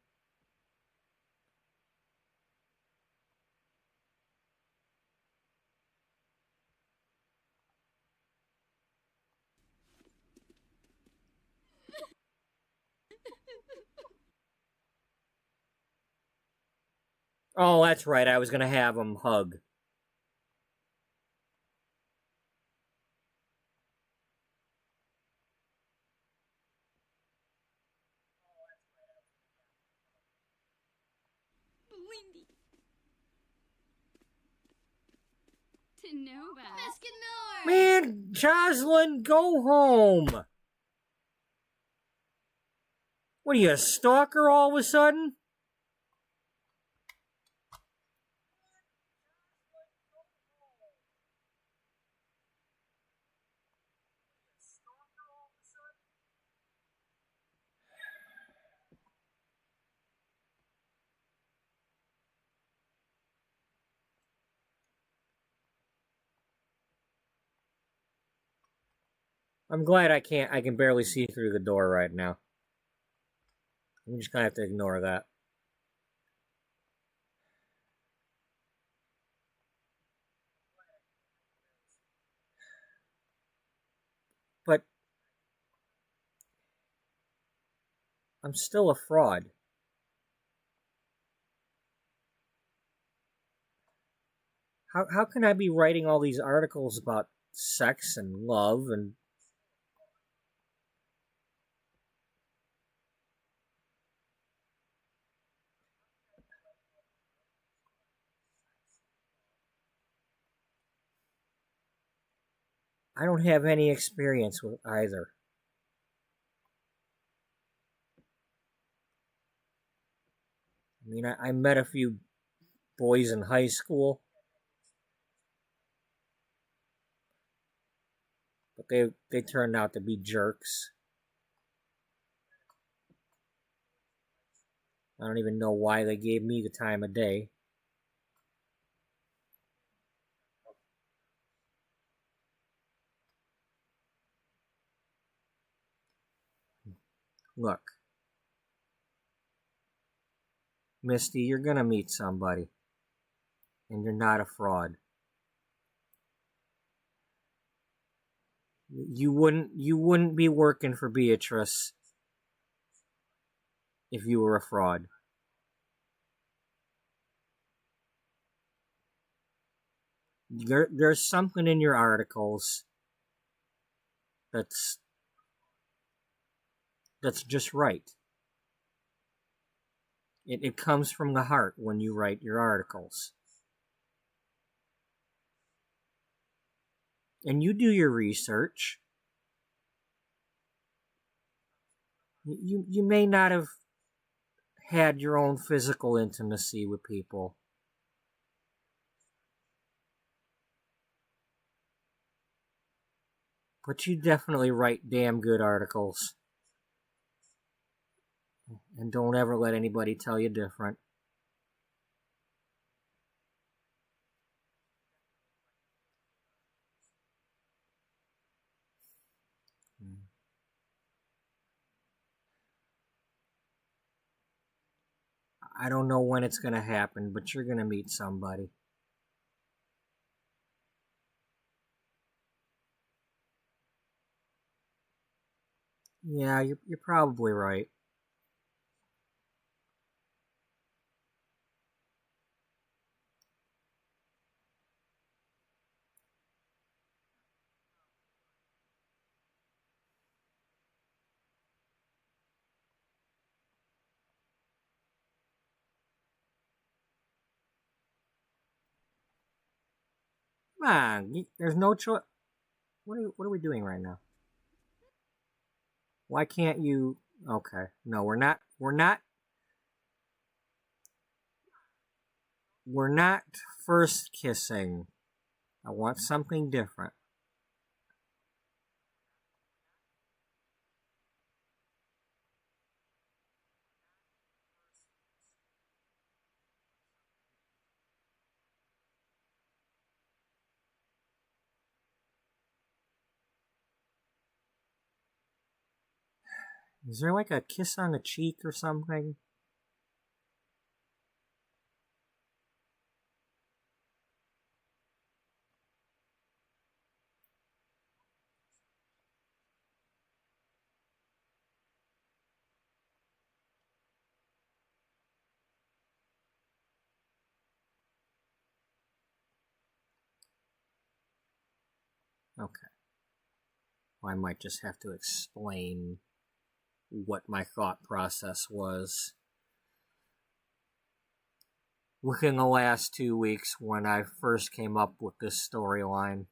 Oh, that's right. I was gonna have him hug. Windy. Tanoba. Mescanor. Man, Jocelyn, go home. What are you, a stalker all of a sudden? I'm glad I can barely see through the door right now. I'm just gonna have to ignore that. But I'm still a fraud. How can I be writing all these articles about sex and love and I don't have any experience with either. I mean, I met a few boys in high school, but they turned out to be jerks. I don't even know why they gave me the time of day. Look, Misty, you're gonna meet somebody, and you're not a fraud. You wouldn't be working for Beatrice if you were a fraud. There's something in your articles that's just right. It comes from the heart when you write your articles. And you do your research. You may not have had your own physical intimacy with people, but you definitely write damn good articles. And don't ever let anybody tell you different. I don't know when it's going to happen, but you're going to meet somebody. Yeah, you're probably right. Come on, there's no choice. What are we doing right now? Why can't you? Okay, no, we're not. We're not first kissing. I want something different. Is there like a kiss on the cheek or something? Okay. Well, I might just have to explain what my thought process was within the last 2 weeks when I first came up with this storyline.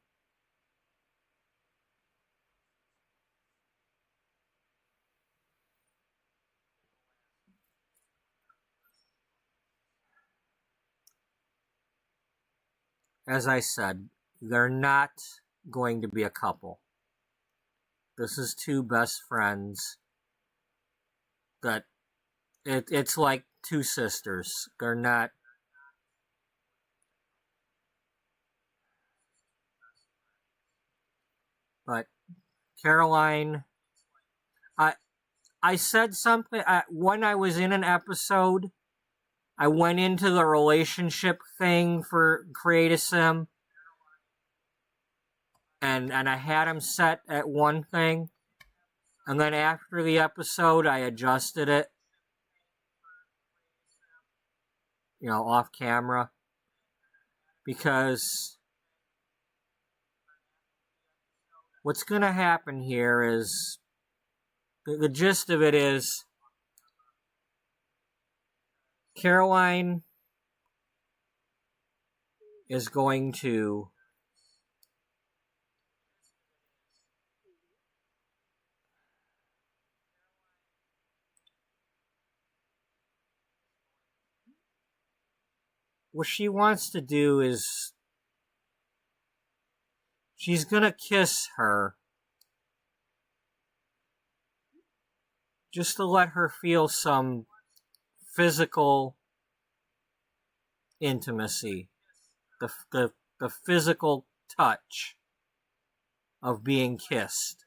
As I said, they're not going to be a couple. This is two best friends that it's like two sisters. They're not. But Caroline, I said something when I was in an episode. I went into the relationship thing for Create a Sim, and I had him set at one thing, and then after the episode, I adjusted it, off camera, because what's going to happen here is, the gist of it is, Caroline is going to what she wants to do is she's going to kiss her just to let her feel some physical intimacy, the physical touch of being kissed.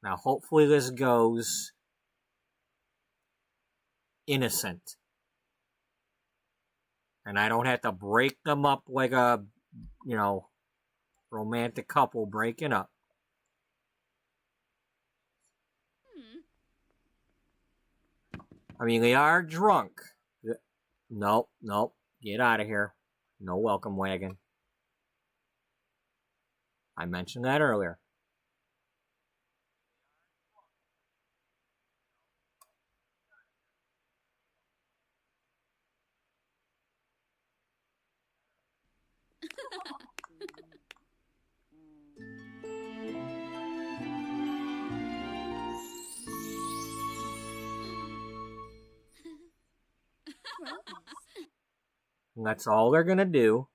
Now, hopefully this goes innocent. And I don't have to break them up like a, romantic couple breaking up. I mean, they are drunk. Nope. Get out of here. No welcome wagon. I mentioned that earlier. And that's all they're gonna do.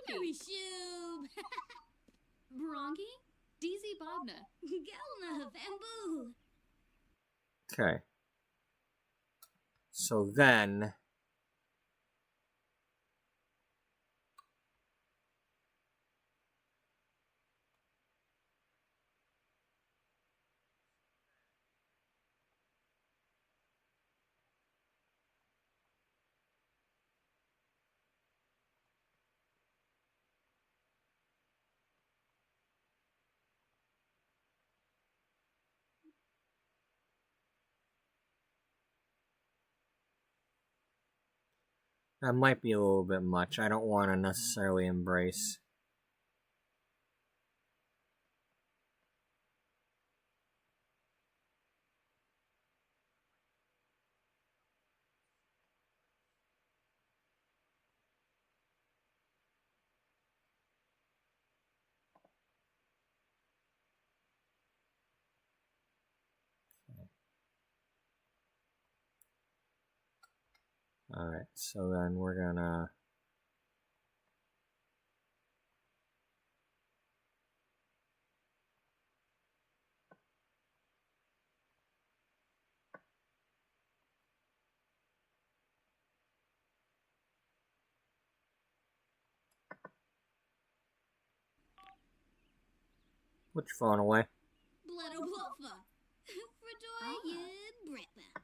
Fluky shoob. Bronky? DZ Bobna. Gelna bamboo. Okay. So then That might be a little bit much. I don't want to necessarily embrace. Alright, so then we're gonna... Put your phone away. PurpleBubba. Redoy Yid Britna.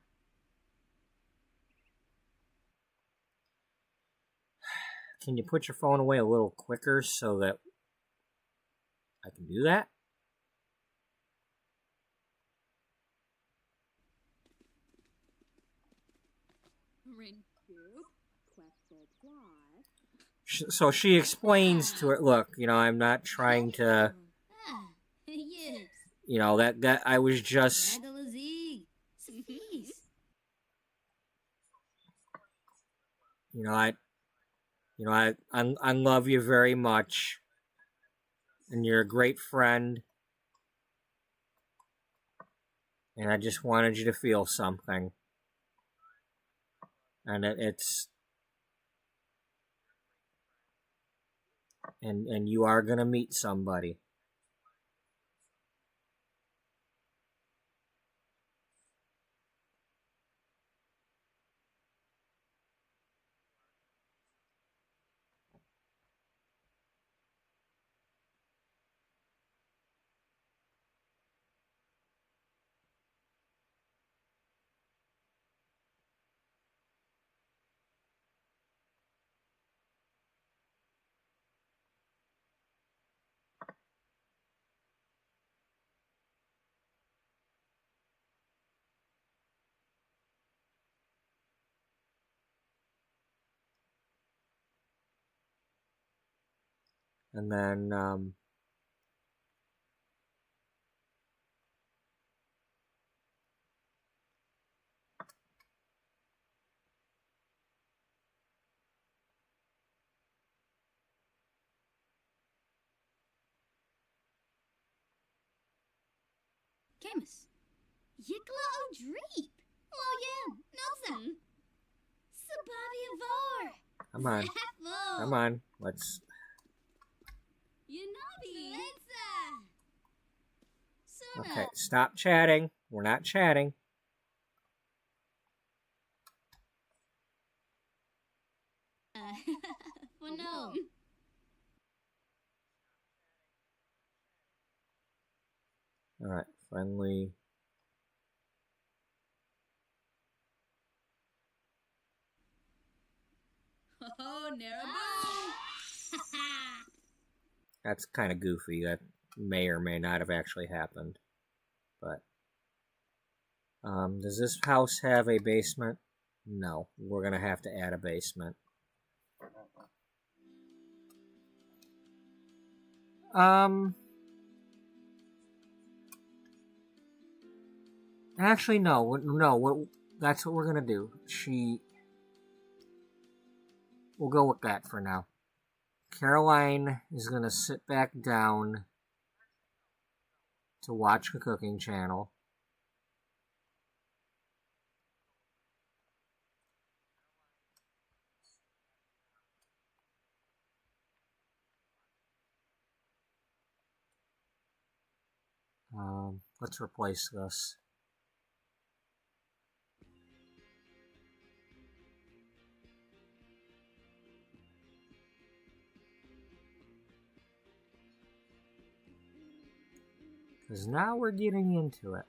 Can you put your phone away a little quicker so that I can do that? So she explains to her, look, you know, I'm not trying to, Yes. you know, that I was just, you know, I love you very much, and you're a great friend, and I just wanted you to feel something, and it's, and you are gonna meet somebody. And then, Camus. Yikla o Dreep. Loyam. Nelson. Sabavia Var. come on, come on, let's, Yanabi. okay, stop chatting, we're not chatting. For no. Alright, friendly. Oh, Naraboo! That's kind of goofy. That may or may not have actually happened. But, does this house have a basement? No. We're going to have to add a basement. Actually, no. No, that's what we're going to do. We'll go with that for now. Caroline is going to sit back down to watch the cooking channel. Let's replace this. Because now we're getting into it.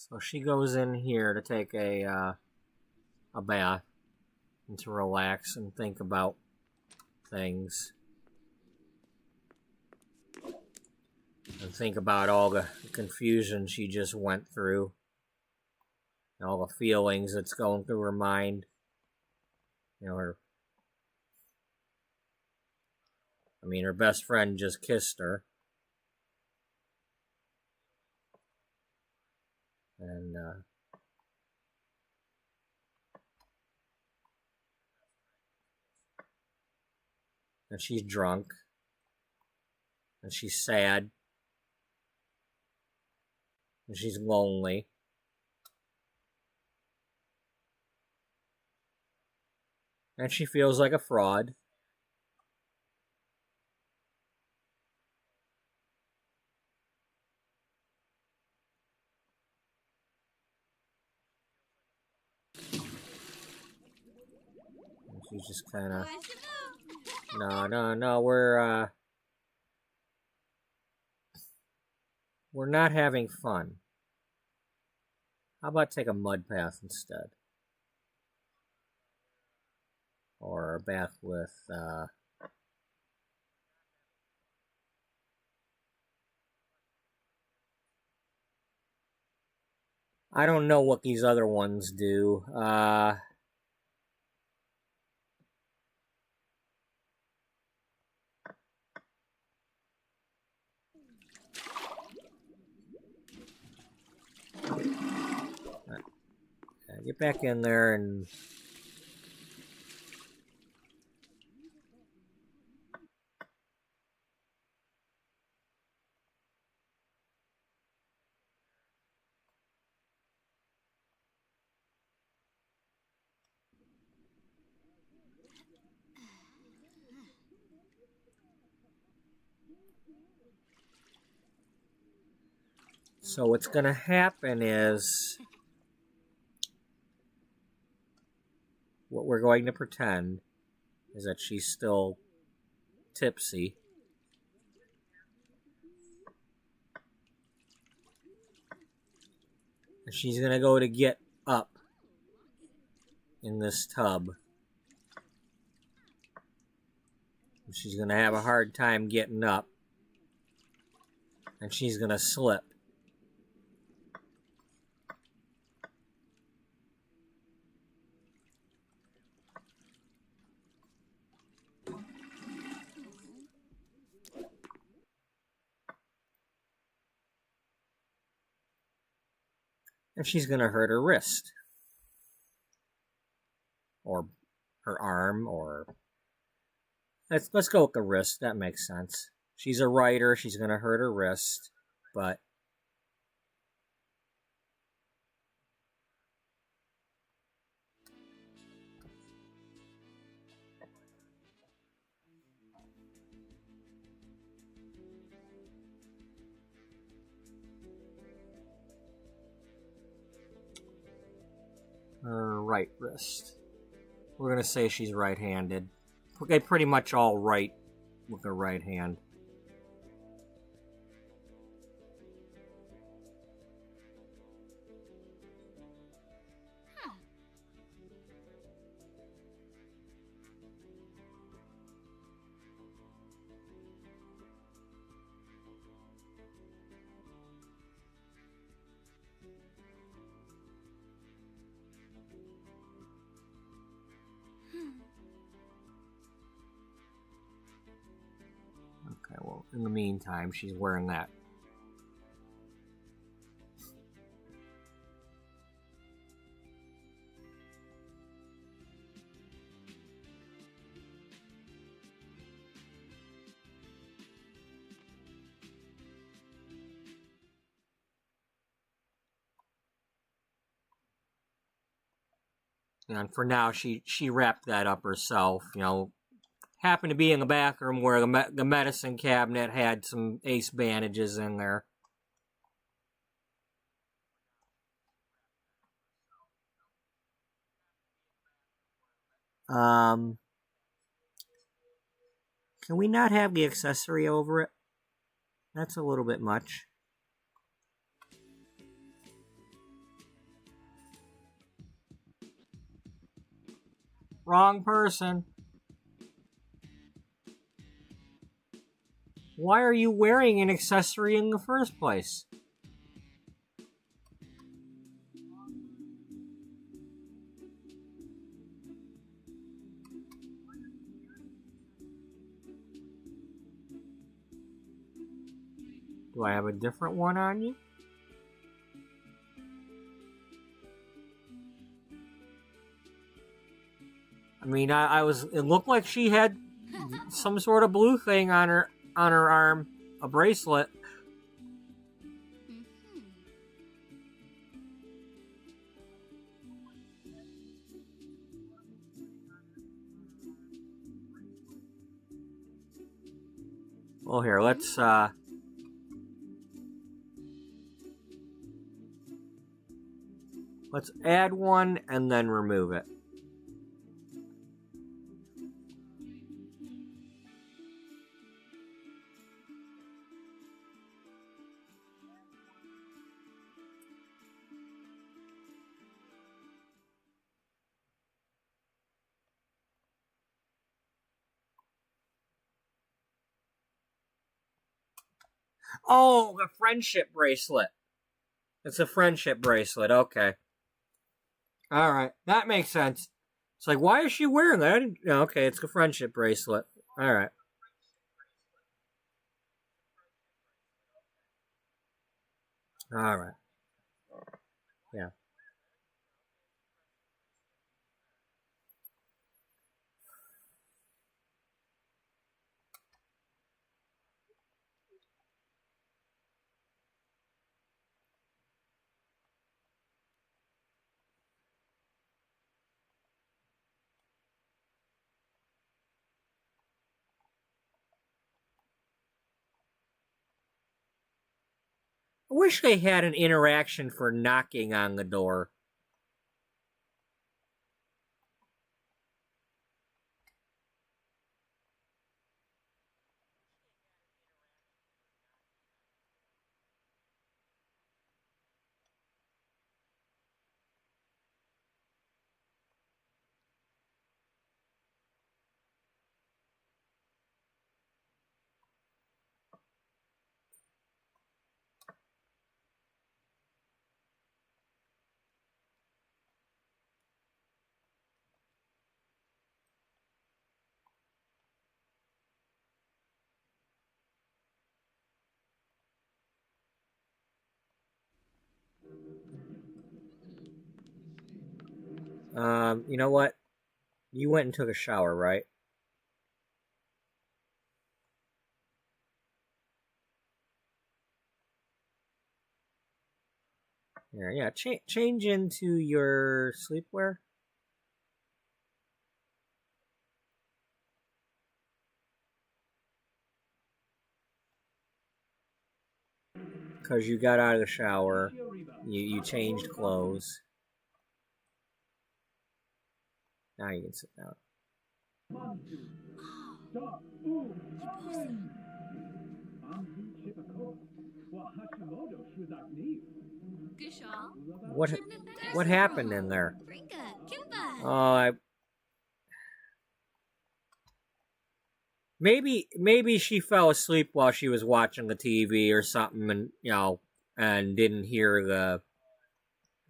So she goes in here to take a bath and to relax and think about things. And think about all the confusion she just went through. And all the feelings that's going through her mind. You know, her best friend just kissed her. And, she's drunk. And she's sad. And she's lonely. And she feels like a fraud. And she's just kind of... No, we're not having fun. How about take a mud bath instead? Or a bath with, I don't know what these other ones do. Get back in there and... So what's going to happen is, what we're going to pretend is that she's still tipsy. And she's going to go to get up in this tub. And she's going to have a hard time getting up. And she's going to slip. And she's going to hurt her wrist. Or her arm, or... Let's go with the wrist. That makes sense. She's a writer. She's going to hurt her wrist. But... her right wrist. We're going to say she's right-handed. They pretty much all write with their right hand. Okay, well, in the meantime, she's wearing that. And for now, she wrapped that up herself, you know. Happened to be in the bathroom where the medicine cabinet had some ace bandages in there. Can we not have the accessory over it? That's a little bit much. Wrong person. Why are you wearing an accessory in the first place? Do I have a different one on you? I mean, it looked like she had some sort of blue thing on her arm, a bracelet. Well, here, let's add one and then remove it. Oh, the friendship bracelet. It's a friendship bracelet, okay. Alright, that makes sense. It's like, why is she wearing that? Okay, it's a friendship bracelet. Alright. Alright. Yeah. I wish they had an interaction for knocking on the door. You know what? You went and took a shower, right? Yeah. Change into your sleepwear. Because you got out of the shower. You changed clothes. Now you can sit down. What happened in there? Oh, maybe she fell asleep while she was watching the TV or something, and and didn't hear the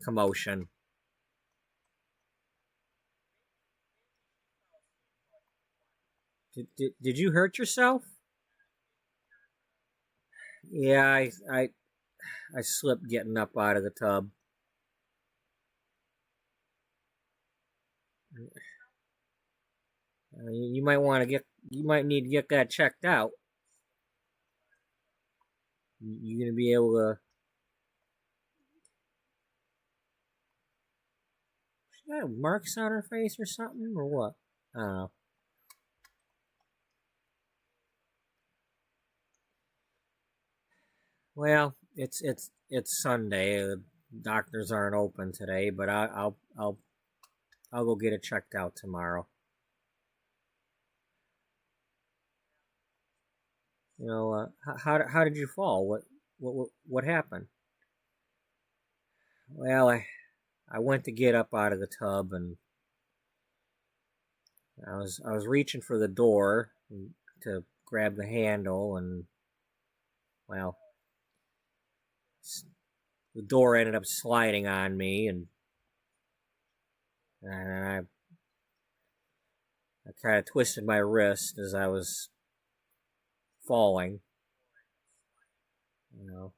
commotion. Did you hurt yourself? Yeah, I slipped getting up out of the tub. You might need to get that checked out. You gonna be able to? She got marks on her face or something, or what? I don't know. Well, it's Sunday. The doctors aren't open today, but I'll go get it checked out tomorrow. How did you fall? What happened? Well, I went to get up out of the tub, and I was reaching for the door to grab the handle, and well, the door ended up sliding on me, and I kind of twisted my wrist as I was falling. You know,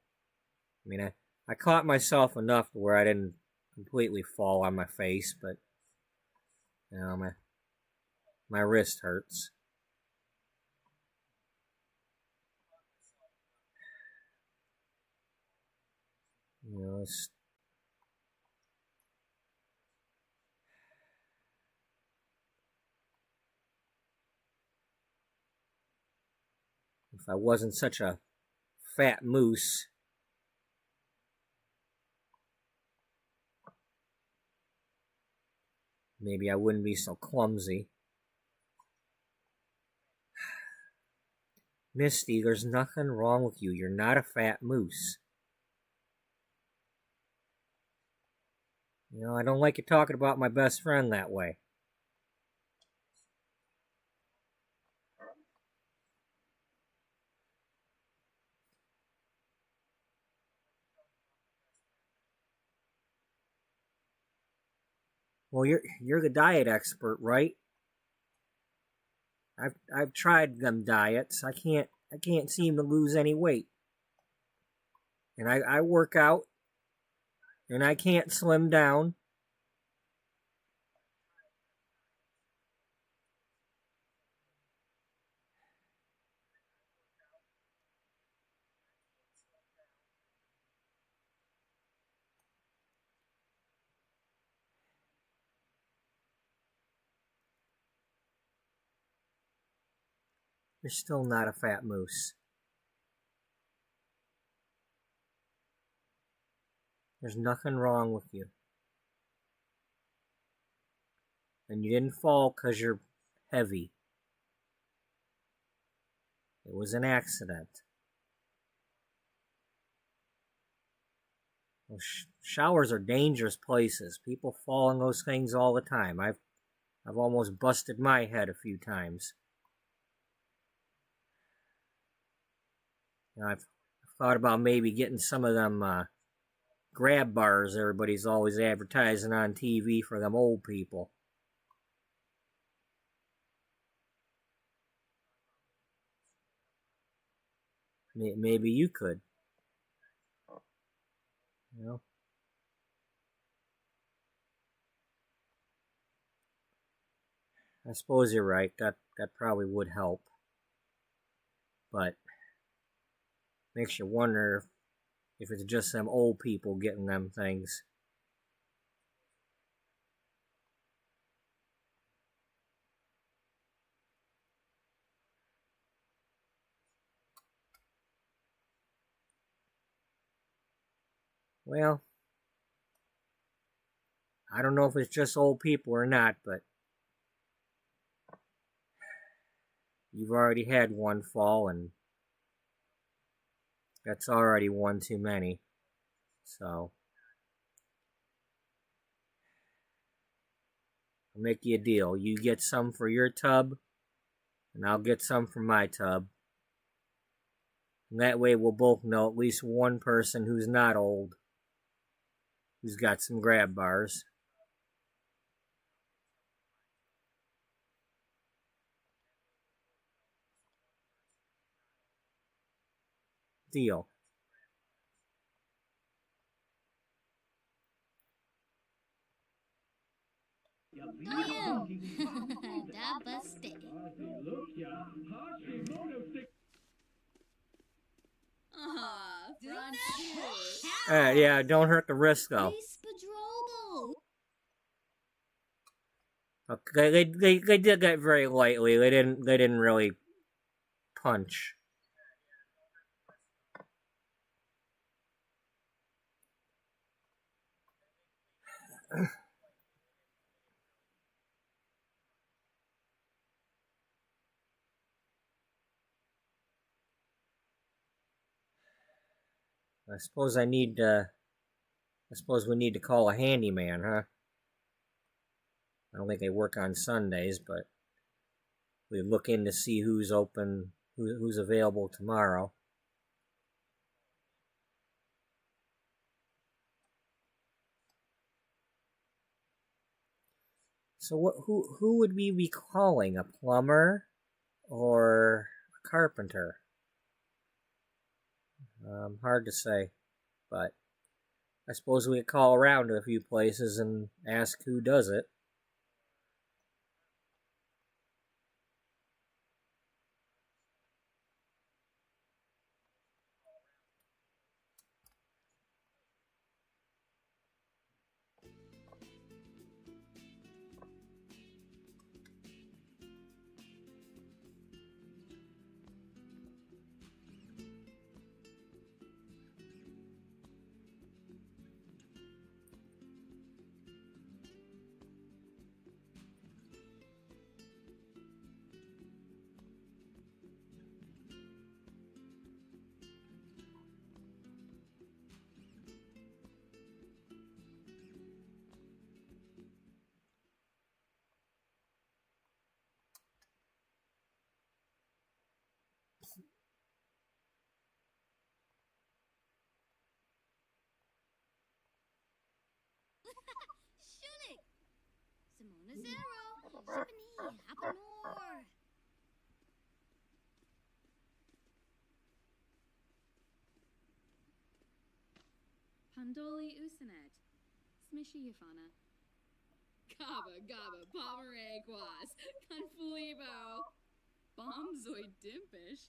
I mean, I caught myself enough to where I didn't completely fall on my face, but you know, my wrist hurts. You know, if I wasn't such a fat moose, maybe I wouldn't be so clumsy. Misty, there's nothing wrong with you. You're not a fat moose. You know, I don't like you talking about my best friend that way. Well, you're the diet expert, right? I've tried them diets. I can't seem to lose any weight. And I work out, and I can't slim down. You're still not a fat moose. There's nothing wrong with you. And you didn't fall because you're heavy. It was an accident. Well, showers are dangerous places. People fall in those things all the time. I've almost busted my head a few times. You know, I've thought about maybe getting some of them grab bars everybody's always advertising on TV for them old people. Maybe you could. You know? I suppose you're right. That probably would help. But makes you wonder if it's just them old people getting them things. Well, I don't know if it's just old people or not, but you've already had one fall, and that's already one too many. So, I'll make you a deal. You get some for your tub, and I'll get some for my tub. And that way we'll both know at least one person who's not old, who's got some grab bars. Deal. Damn! Da busted. Yeah, don't hurt the wrist though. Okay, they did that very lightly. They didn't really punch. I suppose we need to call a handyman, huh? I don't think they work on Sundays, but we look in to see who's open, who's available tomorrow. So who would we be calling? A plumber or a carpenter? Hard to say, but I suppose we could call around to a few places and ask who does it. Shunik! Simona Zero! Shippany! Hapanor! Pandoli Usanet. Smishy Yafana. Gaba Gaba Pomeranquas. Confulibo. Bombzoid Dimpish.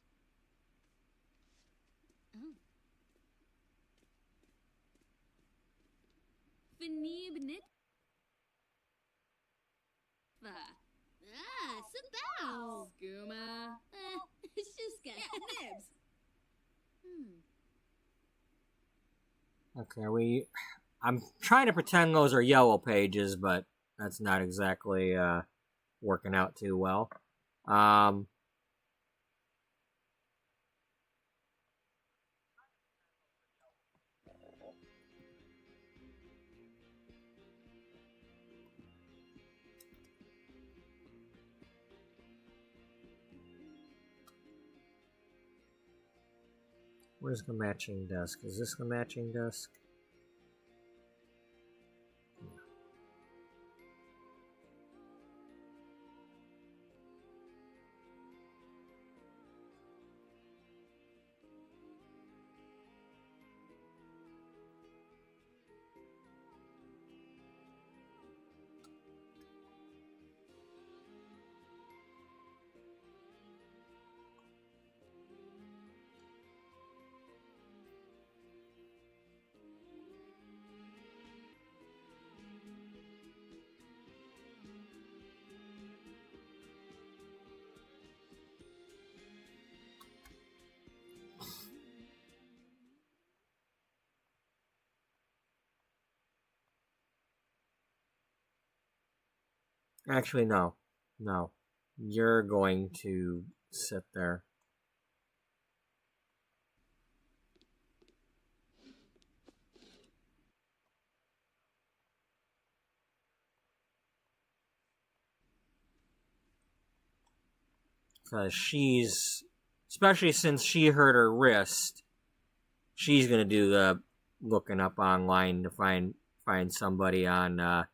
Oh. Finib Nit. Ah, Sabao! Skooma. Shuska! Nibs. Okay, I'm trying to pretend those are yellow pages, but that's not exactly working out too well. Where's the matching desk? Is this the matching desk? Actually, no. No. You're going to sit there. Because she's, especially since she hurt her wrist, she's going to do the looking up online to find somebody on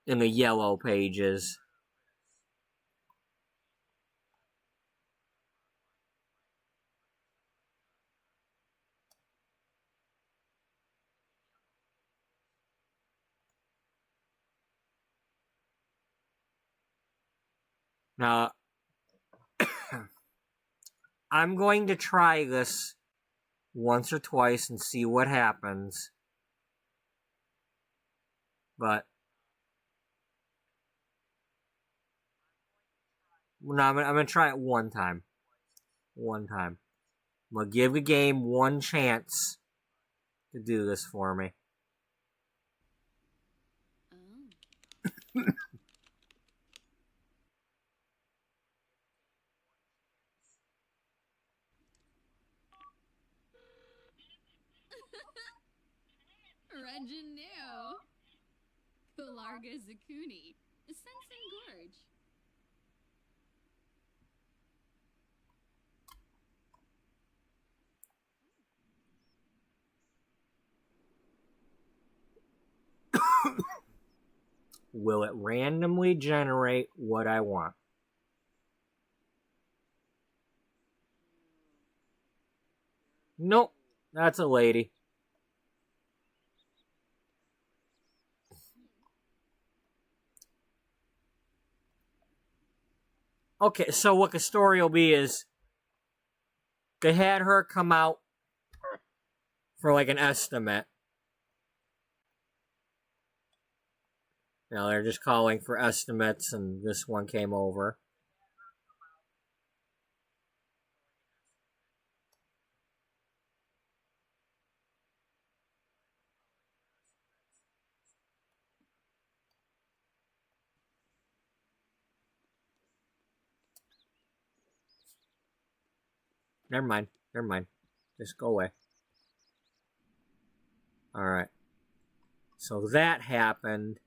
in the yellow pages. Now, I'm going to try this once or twice and see what happens. But no, I'm gonna try it one time. One time. I'm gonna give the game one chance to do this for me. Oh. Regineo. Larga Zakuni. Sensen Gorge. will it randomly generate what I want? Nope, that's a lady. Okay, so what the story will be is they had her come out for like an estimate. You know, they're just calling for estimates, and this one came over. Never mind. Never mind. Just go away. Alright. So that happened.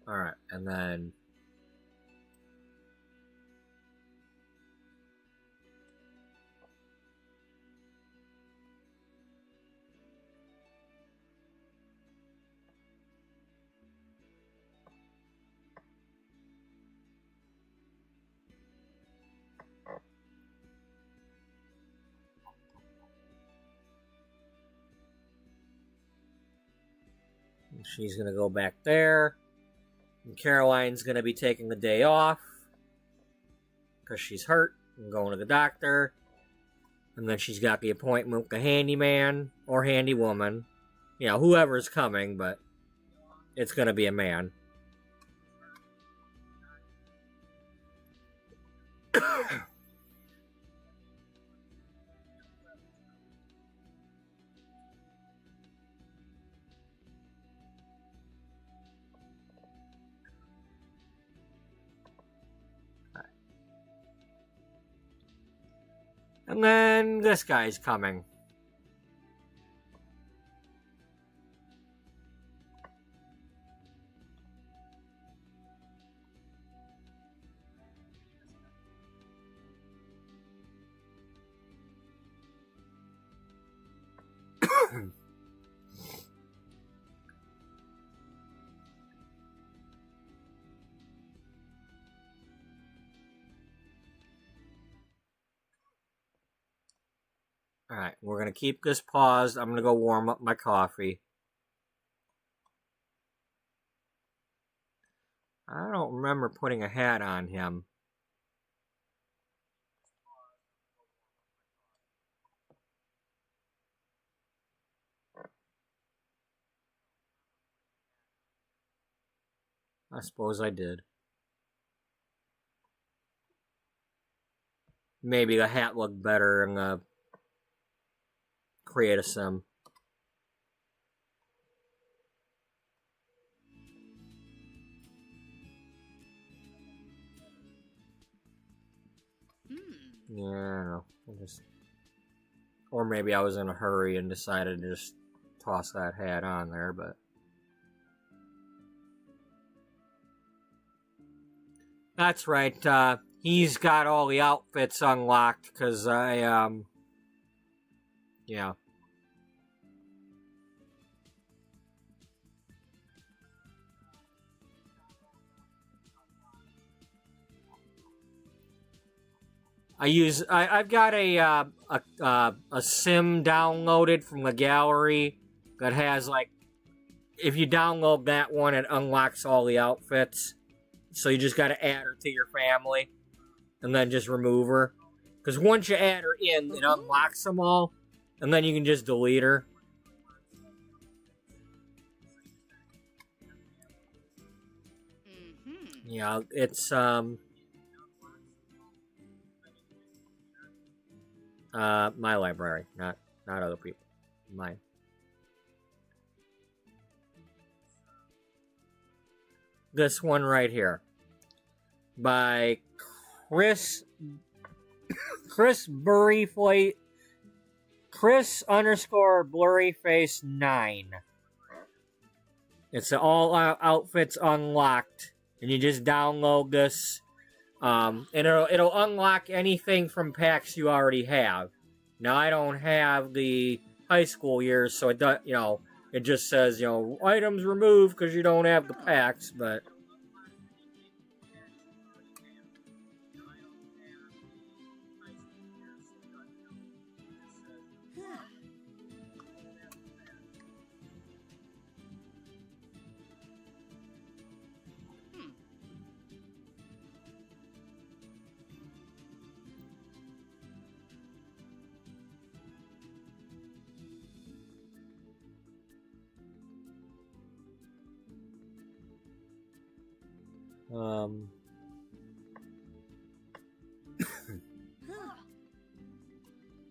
Alright, and then... she's gonna go back there. And Caroline's gonna be taking the day off. Because she's hurt and going to the doctor. And then she's got the appointment with the handyman or handy woman. You know, whoever's coming, but it's gonna be a man. And then this guy's coming. Alright, we're going to keep this paused. I'm going to go warm up my coffee. I don't remember putting a hat on him. I suppose I did. Maybe the hat looked better in the create a sim. Yeah, I don't know. Or maybe I was in a hurry and decided to just toss that hat on there, but... That's right, he's got all the outfits unlocked, because yeah. I've got a sim downloaded from the gallery that has, like, if you download that one, it unlocks all the outfits. So you just gotta add her to your family, and then just remove her. Because once you add her in, it unlocks them all, and then you can just delete her. Yeah, it's, my library, not other people. Mine. This one right here. By Chris Chris underscore blurryface 9. It's all outfits unlocked, and you just download this, and it'll unlock anything from packs you already have. Now I don't have the high school years, so it does, it just says items removed because you don't have the packs, but.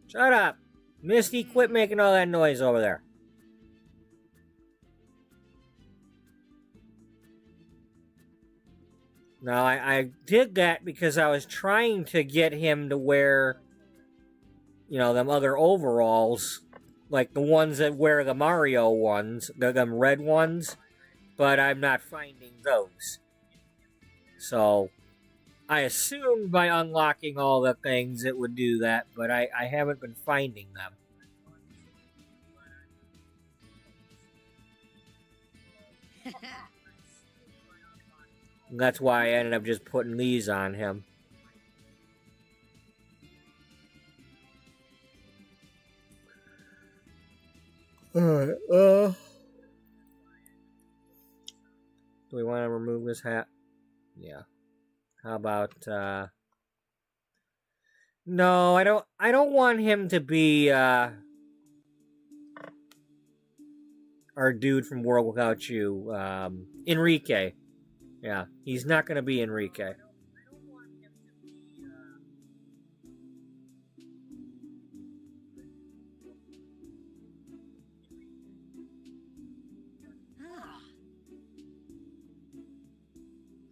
Shut up! Misty, quit making all that noise over there. Now, I did that because I was trying to get him to wear, them other overalls, like the ones that wear the Mario ones, them red ones, but I'm not finding those. So, I assumed by unlocking all the things it would do that, but I haven't been finding them. And that's why I ended up just putting these on him. Alright, do we want to remove this hat? Yeah. How about, no, I don't want him to be, our dude from World Without You, Enrique. Yeah, he's not gonna be Enrique.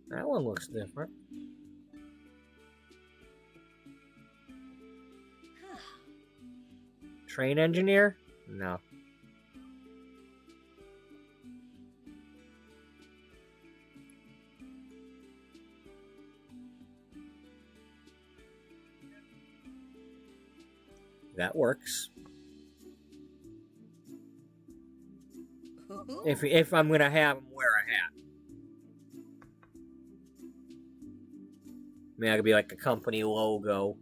That one looks different. Train engineer? No. That works. If I'm gonna have him wear a hat. I mean, that could be like the company logo.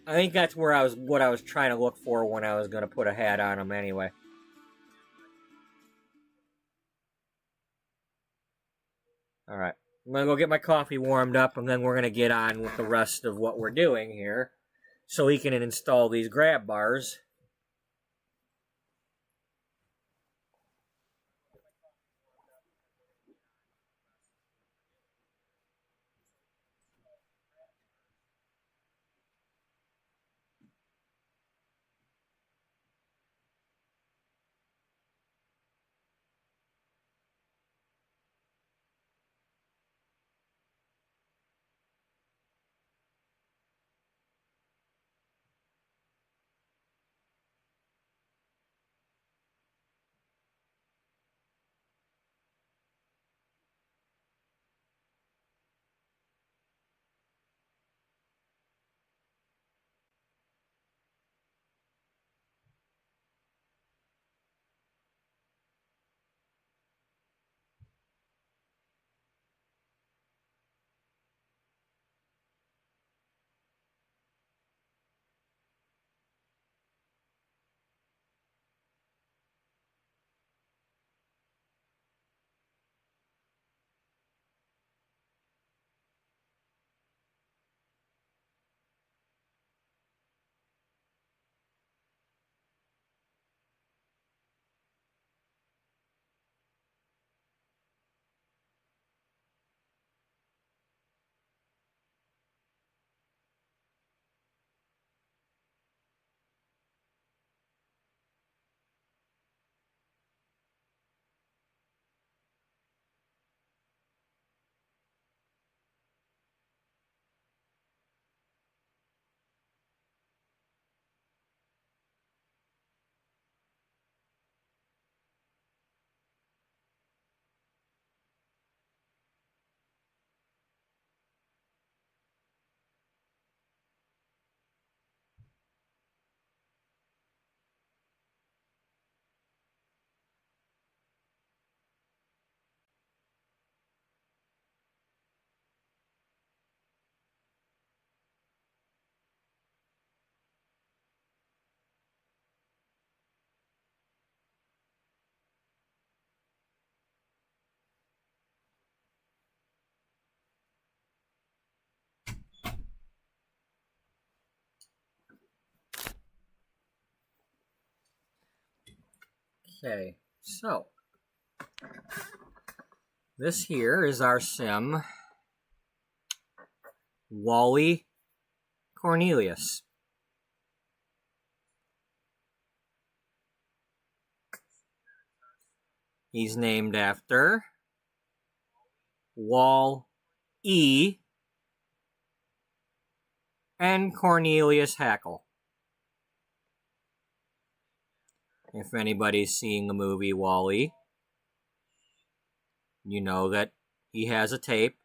I think that's what I was trying to look for when I was gonna put a hat on him anyway. Alright. I'm gonna go get my coffee warmed up, and then we're gonna get on with the rest of what we're doing here. So he can install these grab bars. Okay, so this here is our sim, Wally Cornelius. He's named after Wall-E and Cornelius Hackle. If anybody's seeing the movie Wall-E, you know that he has a tape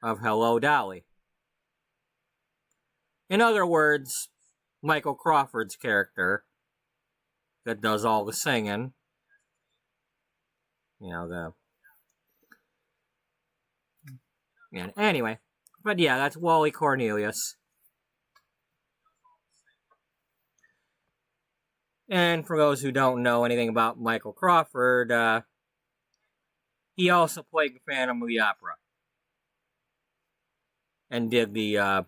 of Hello Dolly. In other words, Michael Crawford's character that does all the singing, anyway, but yeah, that's Wally Cornelius. And for those who don't know anything about Michael Crawford, he also played Phantom of the Opera. And did the,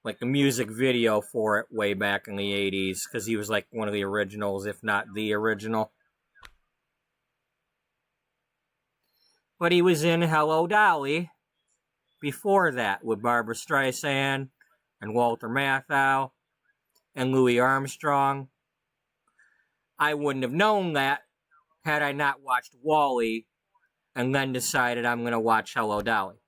the music video for it way back in the 80s, because he was like one of the originals, if not the original. But he was in Hello Dolly before that with Barbra Streisand and Walter Matthau and Louis Armstrong. I wouldn't have known that had I not watched Wall-E and then decided I'm going to watch Hello Dolly.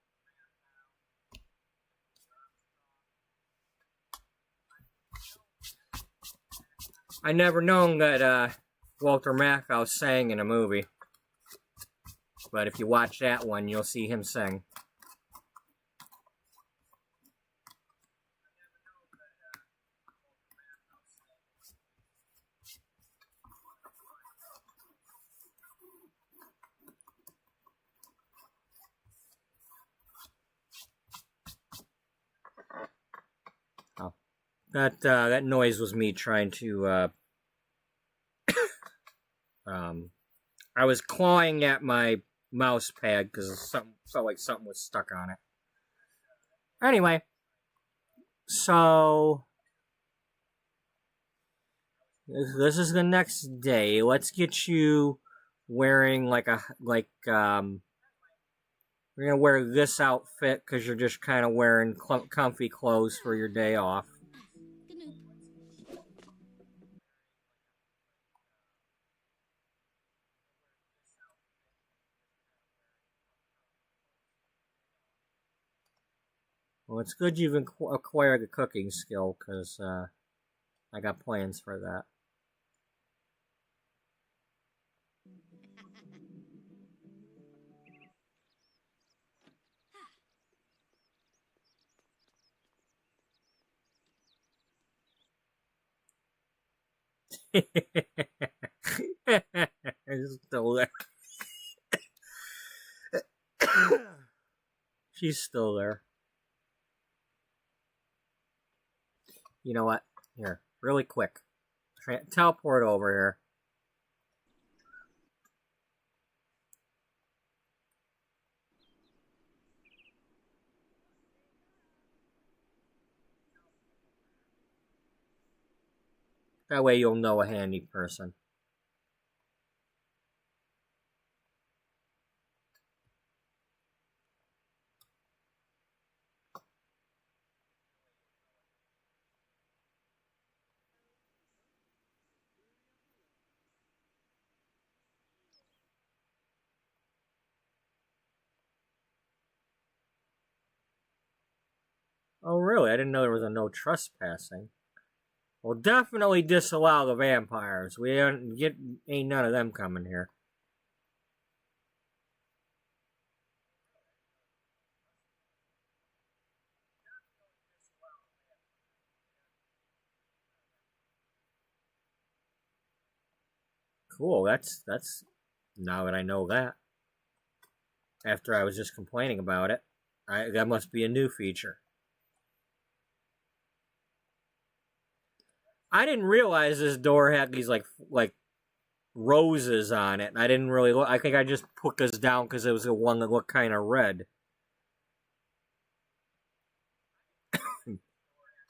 I never known that Walter Matthau sang in a movie. But if you watch that one, you'll see him sing. Oh, that noise was me trying to I was clawing at my mouse pad because felt like something was stuck on it. Anyway, so this is the next day. Let's get you wearing we're gonna wear this outfit because you're just kind of wearing comfy clothes for your day off. Well, it's good you've acquired a cooking skill, because I got plans for that. It's still there. She's still there. You know what? Here, really quick. Teleport over here. That way you'll know a handy person. Oh, really? I didn't know there was a no trespassing. We'll definitely disallow the vampires. We ain't none of them coming here. Cool, that's now that I know that. After I was just complaining about it, that must be a new feature. I didn't realize this door had these like roses on it. I didn't really look. I think I just put this down because it was the one that looked kind of red.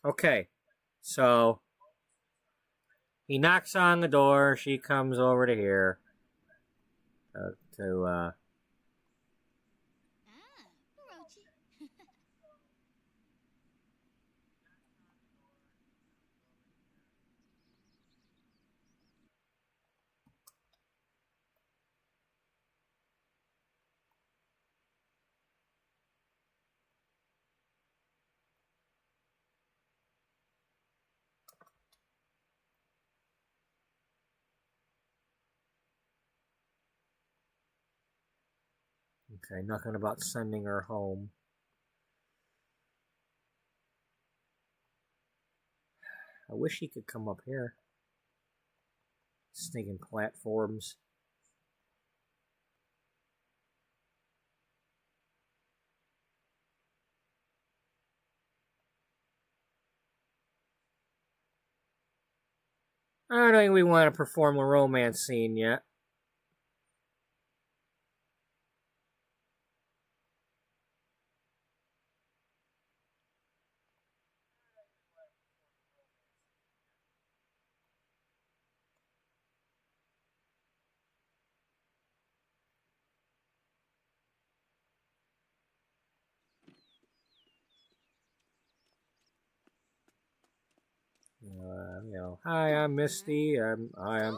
Okay, so He knocks on the door. She comes over to here. Ah, Orochi. Okay, nothing about sending her home. I wish he could come up here. Sneaking platforms. I don't think we want to perform a romance scene yet. Hi, I'm Misty. I'm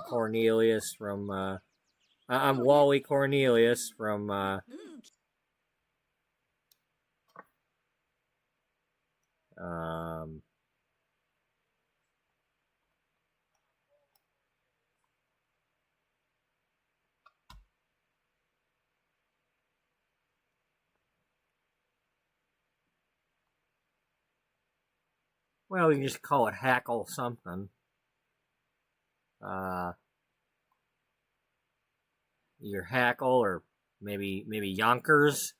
Cornelius from. I'm Wally Cornelius from. Um. Well, we can just call it Hackle something. Either Hackle or maybe Yonkers.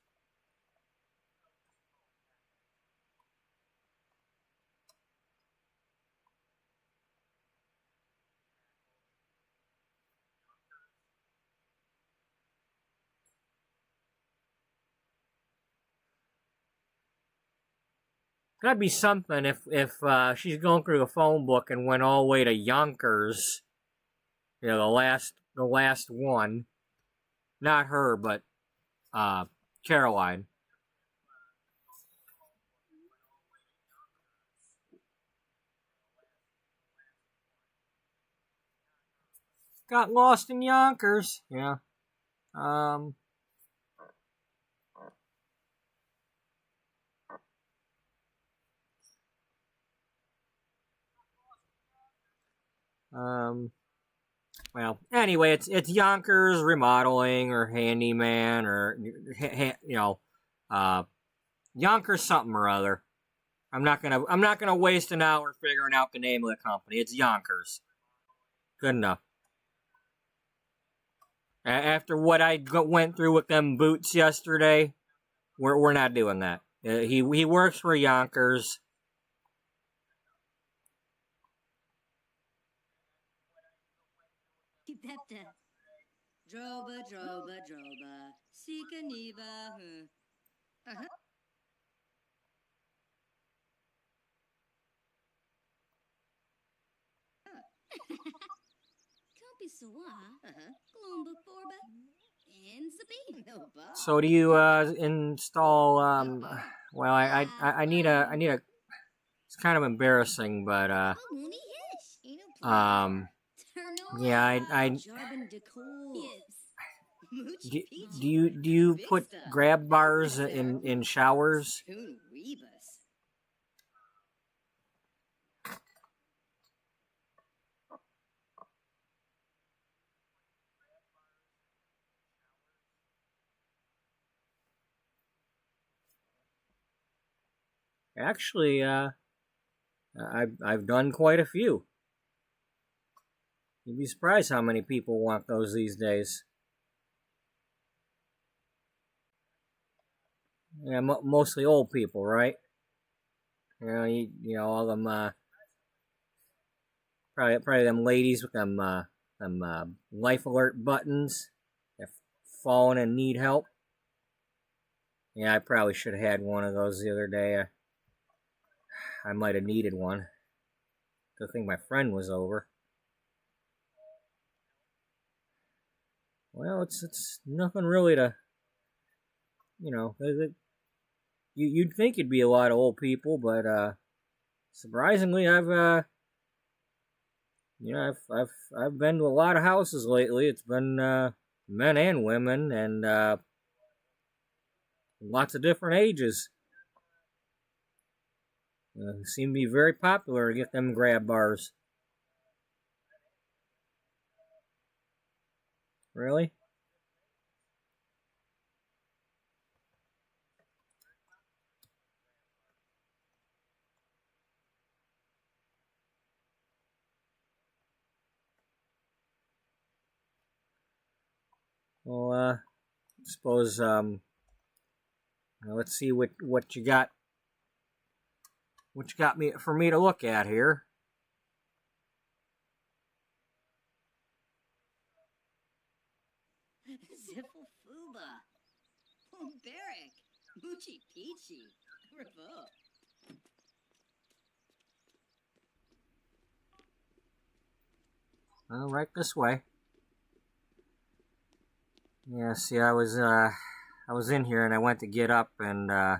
Gotta be something if she's going through the phone book and went all the way to Yonkers. You know, the last one. Not her, but Caroline. Got lost in Yonkers. Yeah. Um. Well, anyway, it's Yonkers remodeling or handyman or Yonkers something or other. I'm not gonna waste an hour figuring out the name of the company. It's Yonkers. Good enough. After what I went through with them boots yesterday, we're not doing that. He works for Yonkers. Pepta. Droba, droba, droba. Sika niba. Uh-huh. Kopi sawa. Glomba forba. And Sabine. No ba. So do you install well I need a it's kind of embarrassing, but Mooney hish. yeah, I Jarbin decor. Yes. do you put grab bars in showers? Spoon rebus. Actually, I've done quite a few. You'd be surprised how many people want those these days. Yeah, mostly old people, right? You know all them probably them ladies with them life alert buttons that fallen and need help. Yeah, I probably should have had one of those the other day. I might have needed one. Good thing my friend was over. well, it's nothing really to, you know, you'd think it'd be a lot of old people, but surprisingly, I've been to a lot of houses lately. It's been men and women, and lots of different ages. Seem to be very popular to get them grab bars. Really? Well, suppose let's see what you got. What you got for me to look at here? Zifflefuba. Beric. Moochie Peachy. Revoke. Right this way. Yeah, see, I was in here and I went to get up, and I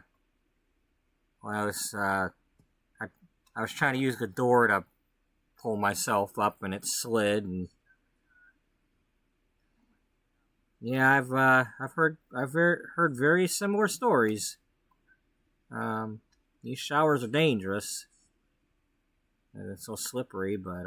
was trying to use the door to pull myself up, and it slid. And yeah, I've heard very similar stories. These showers are dangerous. It's so slippery, but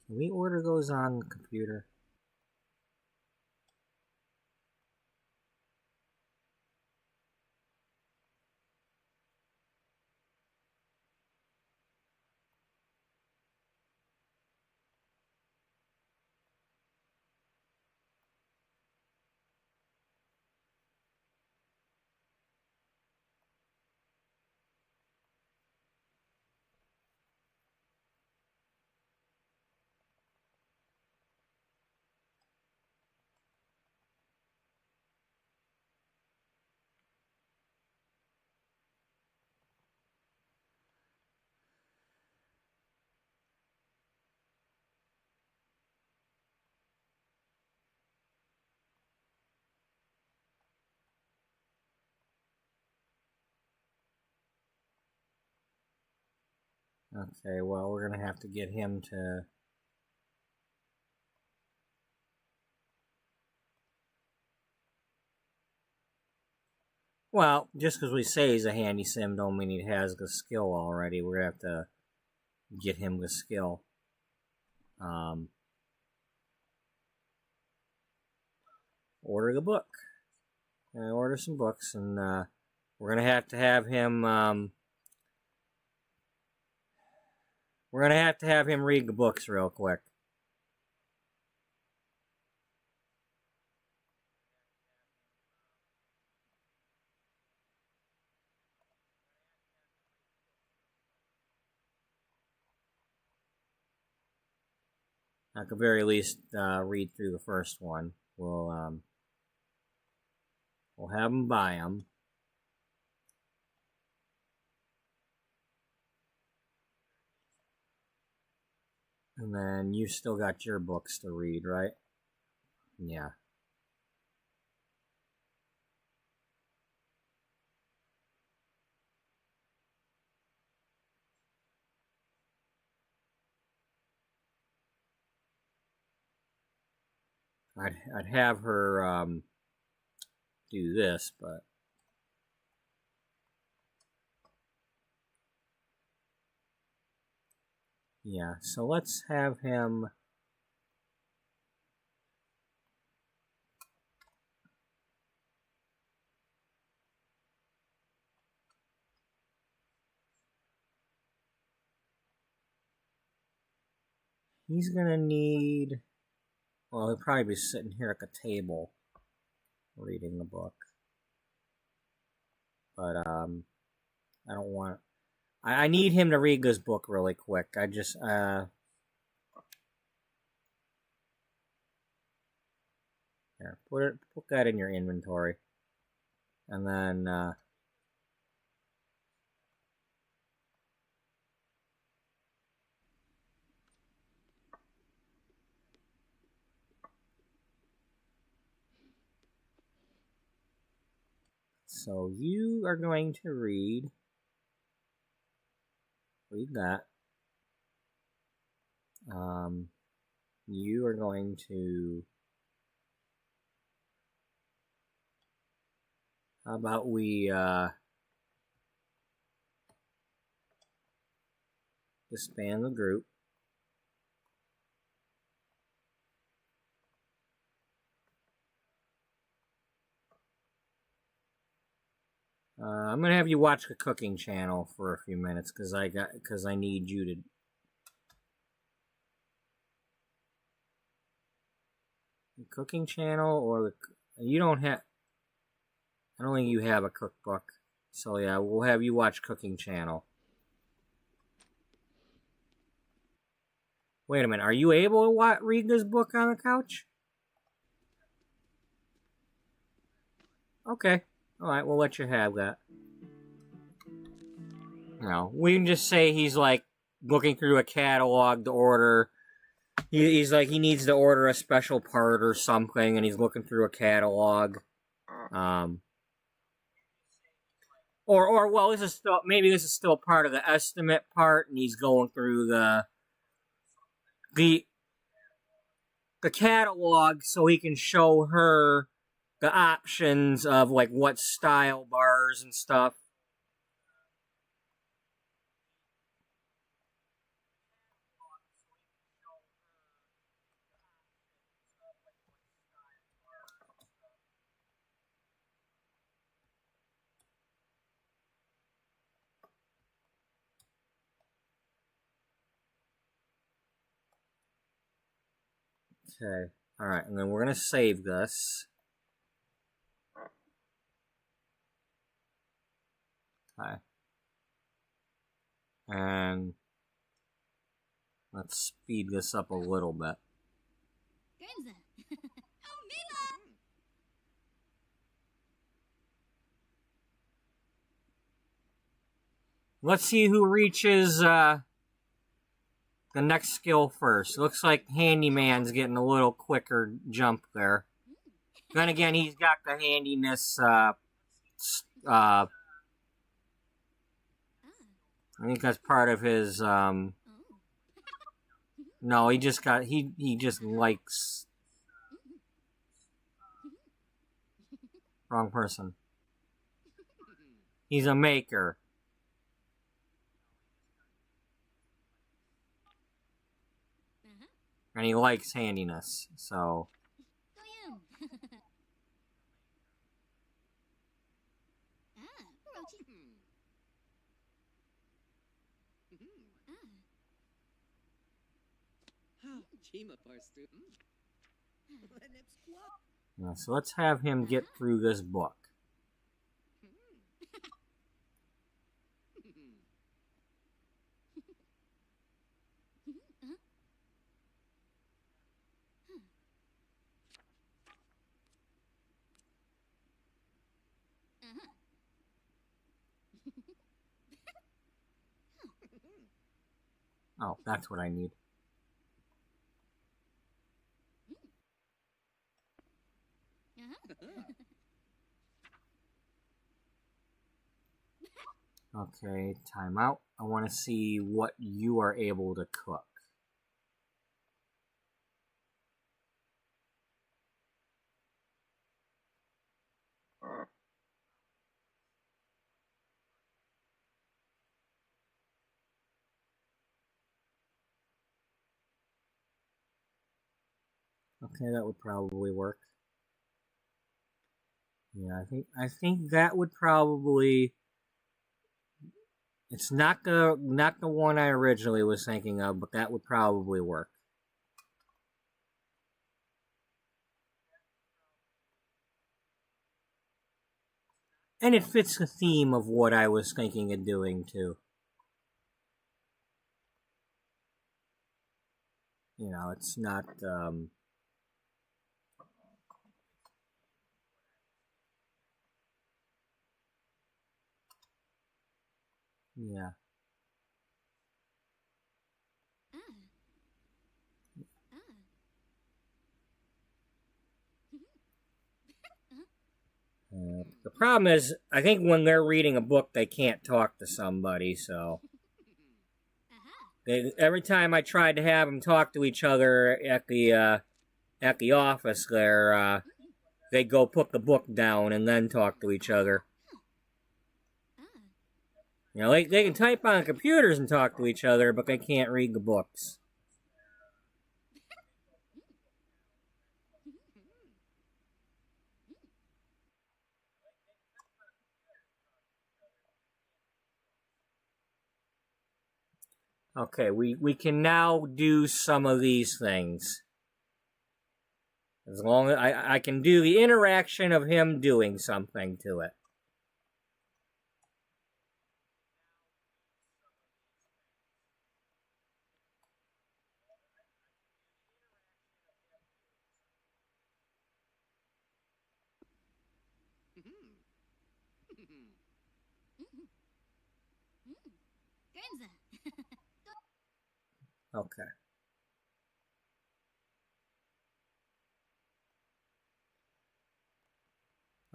can we order those on the computer? Okay, well, we're gonna have to get him to. Well, just because we say he's a handy sim don't mean he has the skill already. We're gonna have to get him the skill. Order the book. Order some books, and we're gonna have him. We're gonna have him read the books real quick. At the very least, read through the first one. We'll have him buy them. And then you still got your books to read, right? Yeah. I'd have her do this, but yeah. So let's have him. He's gonna need. Well, he'll probably be sitting here at the table, reading the book. But I don't want. I need him to read this book really quick. I just Here, put that in your inventory. And then, so you are going to read that. You are going to, how about we, disband the group. I'm gonna have you watch the cooking channel for a few minutes because I need you to. The cooking channel or you don't have. I don't think you have a cookbook, so yeah, we'll have you watch cooking channel. Wait a minute, are you able to read this book on the couch? Okay, all right, we'll let you have that. No, we can just say he's like looking through a catalog to order. He's like he needs to order a special part or something, and he's looking through a catalog. Or well, this is still maybe this is still part of the estimate part, and he's going through the catalog so he can show her the options of like what style bars and stuff. Okay, alright, and then we're going to save this. Okay. And let's speed this up a little bit. Grenza. Oh, Mila! Let's see who reaches the next skill first. Looks like Handyman's getting a little quicker jump there. Then again, he's got the handiness, I think that's part of his, no, he just likes... Wrong person. He's a maker. And he likes handiness, so... Yeah, so let's have him get through this book. Oh, that's what I need. Okay, time out. I want to see what you are able to cook. Okay, that would probably work. Yeah, I think that would probably... It's not the one I originally was thinking of, but that would probably work. And it fits the theme of what I was thinking of doing, too. You know, it's not, Yeah. The problem is, I think when they're reading a book, they can't talk to somebody, so... every time I tried to have them talk to each other at the office there, they go put the book down and then talk to each other. You know, they can type on computers and talk to each other, but they can't read the books. Okay, we can now do some of these things. As long as I can do the interaction of him doing something to it. Okay.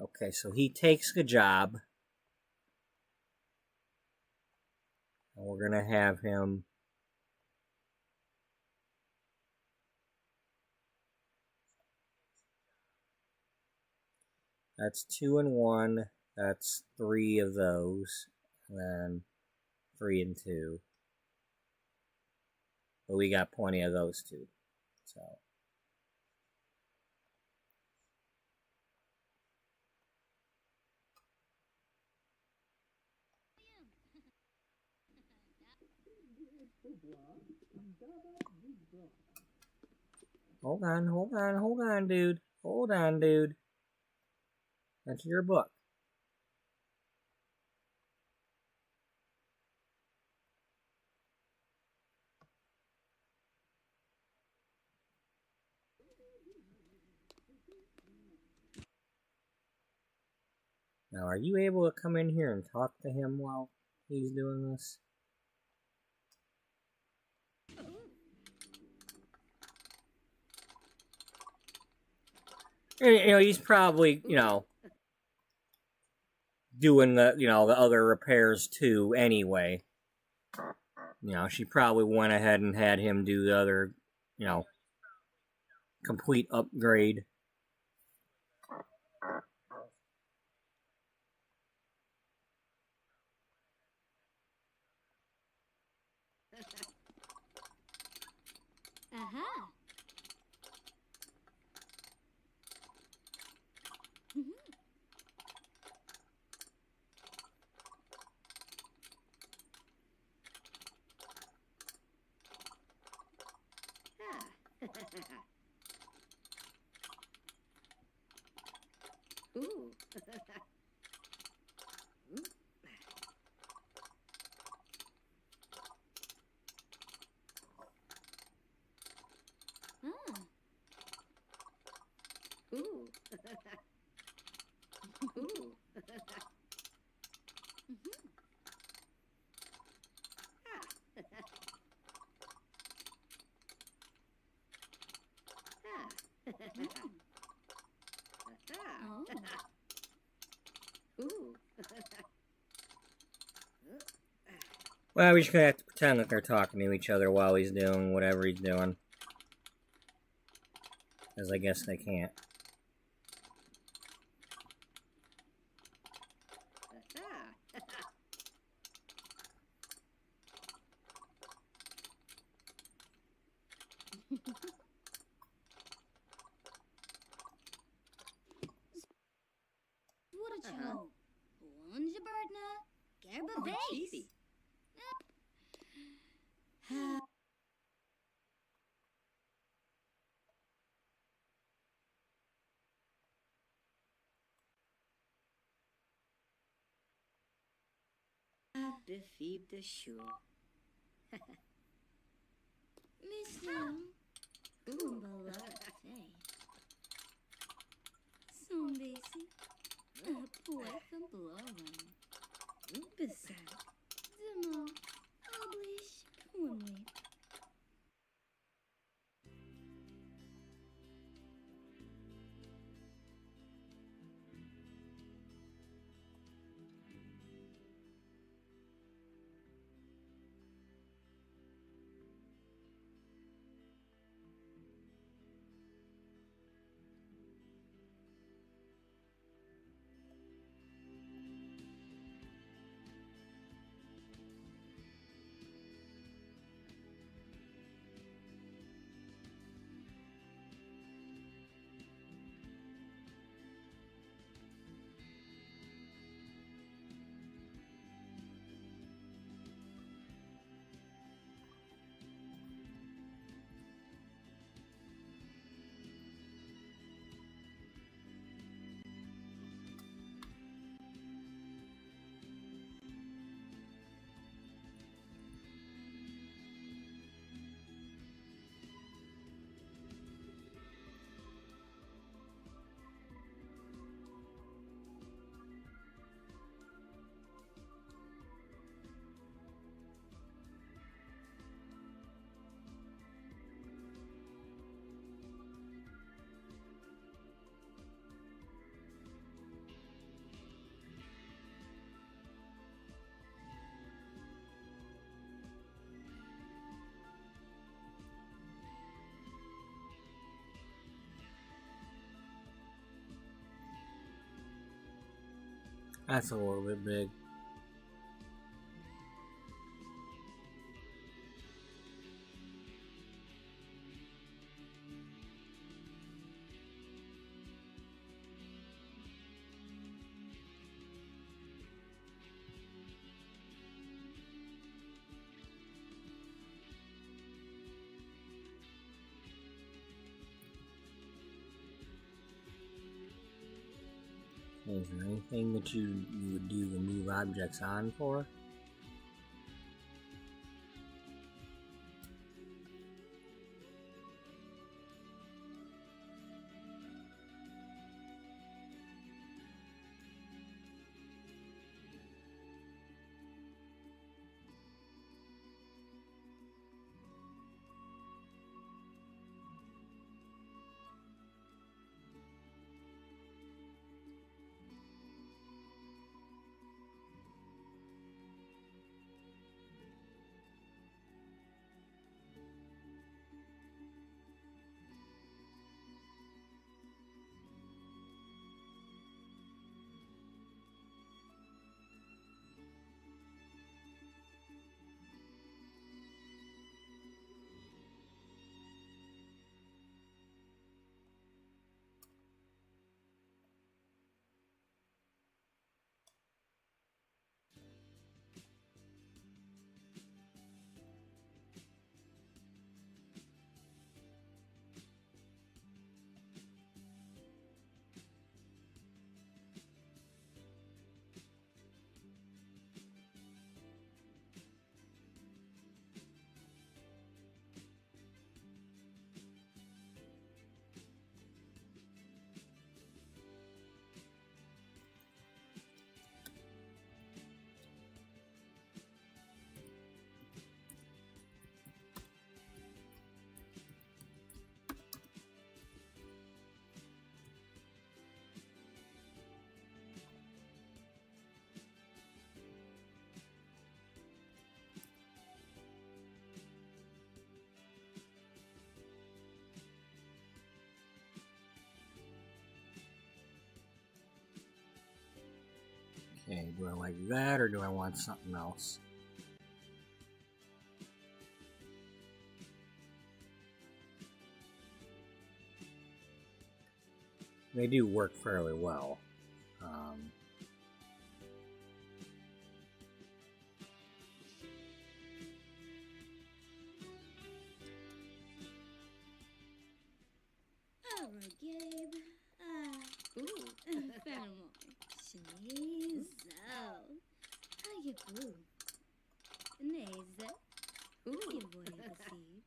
Okay, so he takes the job. And we're going to have him... That's 2 and 1. That's 3 of those. And then 3 and 2. But we got plenty of those too. So... Hold on, dude. Hold on, dude. That's your book. Now, are you able to come in here and talk to him while he's doing this? You know, he's probably, you know, doing the, you know, the other repairs too anyway. You know, she probably went ahead and had him do the other, you know, complete upgrade. Aha. Ooh. Ooh. Ooh. Ooh. Well, we're just gonna have to pretend that they're talking to each other while he's doing whatever he's doing. Because I guess they can't. What a show. Lunge birdna. Gerba Oh, base. cheesy. Defeat the shoe. Mishlam. Kumbala. Say. Sombesi. Poeta Bloran. Beside. No, obliž, pumli. That's a little bit big. Is there anything that you would do the move objects on for? Okay, do I like that or do I want something else? They do work fairly well. All right, Gabe. Fenimore. Sneeze out. How you blue? Neze. You boy the seed.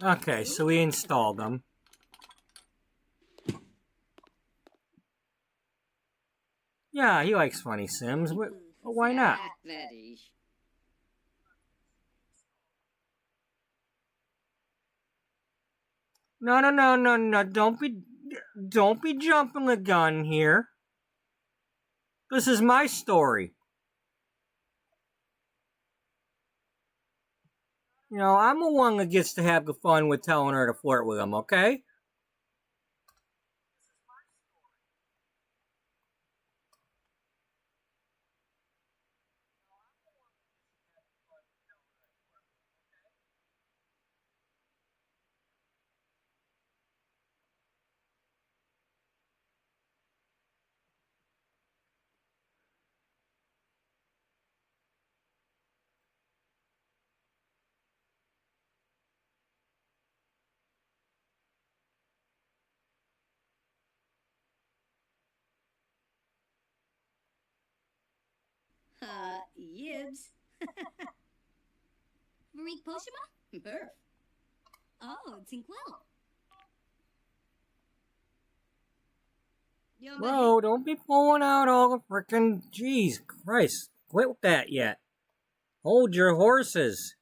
Okay, so we installed them. Yeah, he likes funny Sims. But why not? That is. No. Don't be jumping the gun here. This is my story. You know, I'm the one that gets to have the fun with telling her to flirt with him, okay? Yibs. Varik Poshima? Murph. Oh, Tinkwell. Bro, don't be pulling out all the frickin'... Jeez Christ. Quit with that yet. Hold your horses.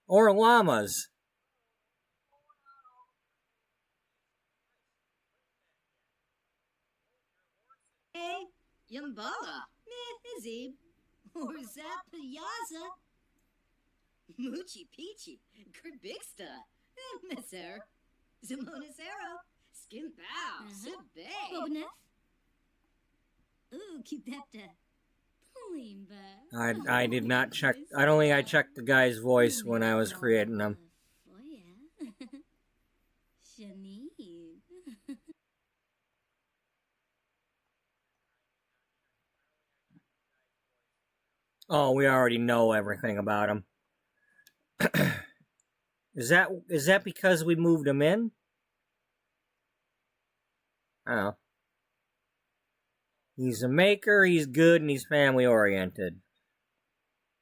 Or llamas. Hey, Yumbala. Meh, Azib. Or Zapayaza. Moochie Peachy. Kerbixta. Messer. Zamonacero. Skimbow. Sibay. Bobneff? Ooh, keep that Plimba. I did not check... I don't think I checked the guy's voice when I was creating them. Oh, yeah. Shanid. Oh, we already know everything about him. Is that because we moved him in? I don't know. He's a maker, he's good, and he's family oriented.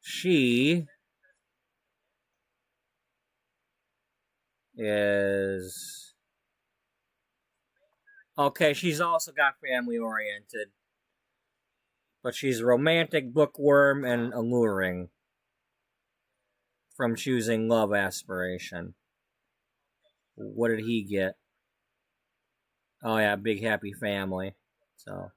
She is... Okay, she's also got family oriented. But she's a romantic bookworm and alluring from choosing love aspiration. What did he get? Oh yeah, big happy family. So...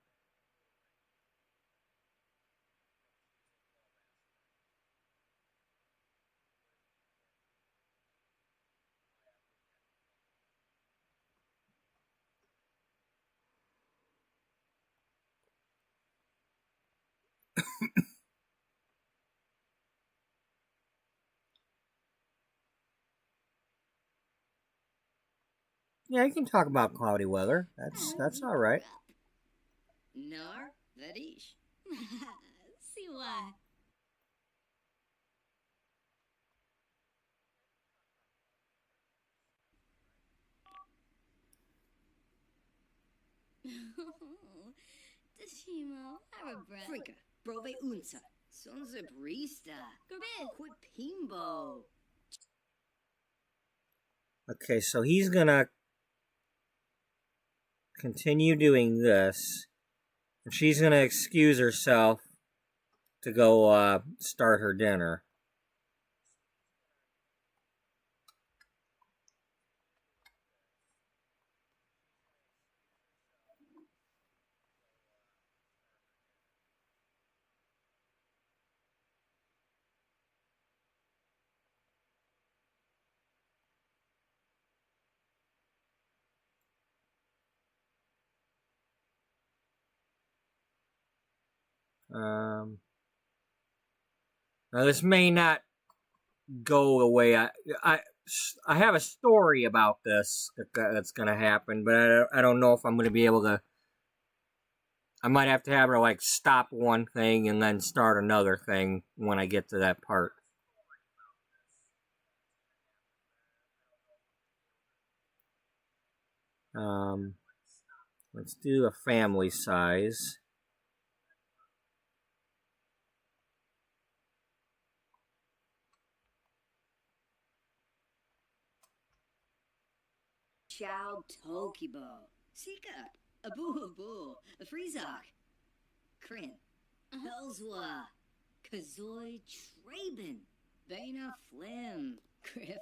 Yeah, you can talk about cloudy weather. That's all right. Nar, that is. See why. Tashimo, Arabra. Frika. Brove Unsa. Sonza Brista. Gorbid. Quipimbo. Okay, so he's gonna continue doing this. And she's gonna excuse herself to go start her dinner. Now this may not go the way I have a story about this that's gonna happen, but I don't know if I'm gonna be able to. I might have to have her like stop one thing and then start another thing when I get to that part. Let's do a family size. Chow Tokibo. Sika. Abu, a Freezok. Krin. Hellswa. Kazoy Traben. Bena Flim. Criff.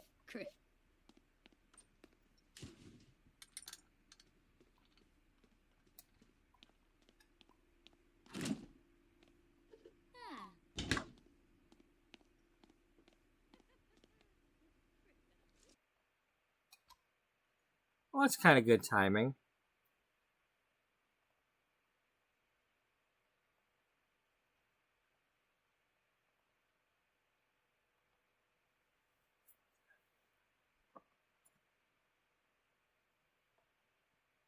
Ah. Well, that's kind of good timing.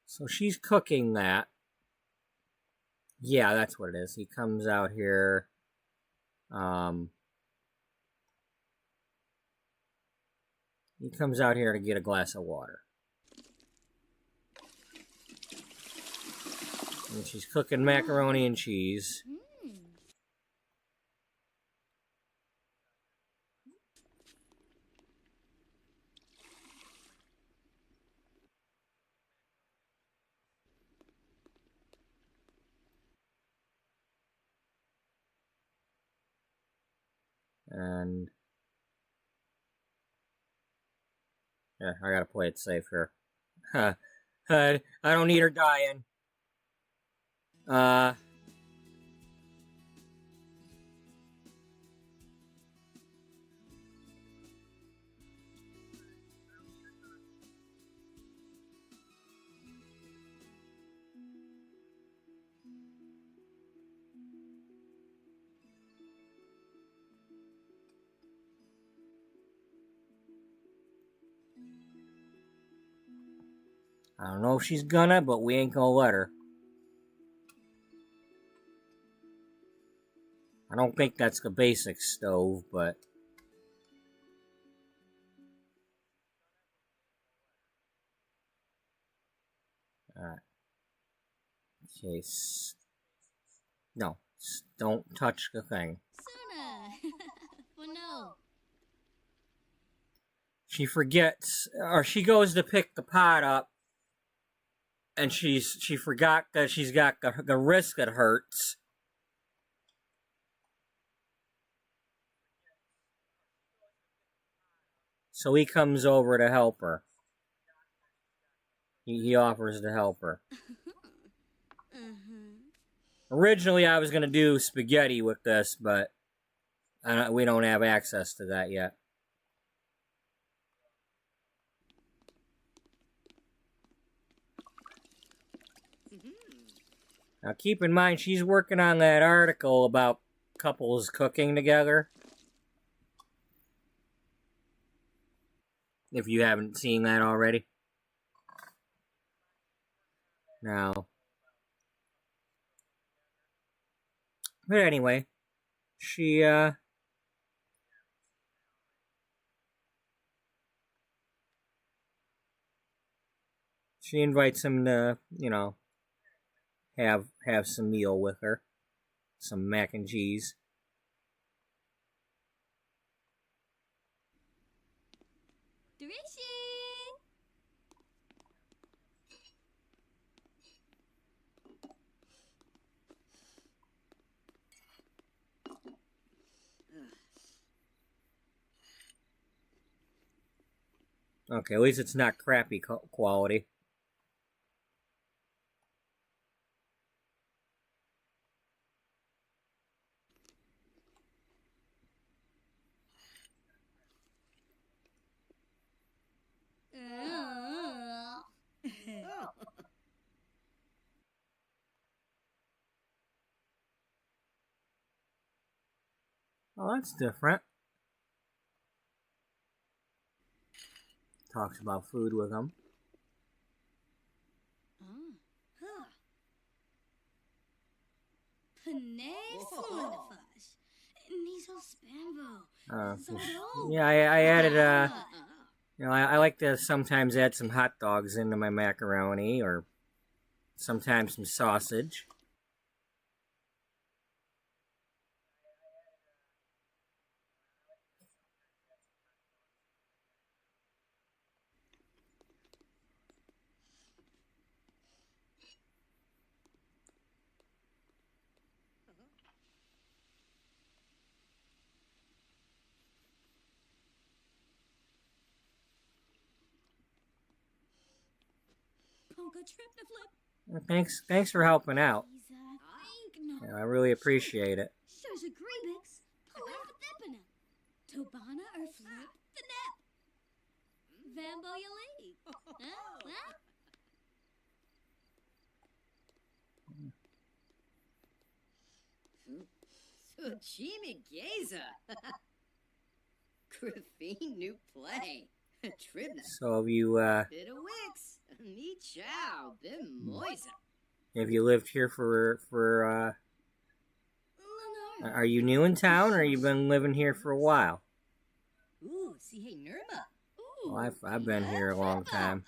So she's cooking that. Yeah, that's what it is. He comes out here. He comes out here to get a glass of water. And she's cooking macaroni and cheese. And yeah, I gotta play it safe here. I don't need her dying. I don't know if she's gonna, but we ain't gonna let her. I don't think that's the basic stove, but... Alright. Okay, no, don't touch the thing. Suna. For no. She forgets, or she goes to pick the pot up, and she forgot that she's got the wrist that hurts. So he comes over to help her. He offers to help her. Originally, I was going to do spaghetti with this, but we don't have access to that yet. Now, keep in mind, she's working on that article about couples cooking together. If you haven't seen that already. Now. But anyway, she invites him to, you know, have some meal with her. Some mac and cheese. Okay, at least it's not crappy quality. Oh, that's different. Talks about food with him. Yeah, I added you know, I like to sometimes add some hot dogs into my macaroni, or sometimes some sausage. Thanks for helping out. Think no. Yeah, I really appreciate it. Shows a Greebix. Flip Tobana or flip the nap. Vambo Yali. Huh? Suchimi Geza. Graphene new play. Tribna. So have you Bit of Wix. Me chow. Bim Moisa. lived here for are you new in town, or you been living here for a while? Ooh, see hey Nirma. Well, I've been here a long time.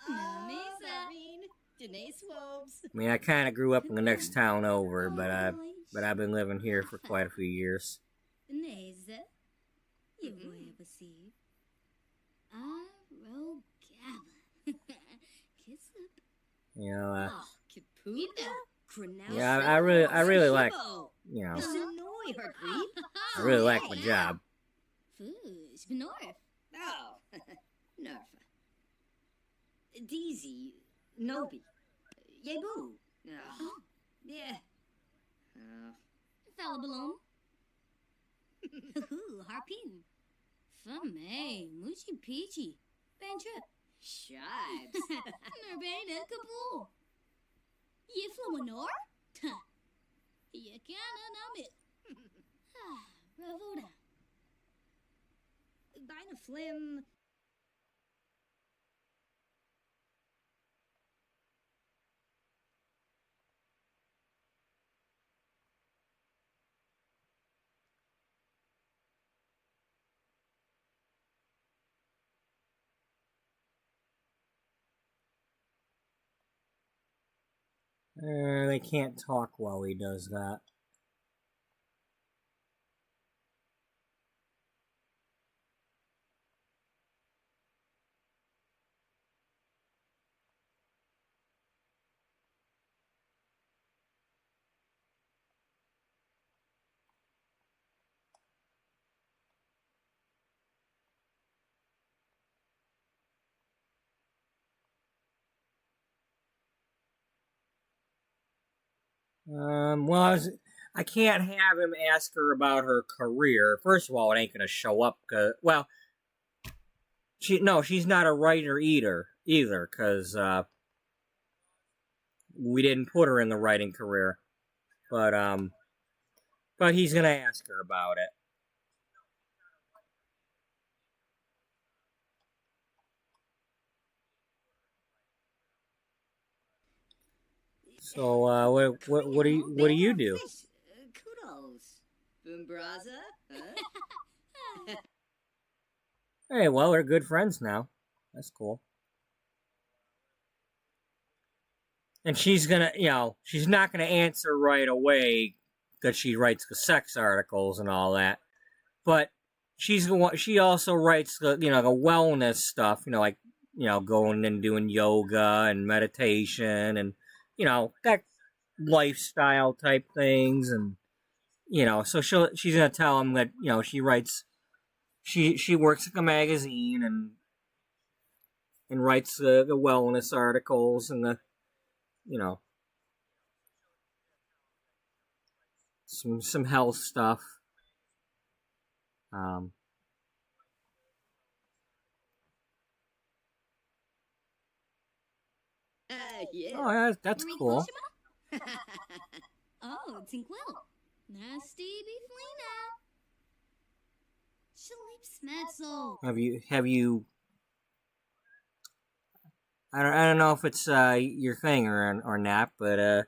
Danae Swobes. I mean, I kind of grew up in the next town over, but I've been living here for quite a few years. Neza. You will ever see. Arrogaba. Kiss up. You know, Kipuda. yeah, I really like, you know, Sonoy, her creep. I really like my job. Foosh, Benorf. Oh, Nerfa. Deezy, Nobi, Yebu. Oh, yeah. Fella balloon. Harpin. Fame, Moochie Peachy. Bantrip. Shibes. Nurbana Kabul. Yiflamanor? Yakana Namit. Ravoda. Bina Flim. They can't talk while he does that. Well, I can't have him ask her about her career. First of all, it ain't gonna show up. Well, she's not a writer either, because we didn't put her in the writing career. But he's gonna ask her about it. So, what do you do? Kudos. Boombraza, huh? Hey, well, we're good friends now. That's cool. And she's gonna, she's not gonna answer right away because she writes the sex articles and all that. But she also writes the wellness stuff. Like going and doing yoga and meditation and that lifestyle type things, and so she's gonna tell him that she writes, she works at the magazine and writes the wellness articles and the some health stuff. Yeah. Oh, that's cool. Oh, Tinkwil. Nasty Beeflina. Shalip Smetzel. Have you? I don't know if it's your thing or not, but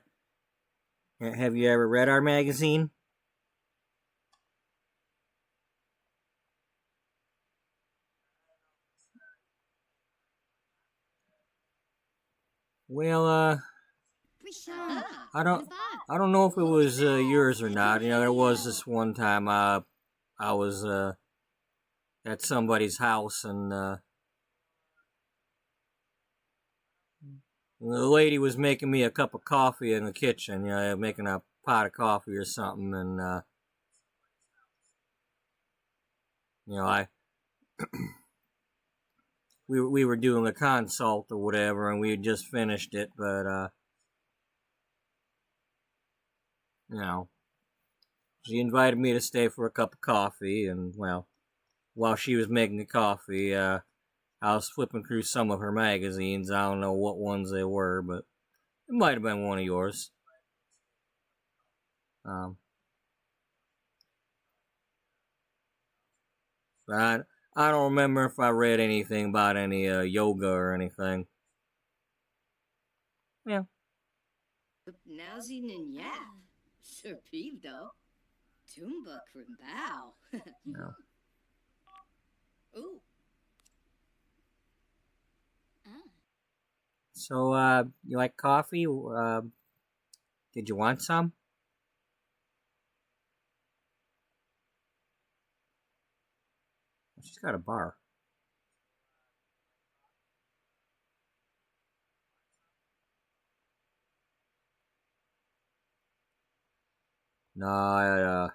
have you ever read our magazine? Well, I don't know if it was yours or not. There was this one time I was at somebody's house, and the lady was making me a cup of coffee in the kitchen, making a pot of coffee or something, and I we were doing a consult or whatever, and we had just finished it, but you know, she invited me to stay for a cup of coffee, and well, while she was making the coffee, I was flipping through some of her magazines. I don't know what ones they were, but it might have been one of yours. But I don't remember if I read anything about any yoga or anything. Yeah. Nowsy Ninya. Sir Peevdo. Tumba Krimbao. No. Ooh. So, you like coffee? Did you want some? She's got a bar. No, I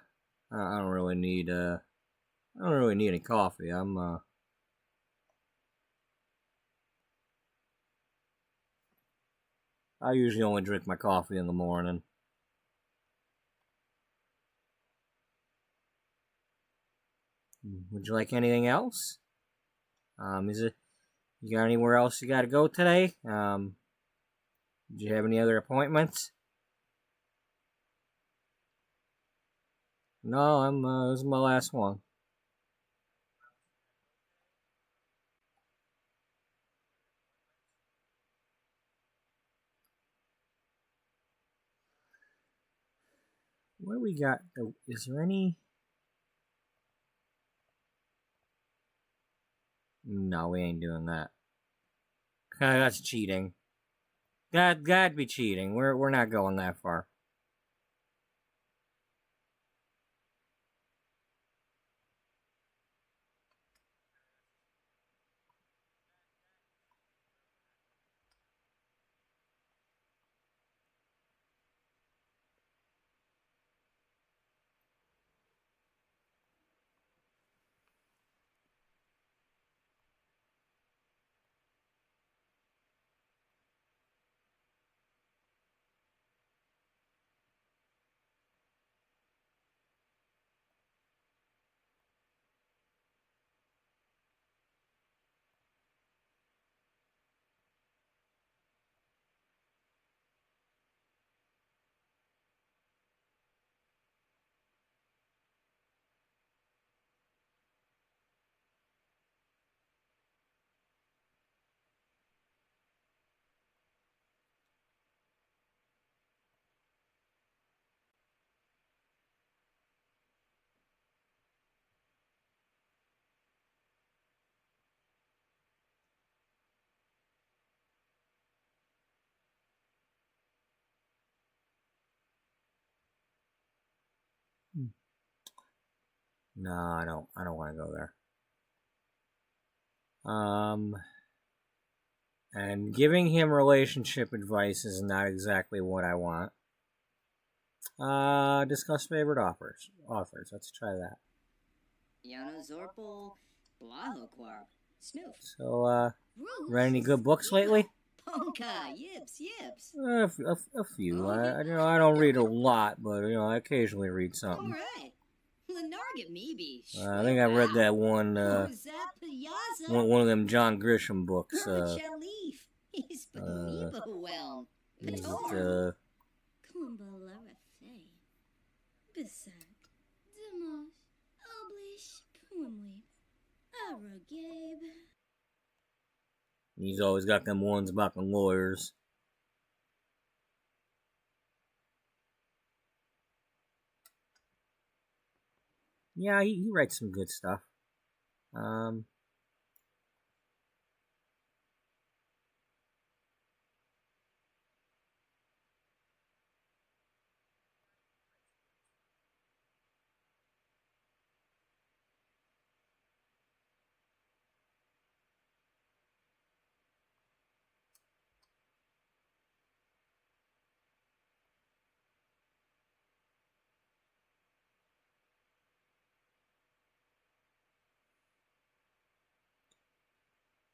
don't really need any coffee. I usually only drink my coffee in the morning. Would you like anything else? You got anywhere else you got to go today? Did you have any other appointments? No, this is my last one. What do we got? Is there any? No, we ain't doing that. That's cheating. That'd be cheating. We're not going that far. No, I don't. I don't want to go there. And giving him relationship advice is not exactly what I want. Discuss favorite authors. Let's try that. Yana Zorpal. Blahoquarb. Snoof. So, read any good books lately? Ponka. Yips. Yips. A few. I don't read a lot, but I occasionally read something. Alright. Lenarget maybe. I think I read that one. One of them John Grisham books. Chalif. He's well. Is it, Kumbalara Fay. Bisak. Dimash. Oblish. Pumli. Aragabe. He's always got them ones about the lawyers. Yeah, he writes some good stuff.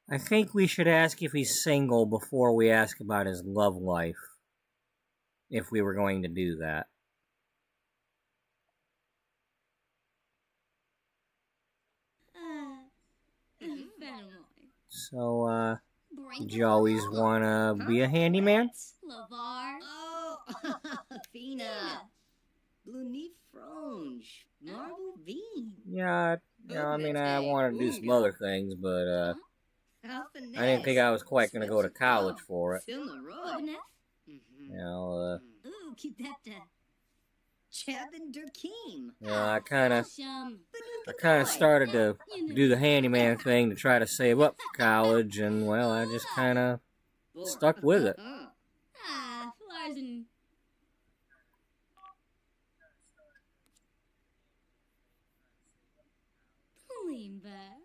I think we should ask if he's single before we ask about his love life. If we were going to do that. Fenimoy. So, did you always want to be a handyman? Lavar. Oh, Fina. Blue Fronge. Marble Bean. Yeah, I mean, I wanted to do some other things, but, I didn't think I was quite going to go to college for it. Obenef. You know, Ooh, keep that. Chabin Durkeem. I Shum. kind of started to do the handyman thing to try to save up for college, and, well, I just kind of stuck with it. Ah, Larsen. Limba.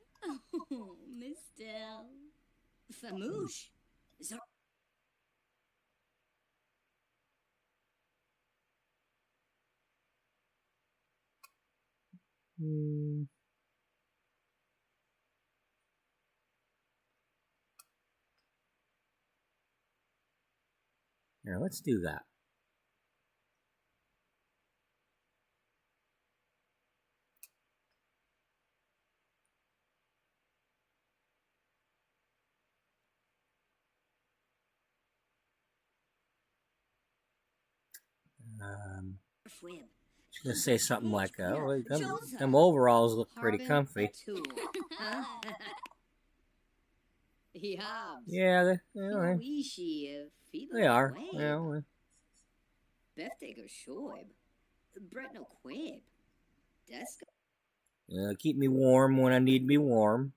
Oh, Miss Dell. Famouche. Hmm. Here, let's do that. Just gonna say something like, "Oh, them overalls look pretty comfy." Yeah, they are. Well, Beftaker Shoib. Brett no Quib. Desk. keep me warm when I need to be warm.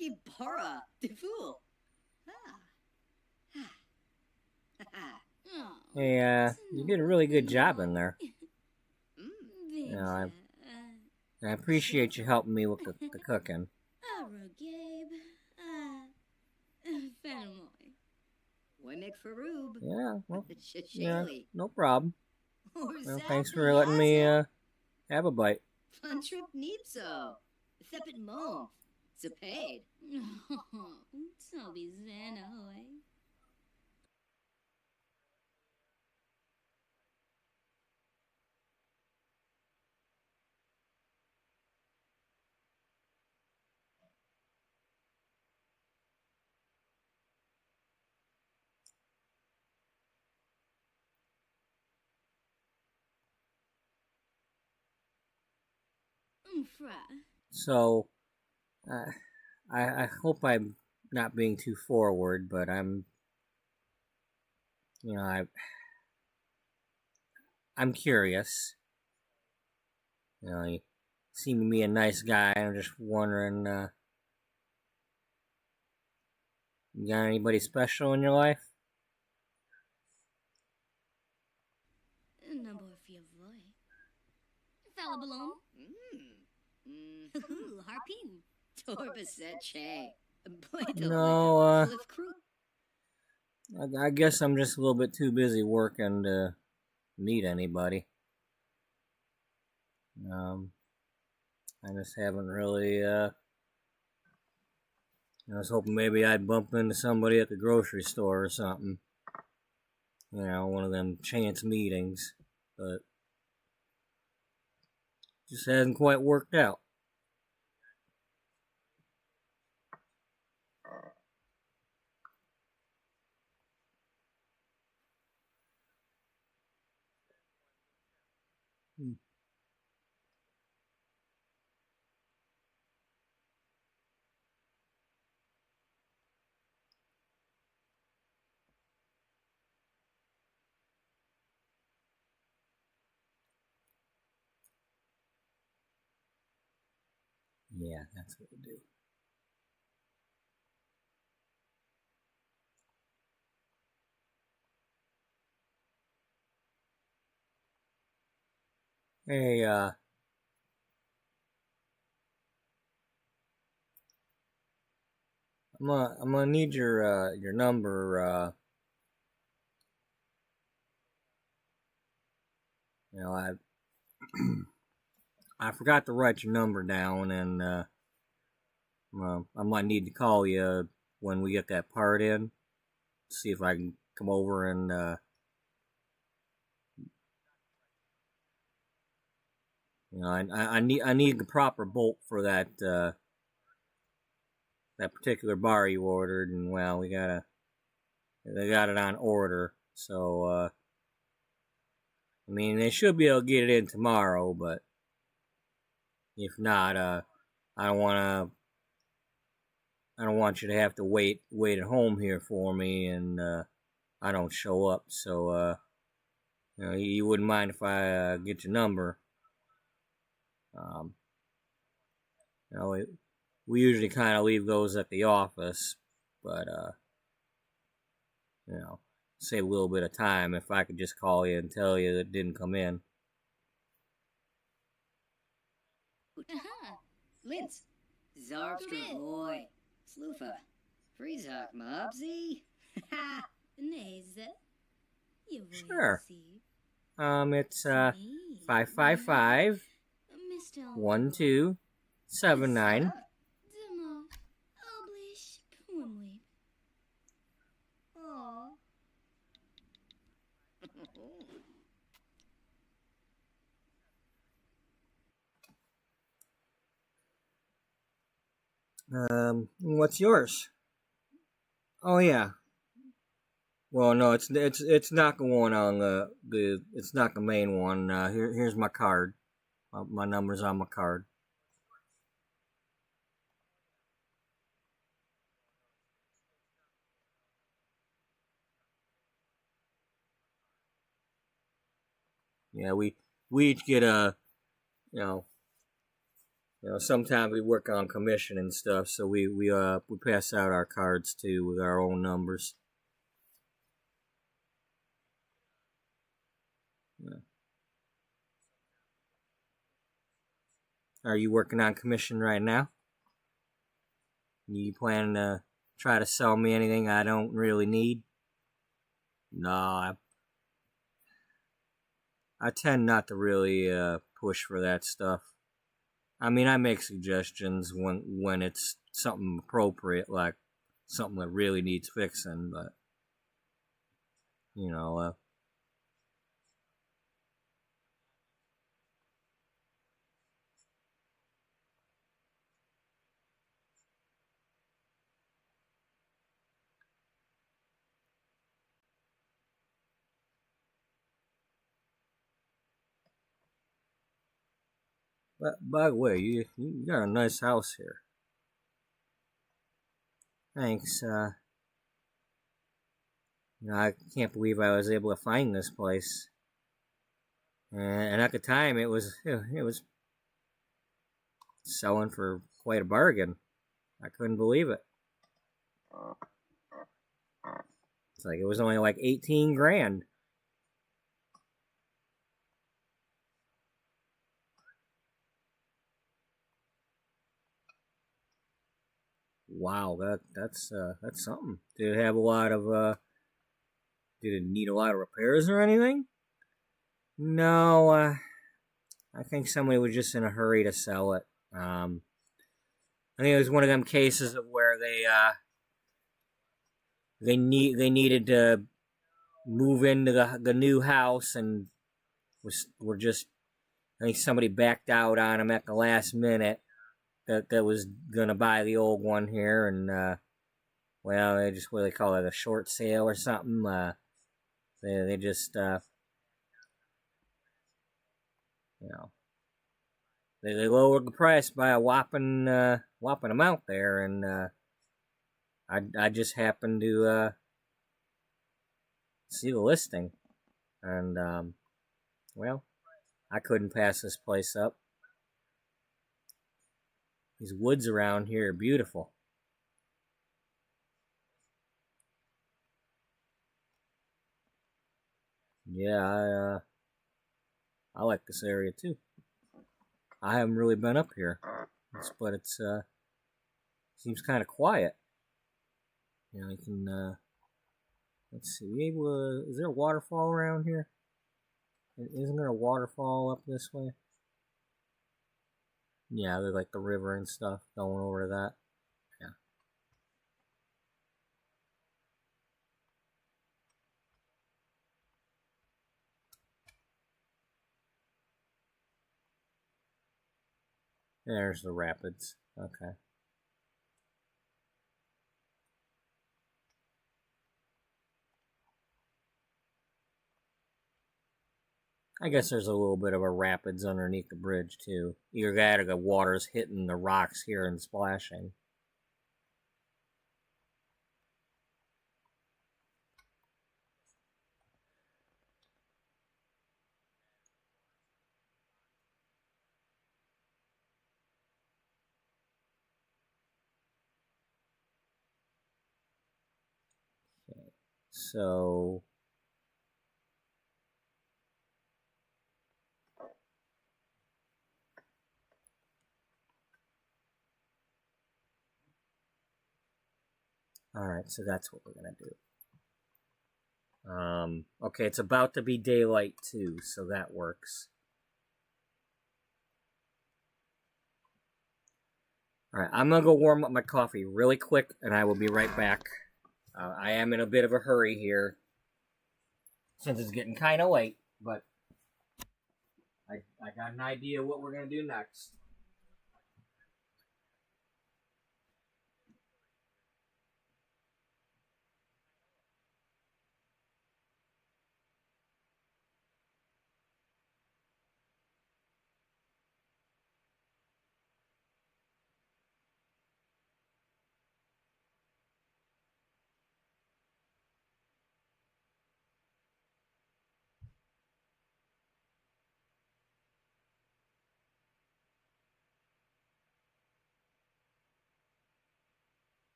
Gibara. Defool. Oh, Hey, you did a really good job in there. Vinja. I appreciate you helping me with the cooking. Gabe. Fenimoy. Wemek Faroob. Yeah, well, yeah, Shishali. no problem. Well, thanks for letting me have a bite. Funtrip Nipso. Thepit Mo. Zapade. Oh, Toby Zanahoy. Umfra. So, I hope I'm not being too forward, but I'm curious. You seem to be a nice guy. I'm just wondering, you got anybody special in your life? Number for your boy. Fella balloon. Harpin. Torbaset Che. No, Cliff Crew. I guess I'm just a little bit too busy working to meet anybody. I just haven't really, I was hoping maybe I'd bump into somebody at the grocery store or something. One of them chance meetings, but just hasn't quite worked out. Yeah, that's what we'll do. Hey, I'm gonna need your number. You know, I forgot to write your number down, and I might need to call you when we get that part in. See if I can come over and you know, I need the proper bolt for that that particular bar you ordered, and well, they got it on order, so I mean, they should be able to get it in tomorrow, but if not, I don't want you to have to wait at home here for me, and I don't show up. So you know, you wouldn't mind if I get your number. You know, we usually kind of leave those at the office, but you know, save a little bit of time if I could just call you and tell you that it didn't come in. Aha. Linz, Zarbstra boy, Sloofa, Freezok Mobsy. Ha! Neze. You Sure. see. It's 555 Mr. 1279. Demo. Oblish. Pumwe. Aw. What's yours? Oh yeah. Well, no, it's not the one on it's not the main one. Here's my card. My number's on my card. Yeah, we each get a, you know, sometimes we work on commission and stuff, so we pass out our cards too with our own numbers. Yeah. Are you working on commission right now? You planning to try to sell me anything I don't really need? No, I tend not to really push for that stuff. I mean, I make suggestions when it's something appropriate, like something that really needs fixing, but you know, but by the way, you got a nice house here. Thanks. You know, I can't believe I was able to find this place. And at the time, it was selling for quite a bargain. I couldn't believe it. It's like it was only like 18 grand. Wow, that's something. Did it have a lot of did it need a lot of repairs or anything? No, I think somebody was just in a hurry to sell it. I think it was one of them cases of where they needed to move into the new house and were just, I think somebody backed out on them at the last minute that was gonna buy the old one here, and well, they just, what do they call it, a short sale or something. They just you know, they lowered the price by a whopping amount there, and I just happened to see the listing, and well, I couldn't pass this place up. These woods around here are beautiful. Yeah, I like this area too. I haven't really been up here, but it's seems kind of quiet. Yeah, I can, let's see, is there a waterfall around here? Isn't there a waterfall up this way? Yeah, there's like the river and stuff going over to that. Yeah. There's the rapids. Okay. I guess there's a little bit of a rapids underneath the bridge, too. Either that or the water's hitting the rocks here and splashing. Okay. So... Alright, so that's what we're gonna do. Okay, it's about to be daylight too, so that works. Alright, I'm gonna go warm up my coffee really quick, and I will be right back. I am in a bit of a hurry here, since it's getting kind of late, but I got an idea what we're gonna do next.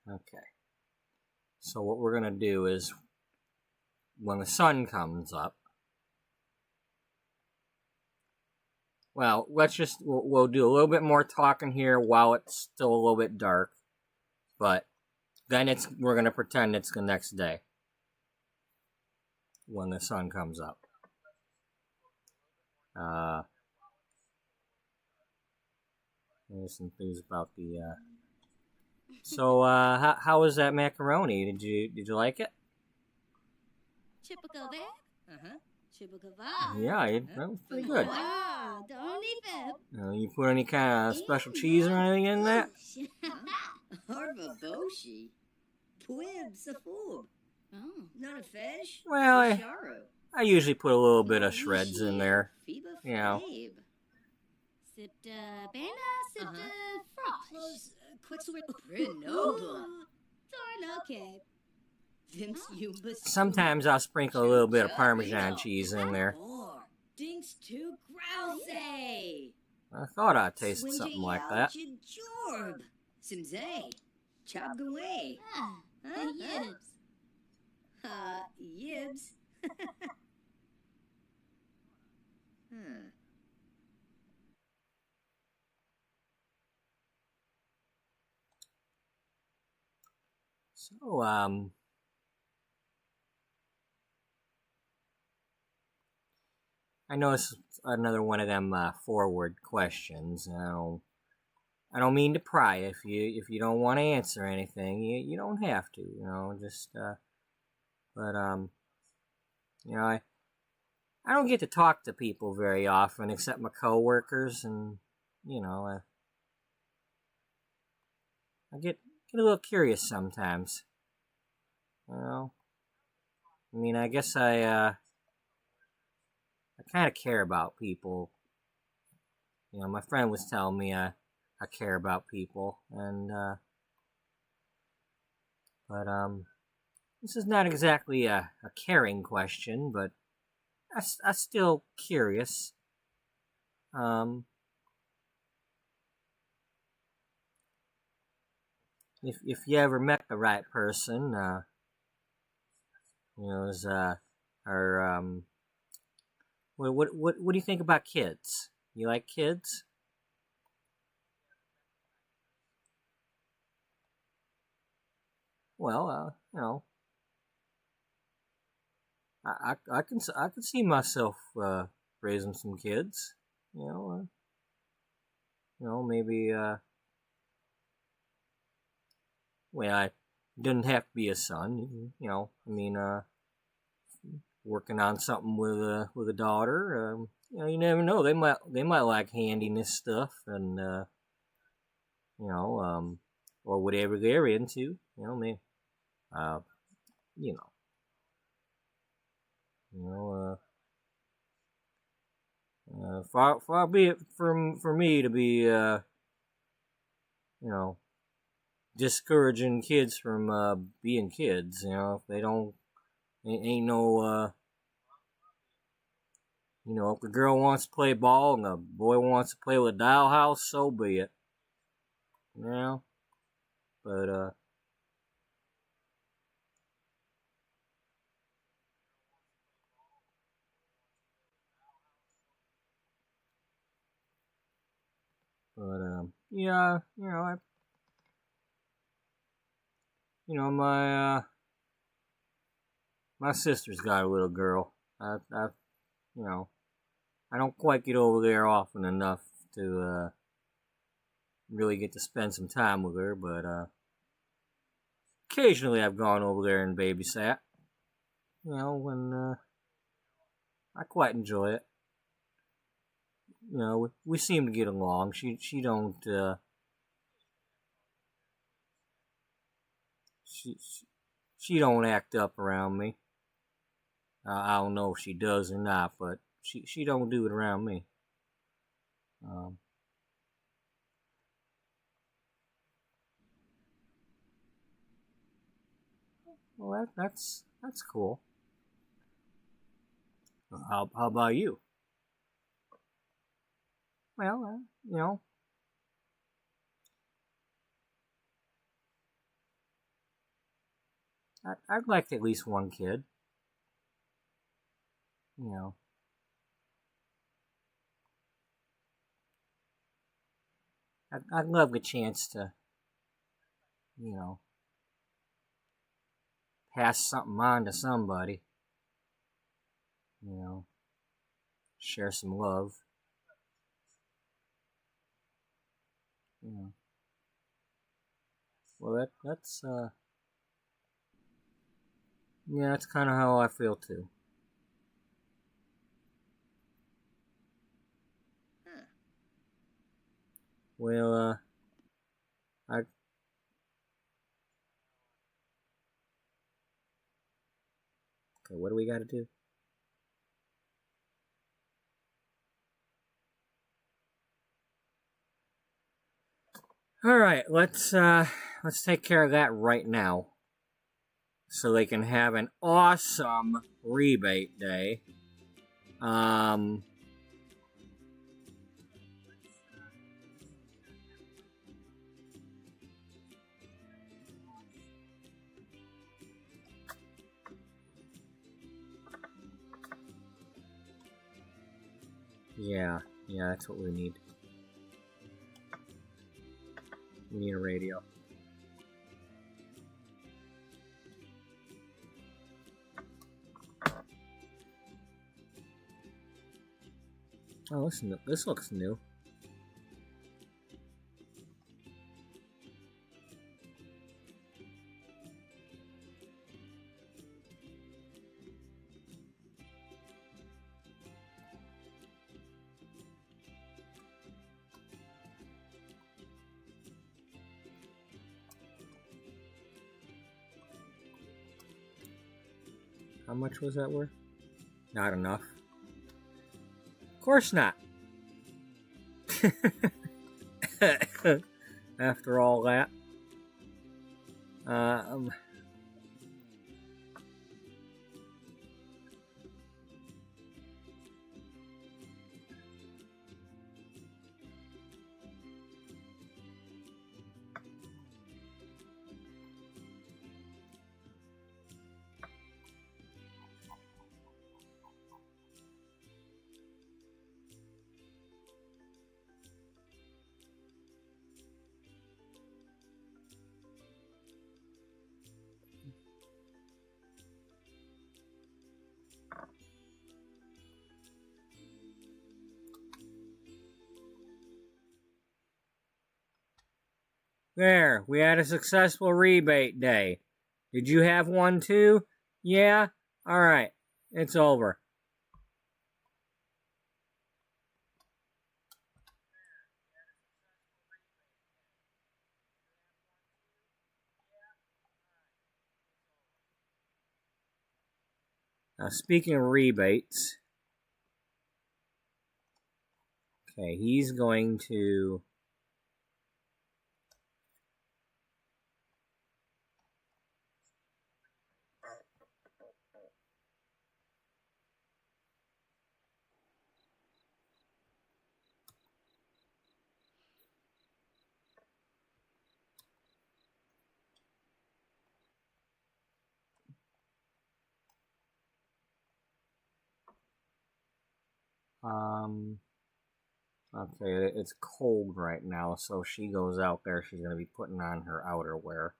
Okay. So what we're gonna do is, when the sun comes up, well, we'll do a little bit more talking here while it's still a little bit dark, but then we're gonna pretend it's the next day when the sun comes up. There's some things about the. So, how was that macaroni? Did you like it? Chipical there? Chibukava. Yeah, that was pretty good. Wow, don't eat You put any kind of special cheese or anything in that? Harva Boshi. Twib Safub. Oh, not a fish? Well, Sharu. I usually put a little bit of shreds in there. Phoeba You know. Flabe. Sipped Bana, sipped Frosh. Close, Quicksilver, Grenoble. Darn okay. Vince Yumbas. Sometimes I'll sprinkle a little bit of Parmesan cheese in there. Dinks too grousey. I thought I tasted something like that. Jorb. Simzay. Chabgaway. Ah, yibs. Yibs. So, I know it's another one of them forward questions. I don't mean to pry. If you don't want to answer anything, you don't have to. You know, just but you know, I don't get to talk to people very often, except my coworkers, and you know, I get a little curious sometimes. You know, I mean, I guess I kind of care about people. You know, my friend was telling me I care about people, and but this is not exactly a caring question, but I still curious. If you ever met the right person, you know, is or what do you think about kids? You like kids? Well, you know, I can see myself raising some kids. You know, maybe well, I didn't have to be a son. You know, I mean, working on something with a daughter. You know, you never know. They might like handiness stuff, and you know, or whatever they're into. You know, me, you know, far be it for me to be, you know, discouraging kids from being kids. You know, if they don't, ain't no, you know, if the girl wants to play ball and the boy wants to play with a dollhouse, so be it. You know, but yeah, my my sister's got a little girl. You know, I don't quite get over there often enough to really get to spend some time with her, but occasionally I've gone over there and babysat. You know, when I quite enjoy it. You know, we seem to get along. She don't she don't act up around me. I don't know if she does or not, but she don't do it around me. Well, that's cool. How about you? Well, you know, I'd like at least one kid. You know, I'd love the chance to, you know, pass something on to somebody. You know, share some love. You know, well, that's yeah, that's kind of how I feel too. Well, I Okay, what do we got to do? All right, let's take care of that right now, so they can have an awesome rebate day. Yeah, that's what we need. We need a radio. Oh, this looks new. How much was that worth? Not enough. Of course not. After all that. There, we had a successful rebate day. Did you have one too? Yeah? Alright, it's over. Now, speaking of rebates, okay, he's going to... Okay, it's cold right now, so she goes out there. She's going to be putting on her outerwear.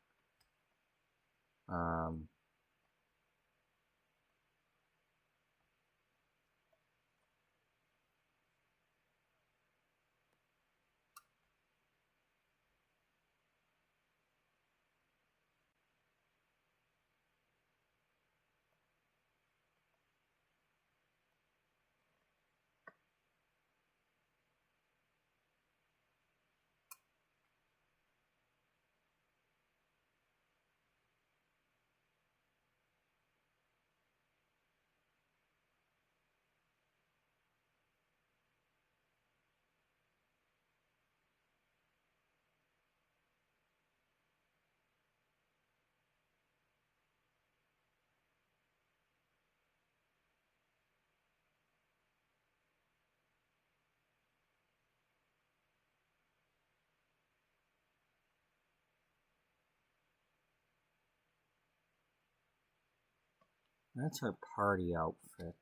That's her party outfit.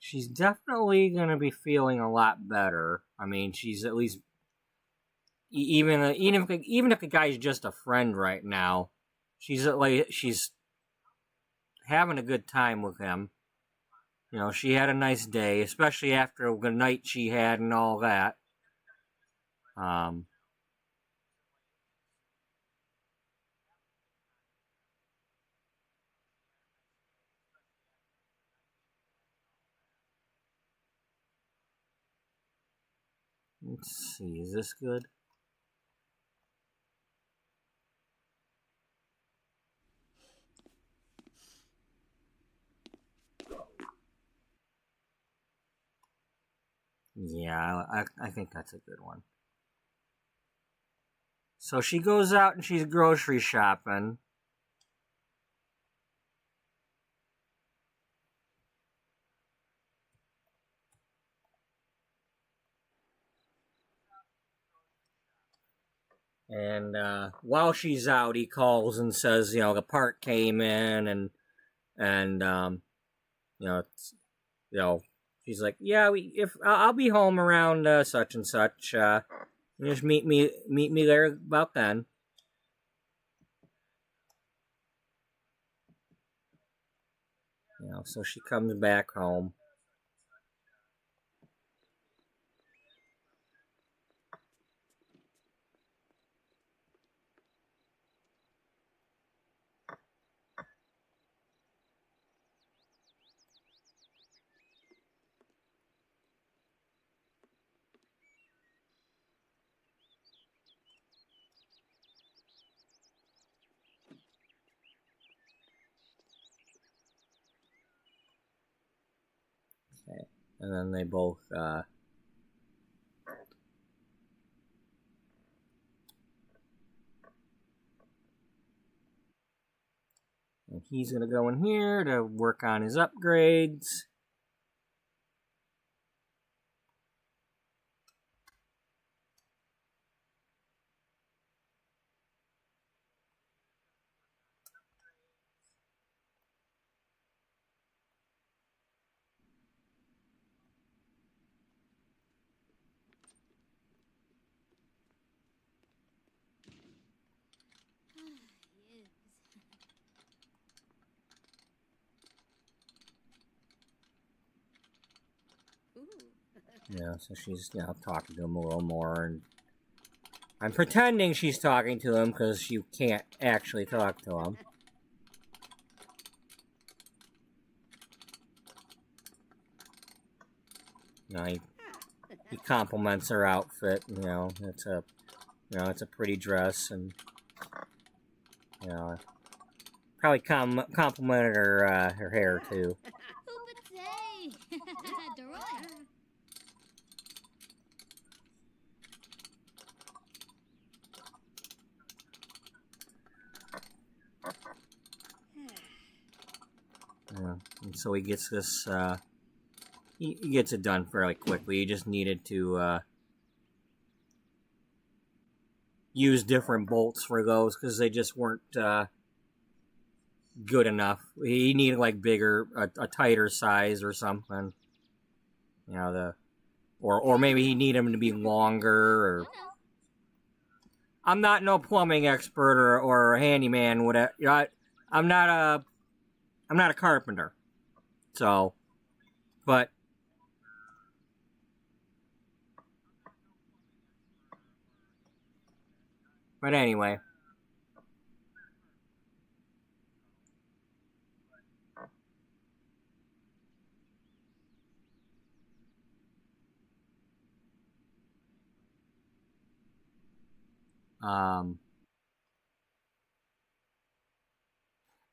She's definitely gonna be feeling a lot better. I mean, she's at least, even if the guy's just a friend right now, she's having a good time with him. You know, she had a nice day, especially after the night she had and all that. Let's see, is this good? Yeah, I think that's a good one. So she goes out and she's grocery shopping. And while she's out, he calls and says, the part came in, and she's like, yeah, if I'll be home around such and such. Just meet me there about then. So she comes back home. Okay. And then they both and he's gonna go in here to work on his upgrades. Yeah, so she's talking to him a little more, and I'm pretending she's talking to him because she can't actually talk to him. He compliments her outfit. It's a pretty dress, and probably complimented her hair too. Yeah, and so he gets this. He gets it done fairly quickly. He just needed to use different bolts for those because they just weren't good enough. He needed like bigger, a tighter size or something. Or maybe he needed them to be longer. Or I'm not no plumbing expert or a handyman. Whatever. I'm not a carpenter. So, but anyway.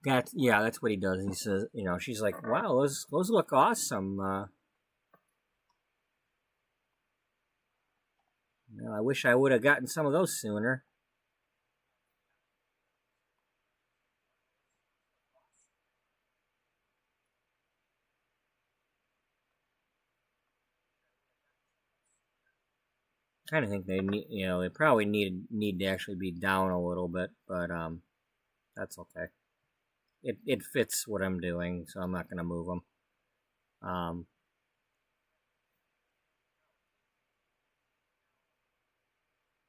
That's what he does. He says, she's like, wow, those look awesome. I wish I would have gotten some of those sooner. I kind of think they need, they probably need to actually be down a little bit, but that's okay. It fits what I'm doing, so I'm not gonna move them.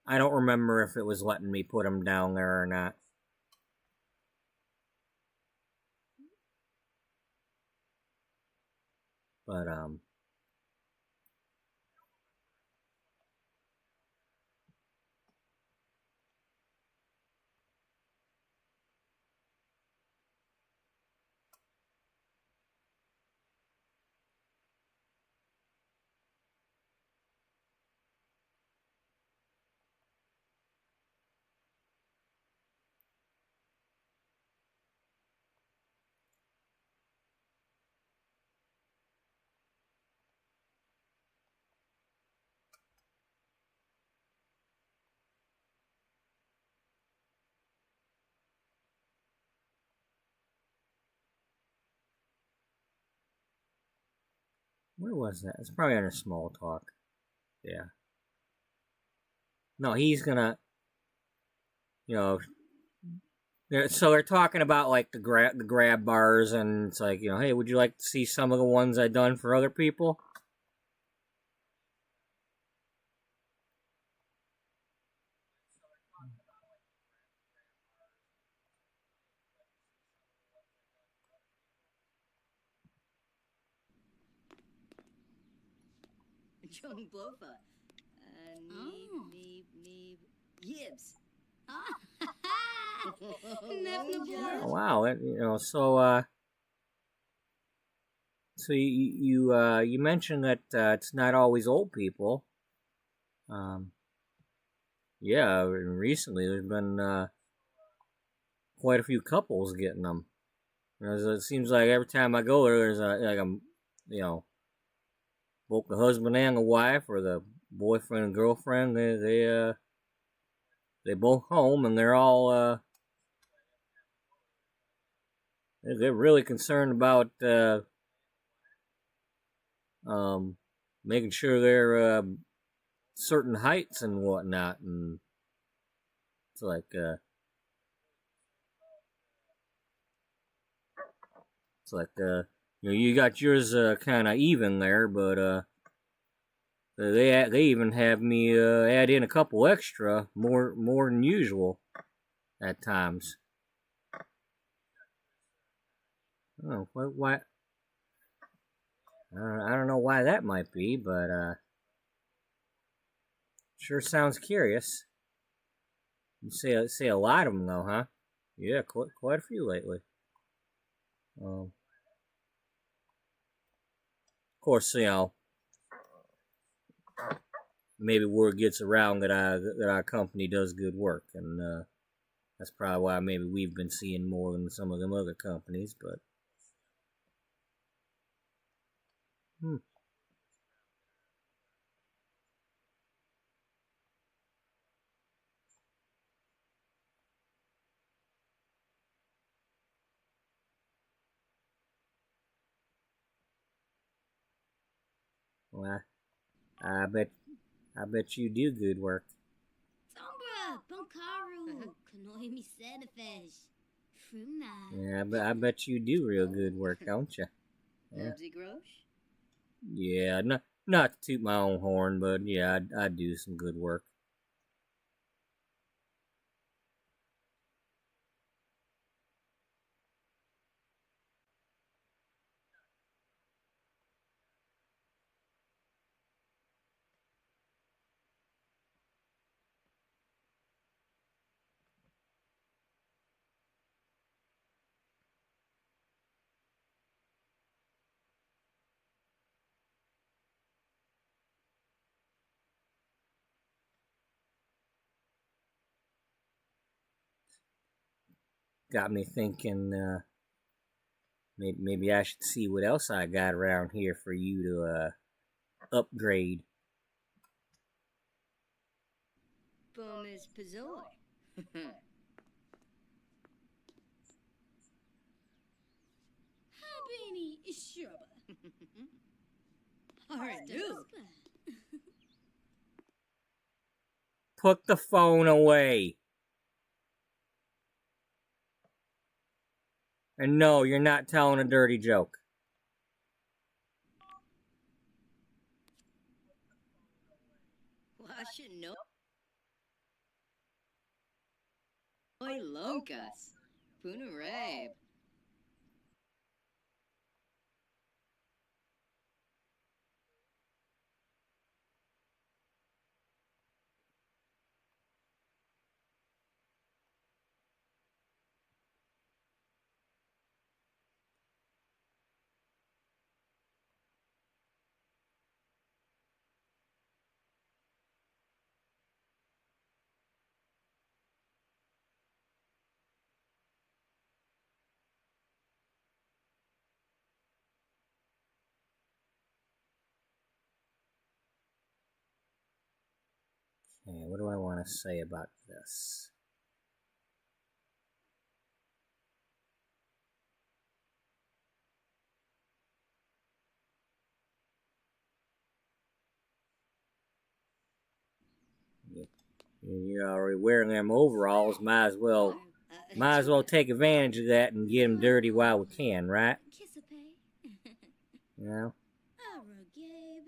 I don't remember if it was letting me put them down there or not. But Where was that? It's probably under small talk. Yeah. No, he's gonna, you know. So they're talking about like the grab bars, and it's like, you know, hey, would you like to see some of the ones I've done for other people? Chung Blofa. Oh. Neeb. Yibs. Ah, Oh, wow, you know, so you mentioned that it's not always old people. Yeah, recently there's been quite a few couples getting them. It seems like every time I go there, there's you know, both the husband and the wife, or the boyfriend and girlfriend. They both home, and they're all they're really concerned about making sure they're certain heights and whatnot, and it's like you know, you got yours kind of even there, but they even have me add in a couple extra, more than usual at times. Oh, why? I don't know why that might be, but sure sounds curious. You say a lot of them though, huh? Yeah, quite a few lately. Of course, you know, maybe word gets around that our company does good work, and that's probably why maybe we've been seeing more than some of them other companies. But well, I bet you do good work. Sombra, Bunkaru, Kanoimi Sedafish, Fruna. Yeah, I bet you do real good work, don't you? Yeah. Bubsy Grosh. Yeah, not to toot my own horn, but yeah, I do some good work. Got me thinking. Maybe I should see what else I got around here for you to upgrade. Bum is Pazoi. Habini Ishurba. Haradu. Put the phone away. And no, you're not telling a dirty joke. Washino. Oi Lonkas. Punarabe. Okay, what do I want to say about this? You're already wearing them overalls. Might as well take advantage of that and get them dirty while we can, right? Kiss a pay. You know. Alright, Gabe.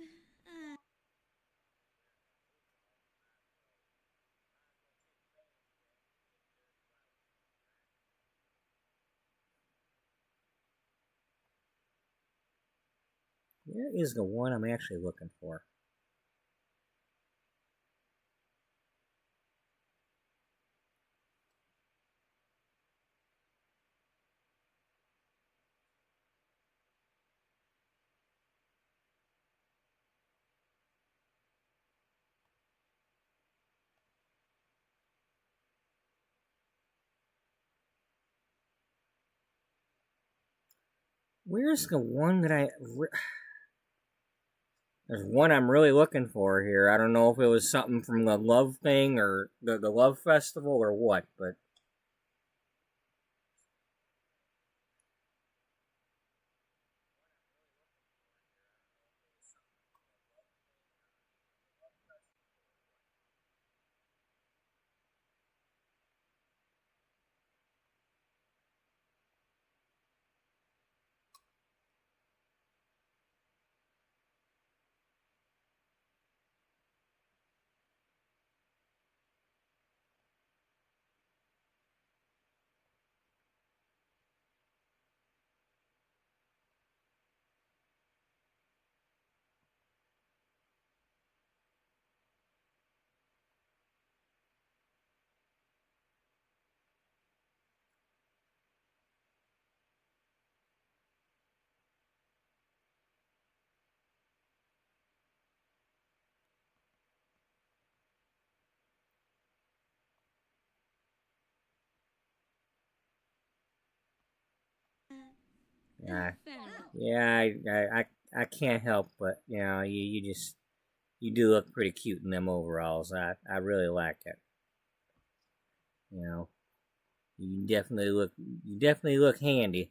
Where is the one I'm actually looking for? Where's the one that There's one I'm really looking for here. I don't know if it was something from the Love thing or the Love Festival or what, but... I can't help but, you know, you do look pretty cute in them overalls. I really like it. You know, you definitely look handy.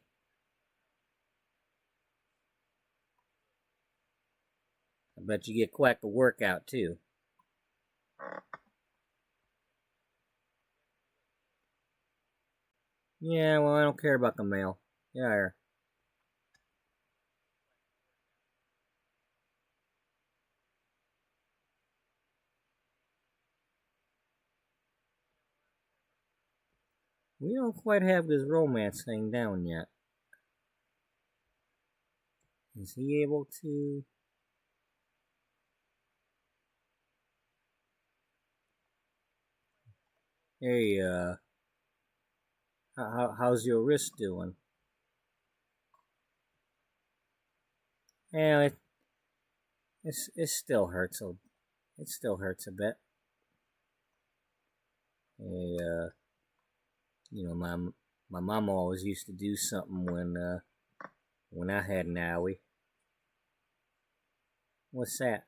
I bet you get quite the workout too. Yeah, well, I don't care about the mail. Yeah. We don't quite have this romance thing down yet. Is he able to... Hey, how's your wrist doing? Yeah, it still hurts a bit. Hey, you know, my mom always used to do something when I had an owie. What's that?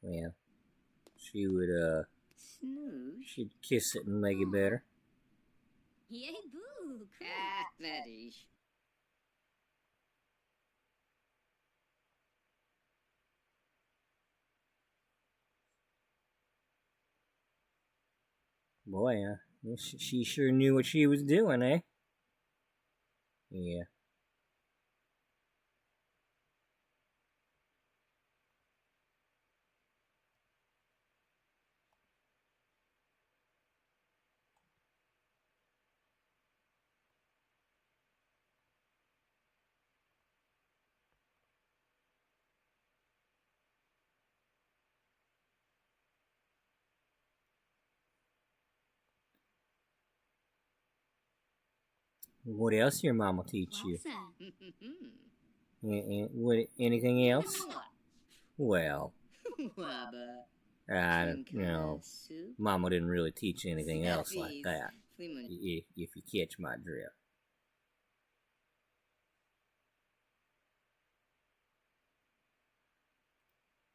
Well, she would Snooze. she'd kiss it and make it better. Yay, boo. Cool. Ah, fetish. Boy, she sure knew what she was doing, eh? Yeah. What else your mama teach you? Anything else? Well, Bubba. you know, Mama didn't really teach anything else like that. If you catch my drift.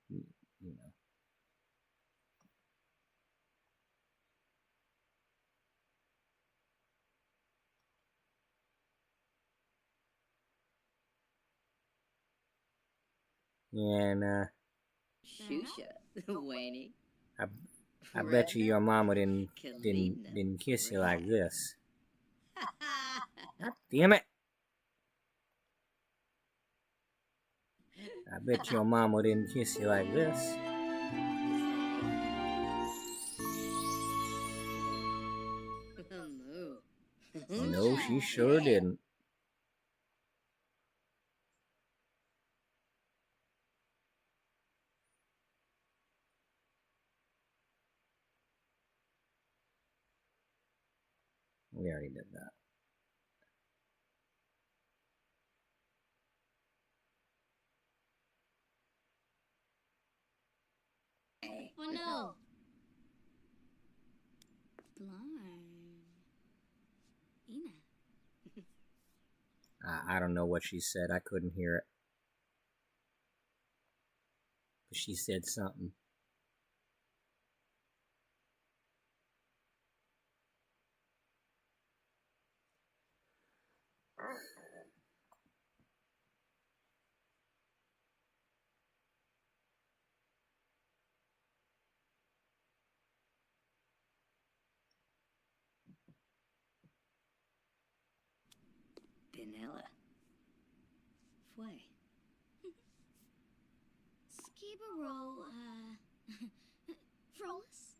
You know. And Shusha, Wayne. I bet you your mama didn't kiss you like this. God damn it! I bet your mama didn't kiss you like this. No, she sure didn't. We already did that. Oh no. Blarn. Ina. I don't know what she said. I couldn't hear it. But she said something. Vanilla. Fway. Skibberol, Frolus?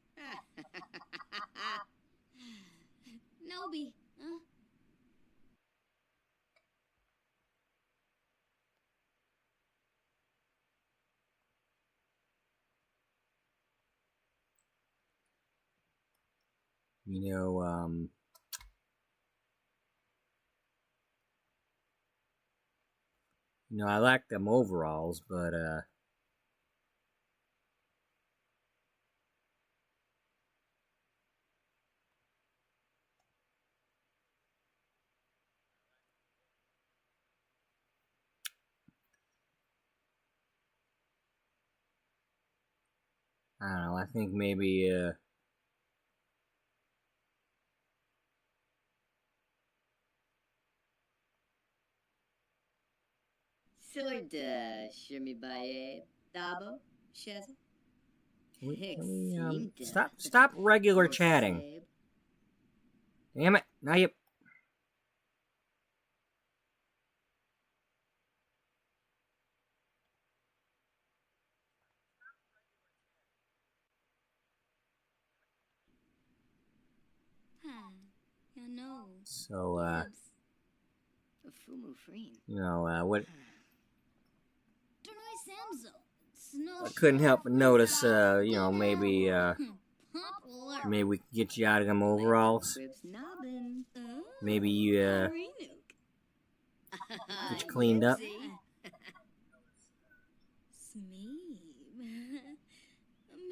Noby, huh? You know, I like them overalls, but, I don't know, I think maybe, Sword, Shirmy Baye, Dabo, Shazza. can we, stop regular chatting. Damn it, now you... You know. So, Fumu Freen. what... Donai Samzo. Snow. I couldn't help but notice, maybe, Poplar. maybe we could get you out of them overalls. Cribs Nobbin. Maybe you, get you cleaned up. Smeeb.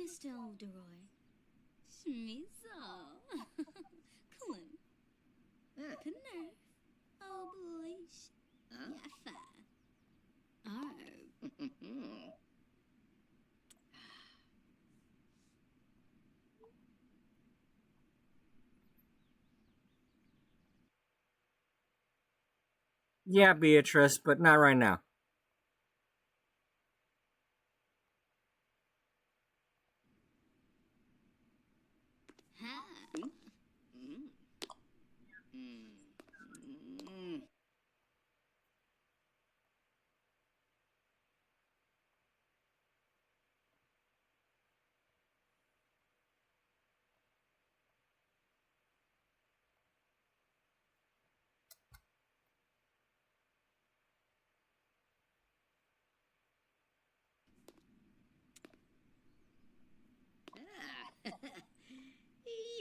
Mr. Oderoy. Shmizo. Clun. Pinner. Obleish. Yafa. Arb. Yeah, Beatrice, but not right now.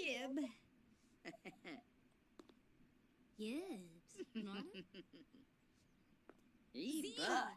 Yib. Yibs. Not? Eba.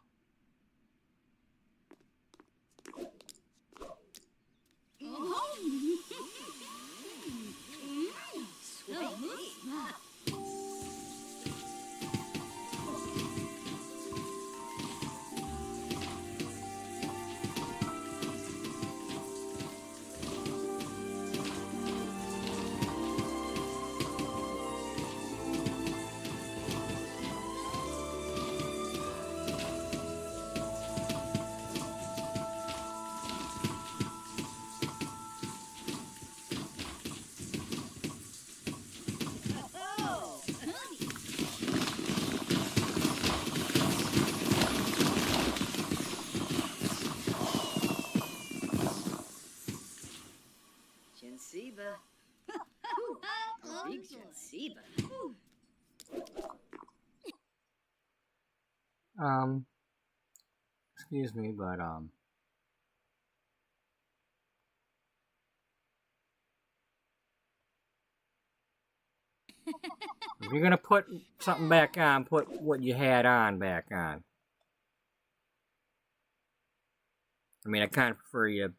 Gensiba. Big Gensiba. Excuse me, but if you're gonna put something back on, put what you had on back on. I mean, I kind of prefer you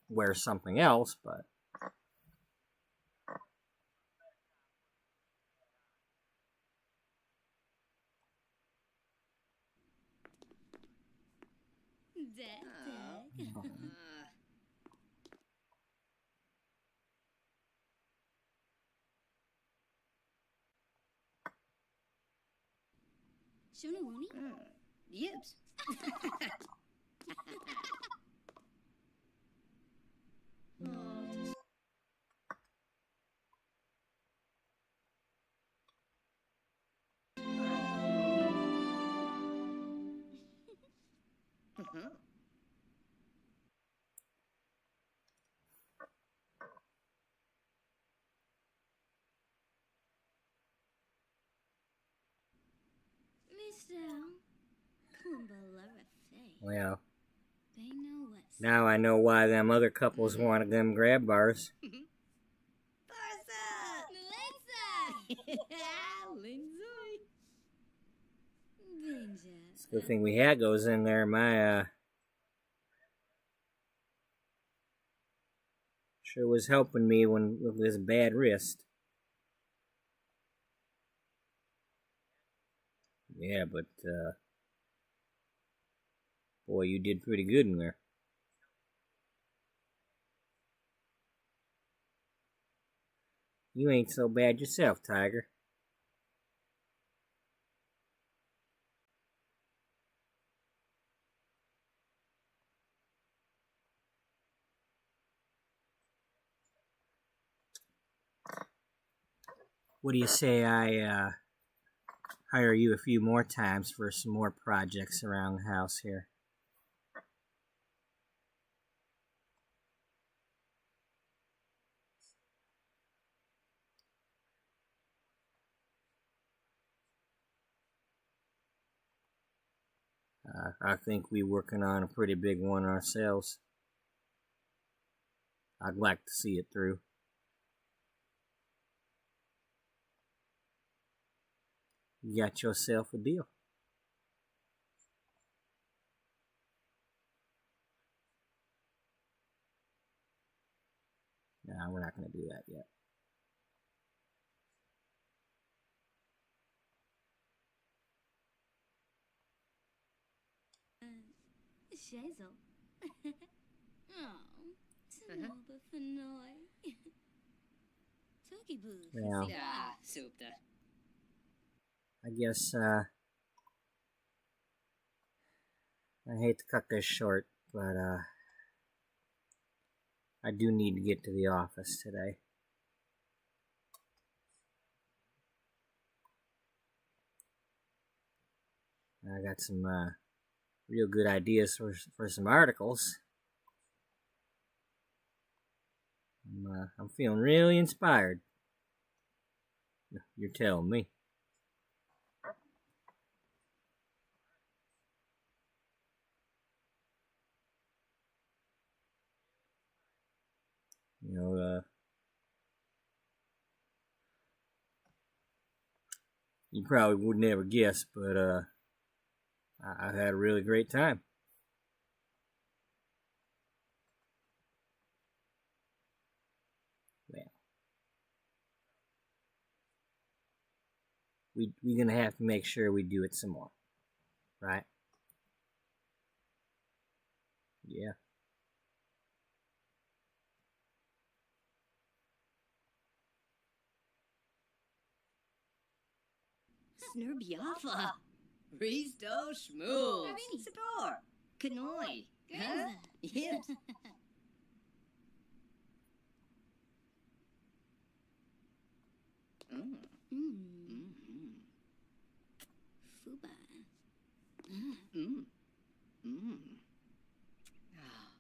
wear something else, but Shona Wooney? Yibs. Mr. Clumbalarafe. well, They know what's now I know why them other couples wanted them grab bars. Lindsay. It's a good thing we had those in there. My sure was helping me with this bad wrist. Yeah, but boy, you did pretty good in there. You ain't so bad yourself, Tiger. What do you say I hire you a few more times for some more projects around the house here? I think we're working on a pretty big one ourselves. I'd like to see it through. You got yourself a deal. Nah, we're not going to do that yet. Shazel. Oh, Tanoba Fanoy. Turkey boo. Well, Ah, soupta. I guess I hate to cut this short, but I do need to get to the office today. I got some real good ideas for some articles. I'm feeling really inspired. You're telling me. You know, you probably would never guess, but I've had a really great time. Well, we're gonna have to make sure we do it some more, right? Yeah. Snurbiafa. Risto Schmoo. Sabor. Kanoi. Huh? Yibs. Fuba. Ah,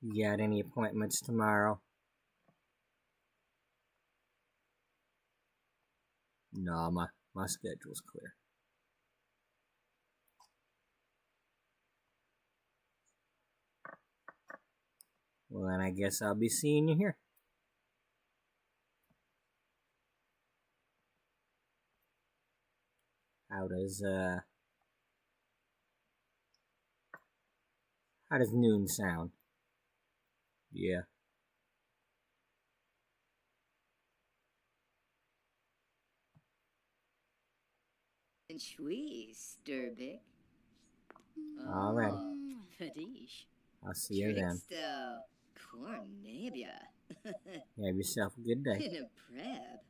You got any appointments tomorrow? No, my schedule's clear. Well, then I guess I'll be seeing you here. How does noon sound? Yeah. And Schwees, Derbick. Alrighty. Fadish. I'll see you then. Tricksto. Cornabia. Have yourself a good day. In a prep.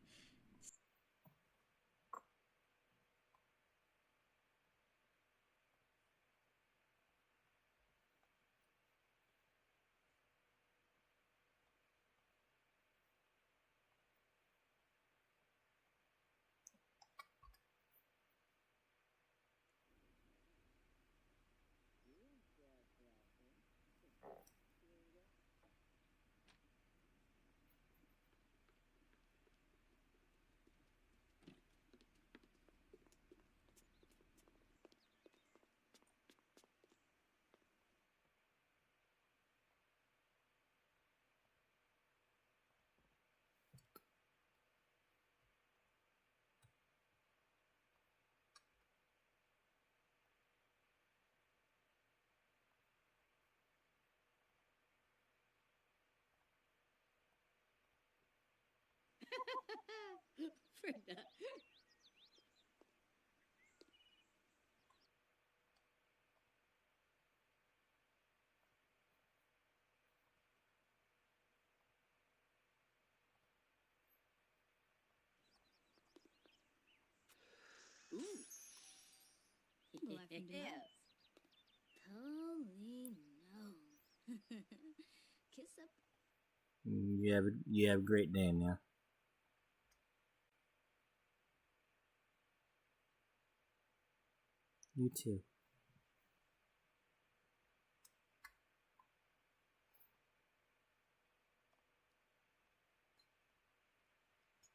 Frida. Ooh. Laughing Yeah. Holy no. Kiss up. You have a great day now. You too.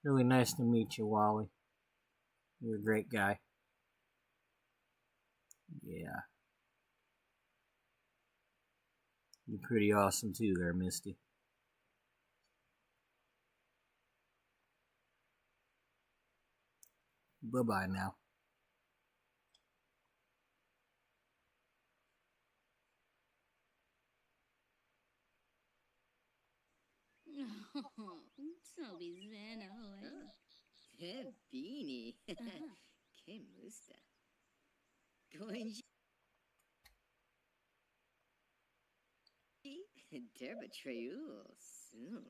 Really nice to meet you, Wally. You're a great guy. Yeah. You're pretty awesome too there, Misty. Bye-bye now. Oh, Toby Zanahoy. Te beanie. Uh-huh. Que musta. Going Derba Treul soon.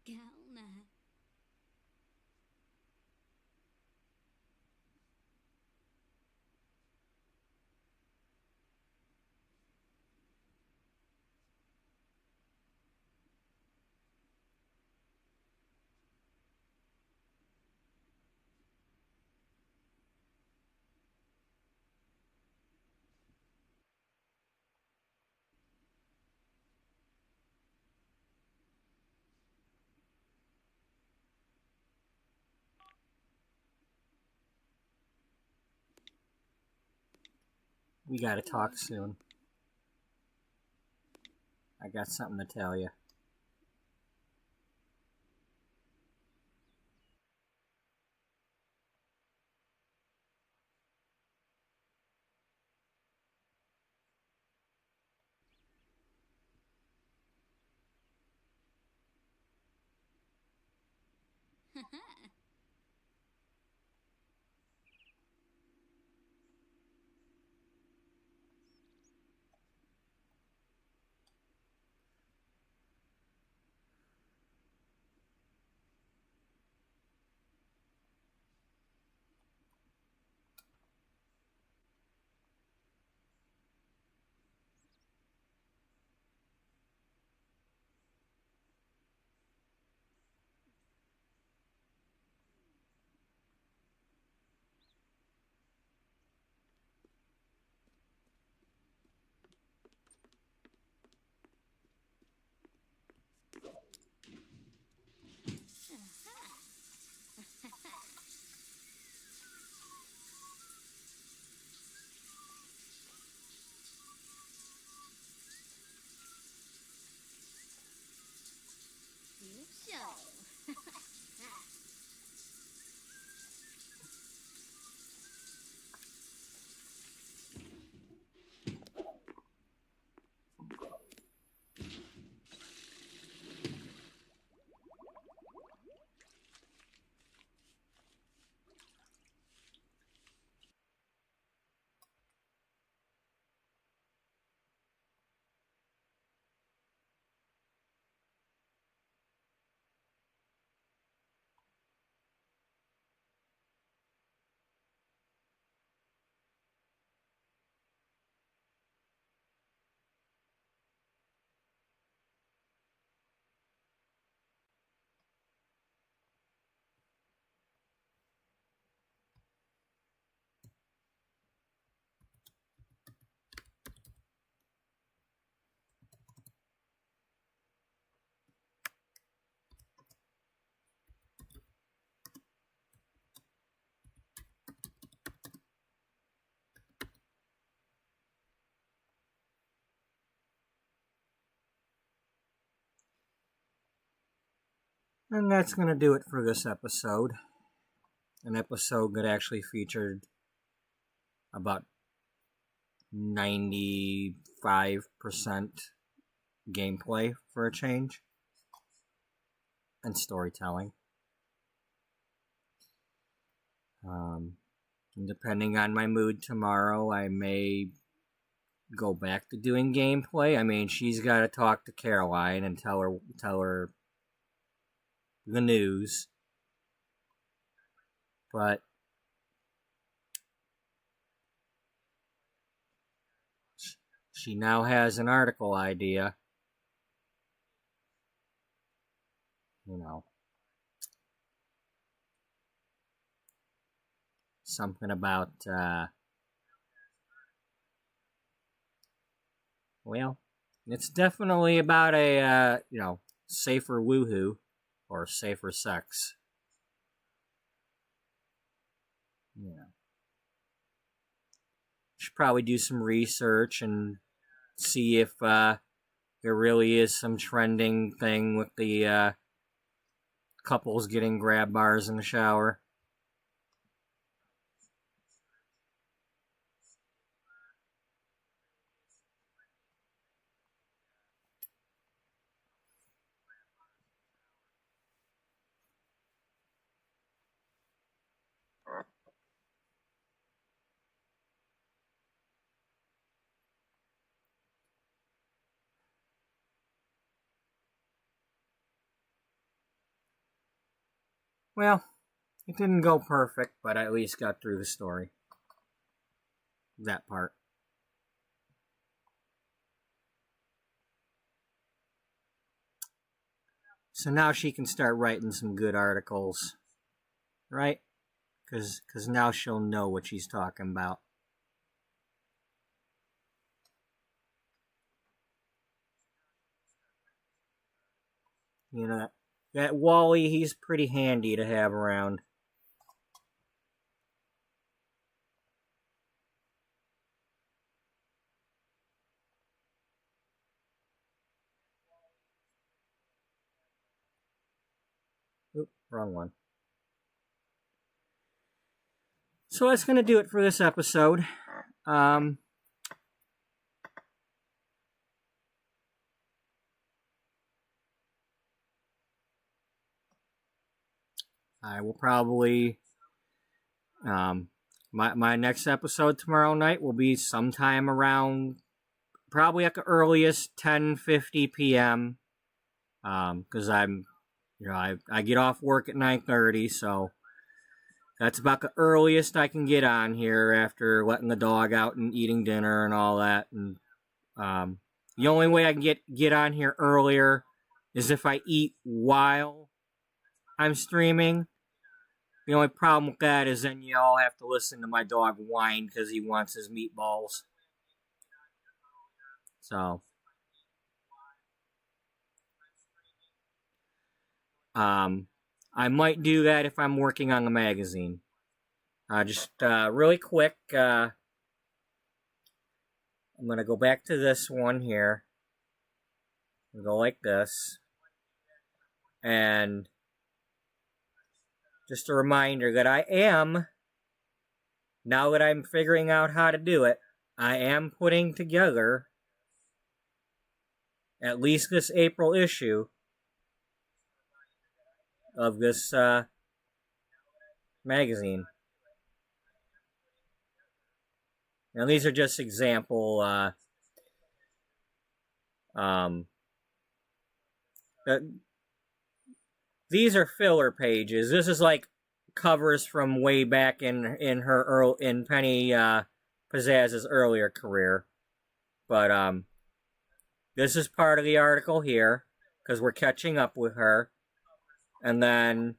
Galna. We gotta talk soon. I got something to tell you. And that's going to do it for this episode. An episode that actually featured about 95% gameplay for a change. And storytelling. And depending on my mood tomorrow, I may go back to doing gameplay. I mean, she's got to talk to Caroline and tell her the news. But she now has an article idea. You know, something about, well, it's definitely about a, safer woohoo or safer sex. Yeah. Should probably do some research and see if there really is some trending thing with the couples getting grab bars in the shower. Well, it didn't go perfect, but I at least got through the story. That part. So now she can start writing some good articles, right? Because now she'll know what she's talking about. You know, that Wally, he's pretty handy to have around. Oop, wrong one. So that's going to do it for this episode. I will probably, my next episode tomorrow night will be sometime around, probably at the earliest 10:50 p.m. Because I'm, I get off work at 9:30, so that's about the earliest I can get on here after letting the dog out and eating dinner and all that. And the only way I can get on here earlier is if I eat while I'm streaming. The only problem with that is then you all have to listen to my dog whine because he wants his meatballs. So, I might do that if I'm working on the magazine. Just really quick, I'm going to go back to this one here. And go like this. And just a reminder that I am, now that I'm figuring out how to do it, I am putting together at least this April issue of this magazine. Now these are just example these are filler pages. This is like covers from way back in Penny Pizzazz's earlier career. But this is part of the article here because we're catching up with her. And then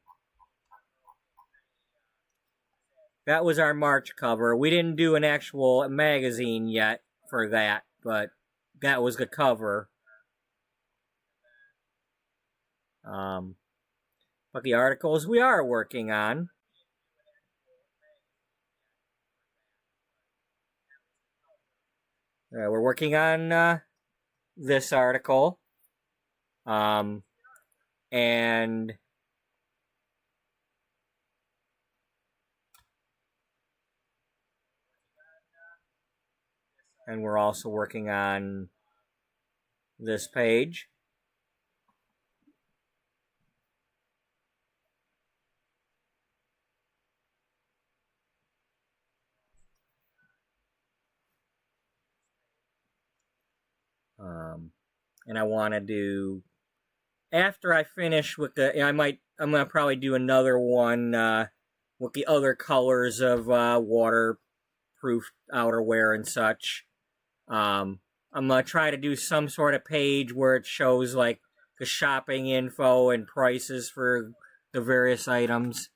that was our March cover. We didn't do an actual magazine yet for that, but that was the cover. But the articles we are working on. We're working on this article. And we're also working on this page. And I want to do, after I finish with I'm going to probably do another one with the other colors of waterproof outerwear and such. I'm going to try to do some sort of page where it shows like the shopping info and prices for the various items.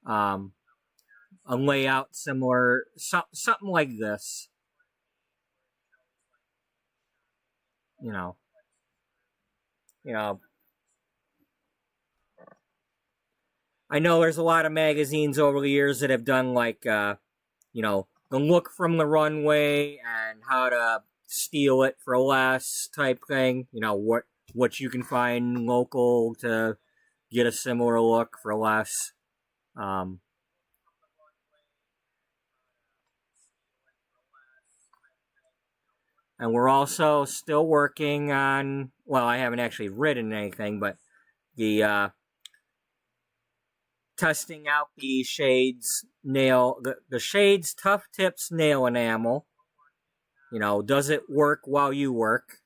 A layout similar, something like this. You know, I know there's a lot of magazines over the years that have done like, the look from the runway and how to steal it for less type thing. What you can find local to get a similar look for less. And we're also still working on, well, I haven't actually written anything, but the testing out the Shades the Shades Tough Tips nail enamel. Does it work while you work?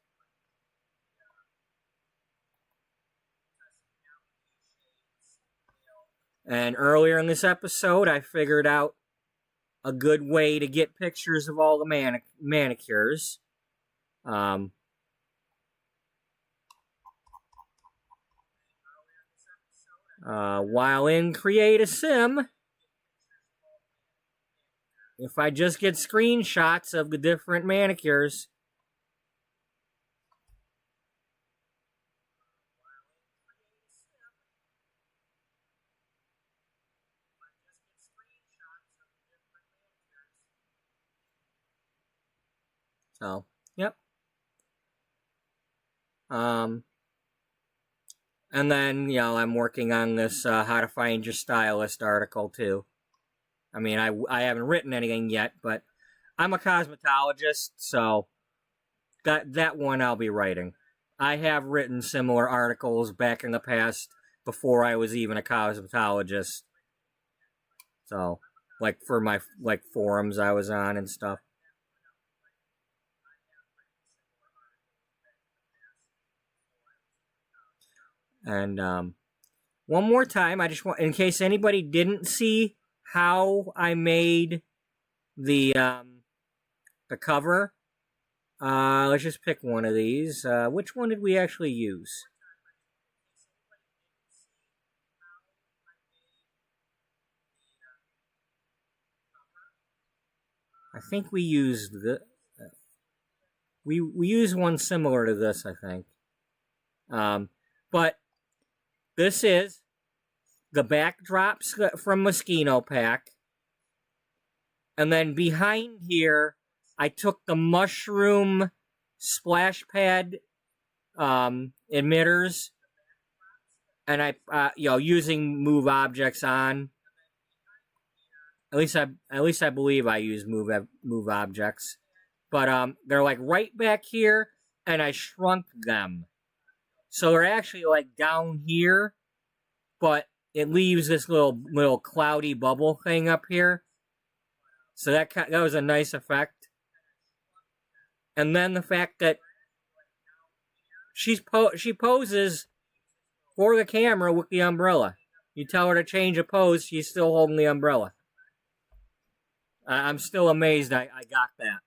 And earlier in this episode, I figured out a good way to get pictures of all the manicures. While in Create a Sim, if I just get screenshots of the different manicures, so, yep. And then, I'm working on this How to Find Your Stylist article, too. I mean, I haven't written anything yet, but I'm a cosmetologist, so that one I'll be writing. I have written similar articles back in the past before I was even a cosmetologist. So, like, for my, forums I was on and stuff. And, one more time, I just want, in case anybody didn't see how I made the cover, let's just pick one of these. Which one did we actually use? I think we used we used one similar to this, I think. But this is the backdrops from Mosquito Pack. And then behind here, I took the mushroom splash pad emitters, and I, using move objects on. At least I believe I use move objects, but they're like right back here, and I shrunk them, so they're actually like down here, but it leaves this little cloudy bubble thing up here. So that was a nice effect. And then the fact that she poses for the camera with the umbrella. You tell her to change a pose, she's still holding the umbrella. I'm still amazed I got that.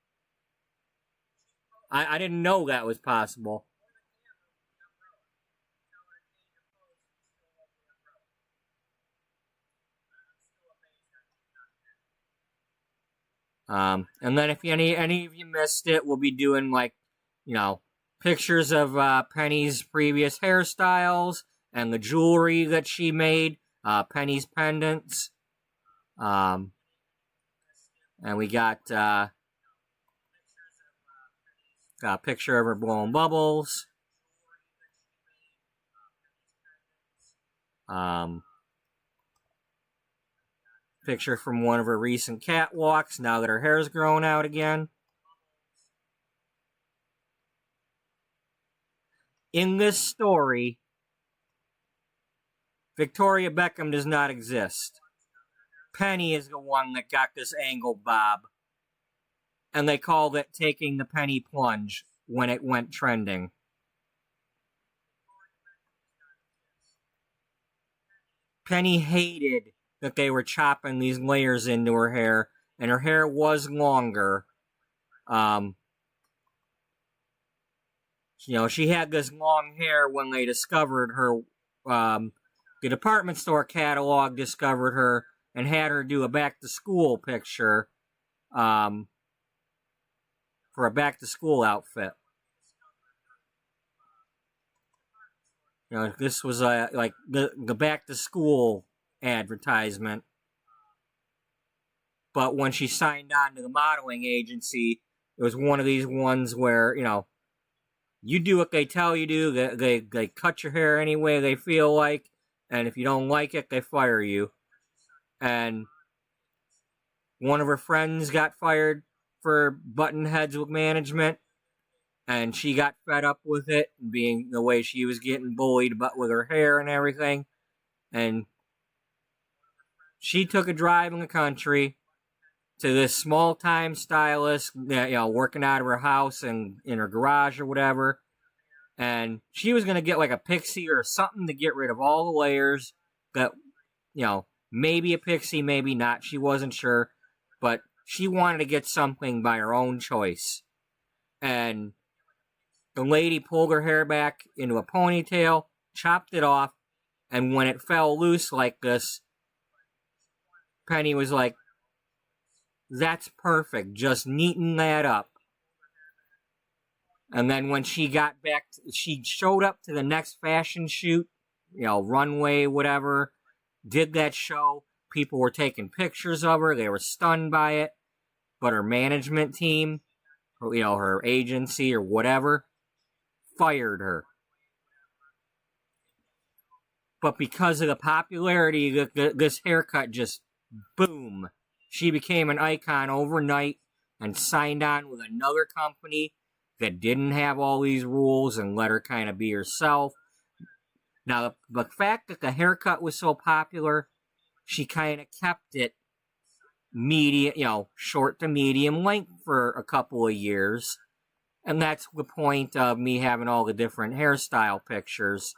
I didn't know that was possible. And then if any of you missed it, we'll be doing pictures of Penny's previous hairstyles and the jewelry that she made, Penny's pendants. And we got a picture of her blowing bubbles. Picture from one of her recent catwalks, now that her hair's grown out again. In this story, Victoria Beckham does not exist. Penny is the one that got this angled bob. And they called it taking the penny plunge when it went trending. Penny hated that they were chopping these layers into her hair, and her hair was longer. She had this long hair when they discovered her. The department store catalog discovered her and had her do a back-to-school picture for a back-to-school outfit. This was like the back-to-school advertisement. But when she signed on to the modeling agency, it was one of these ones where, you do what they tell you to. They cut your hair any way they feel like, and if you don't like it, they fire you. And one of her friends got fired for butting heads with management, and she got fed up with it, being the way she was getting bullied, but with her hair and everything. And she took a drive in the country to this small-time stylist, working out of her house and in her garage or whatever. And she was going to get like a pixie or something to get rid of all the layers that, maybe a pixie, maybe not. She wasn't sure. But she wanted to get something by her own choice. And the lady pulled her hair back into a ponytail, chopped it off, and when it fell loose like this, Penny was like, "That's perfect, just neaten that up." And then when she got back, she showed up to the next fashion shoot, runway, whatever, did that show. People were taking pictures of her. They were stunned by it. But her management team, her agency or whatever, fired her. But because of the popularity, this haircut just, boom. She became an icon overnight and signed on with another company that didn't have all these rules and let her kind of be herself. Now, the fact that the haircut was so popular, she kind of kept it medium, short to medium length for a couple of years. And that's the point of me having all the different hairstyle pictures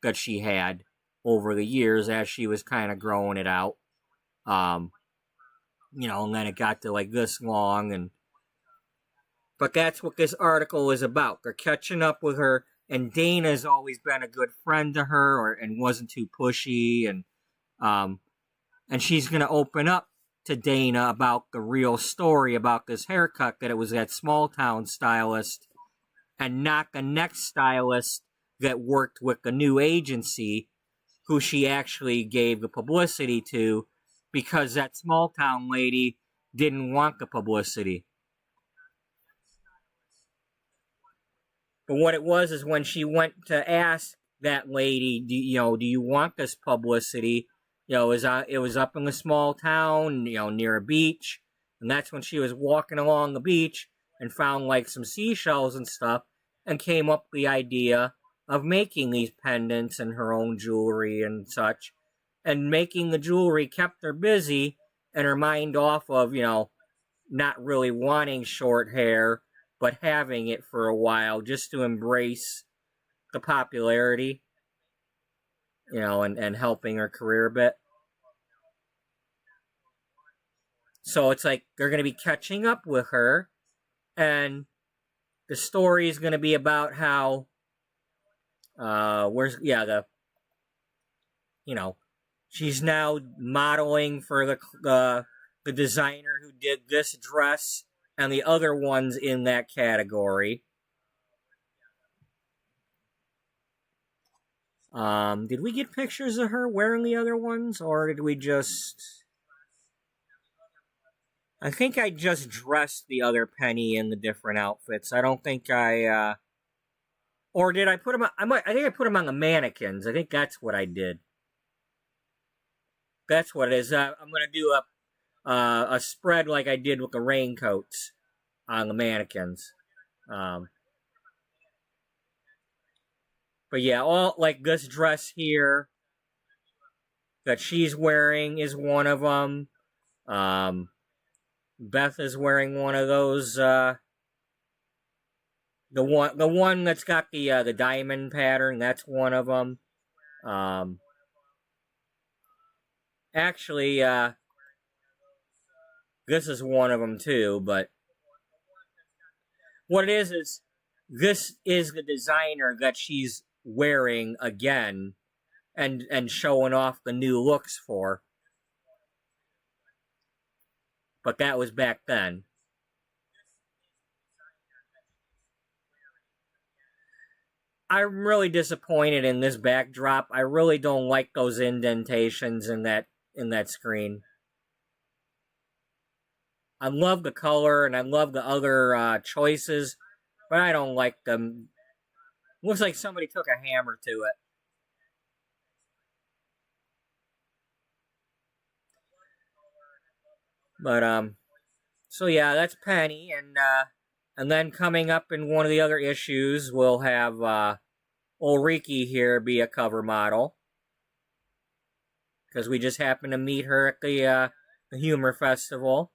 that she had over the years as she was kind of growing it out. And then it got to like this long. But that's what this article is about. They're catching up with her, and Dana's always been a good friend to her and wasn't too pushy. And she's going to open up to Dana about the real story about this haircut, that it was that small town stylist and not the next stylist that worked with the new agency who she actually gave the publicity to, because that small town lady didn't want the publicity. But what it was is when she went to ask that lady, do you want this publicity? It was up in a small town, near a beach. And that's when she was walking along the beach and found like some seashells and stuff and came up with the idea of making these pendants and her own jewelry and such. And making the jewelry kept her busy and her mind off of, not really wanting short hair, but having it for a while just to embrace the popularity, and helping her career a bit. So it's like they're going to be catching up with her, and the story is going to be about how, she's now modeling for the designer who did this dress and the other ones in that category. Did we get pictures of her wearing the other ones, or did we just... I think I just dressed the other Penny in the different outfits. I don't think I, or did I put them on? I think I put them on the mannequins. I think that's what I did. That's what it is. I'm going to do a spread like I did with the raincoats on the mannequins. But yeah, all like this dress here that she's wearing is one of them. Beth is wearing one of those. The one that's got the diamond pattern. That's one of them. Actually, this is one of them too. But what it is this is the designer that she's wearing again, and showing off the new looks for. But that was back then. I'm really disappointed in this backdrop. I really don't like those indentations in that screen. I love the color and I love the other choices, but I don't like them. Looks like somebody took a hammer to it. But, so yeah, that's Penny, and then coming up in one of the other issues, we'll have, Ulrike here be a cover model. Because we just happened to meet her at the Humor Festival.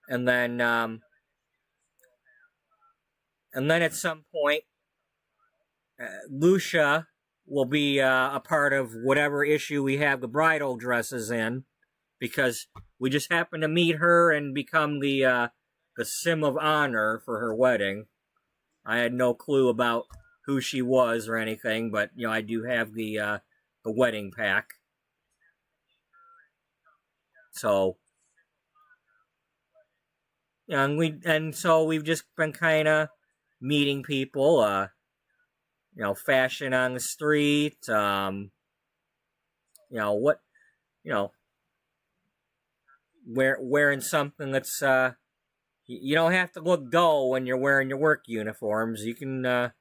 And then at some point, Lucia will be, a part of whatever issue we have the bridal dresses in. Because we just happened to meet her and become the sim of honor for her wedding. I had no clue about who she was or anything, but I do have the wedding pack. So, and so we've just been kind of meeting people, fashion on the street, wearing something that's, you don't have to look dull when you're wearing your work uniforms. You can,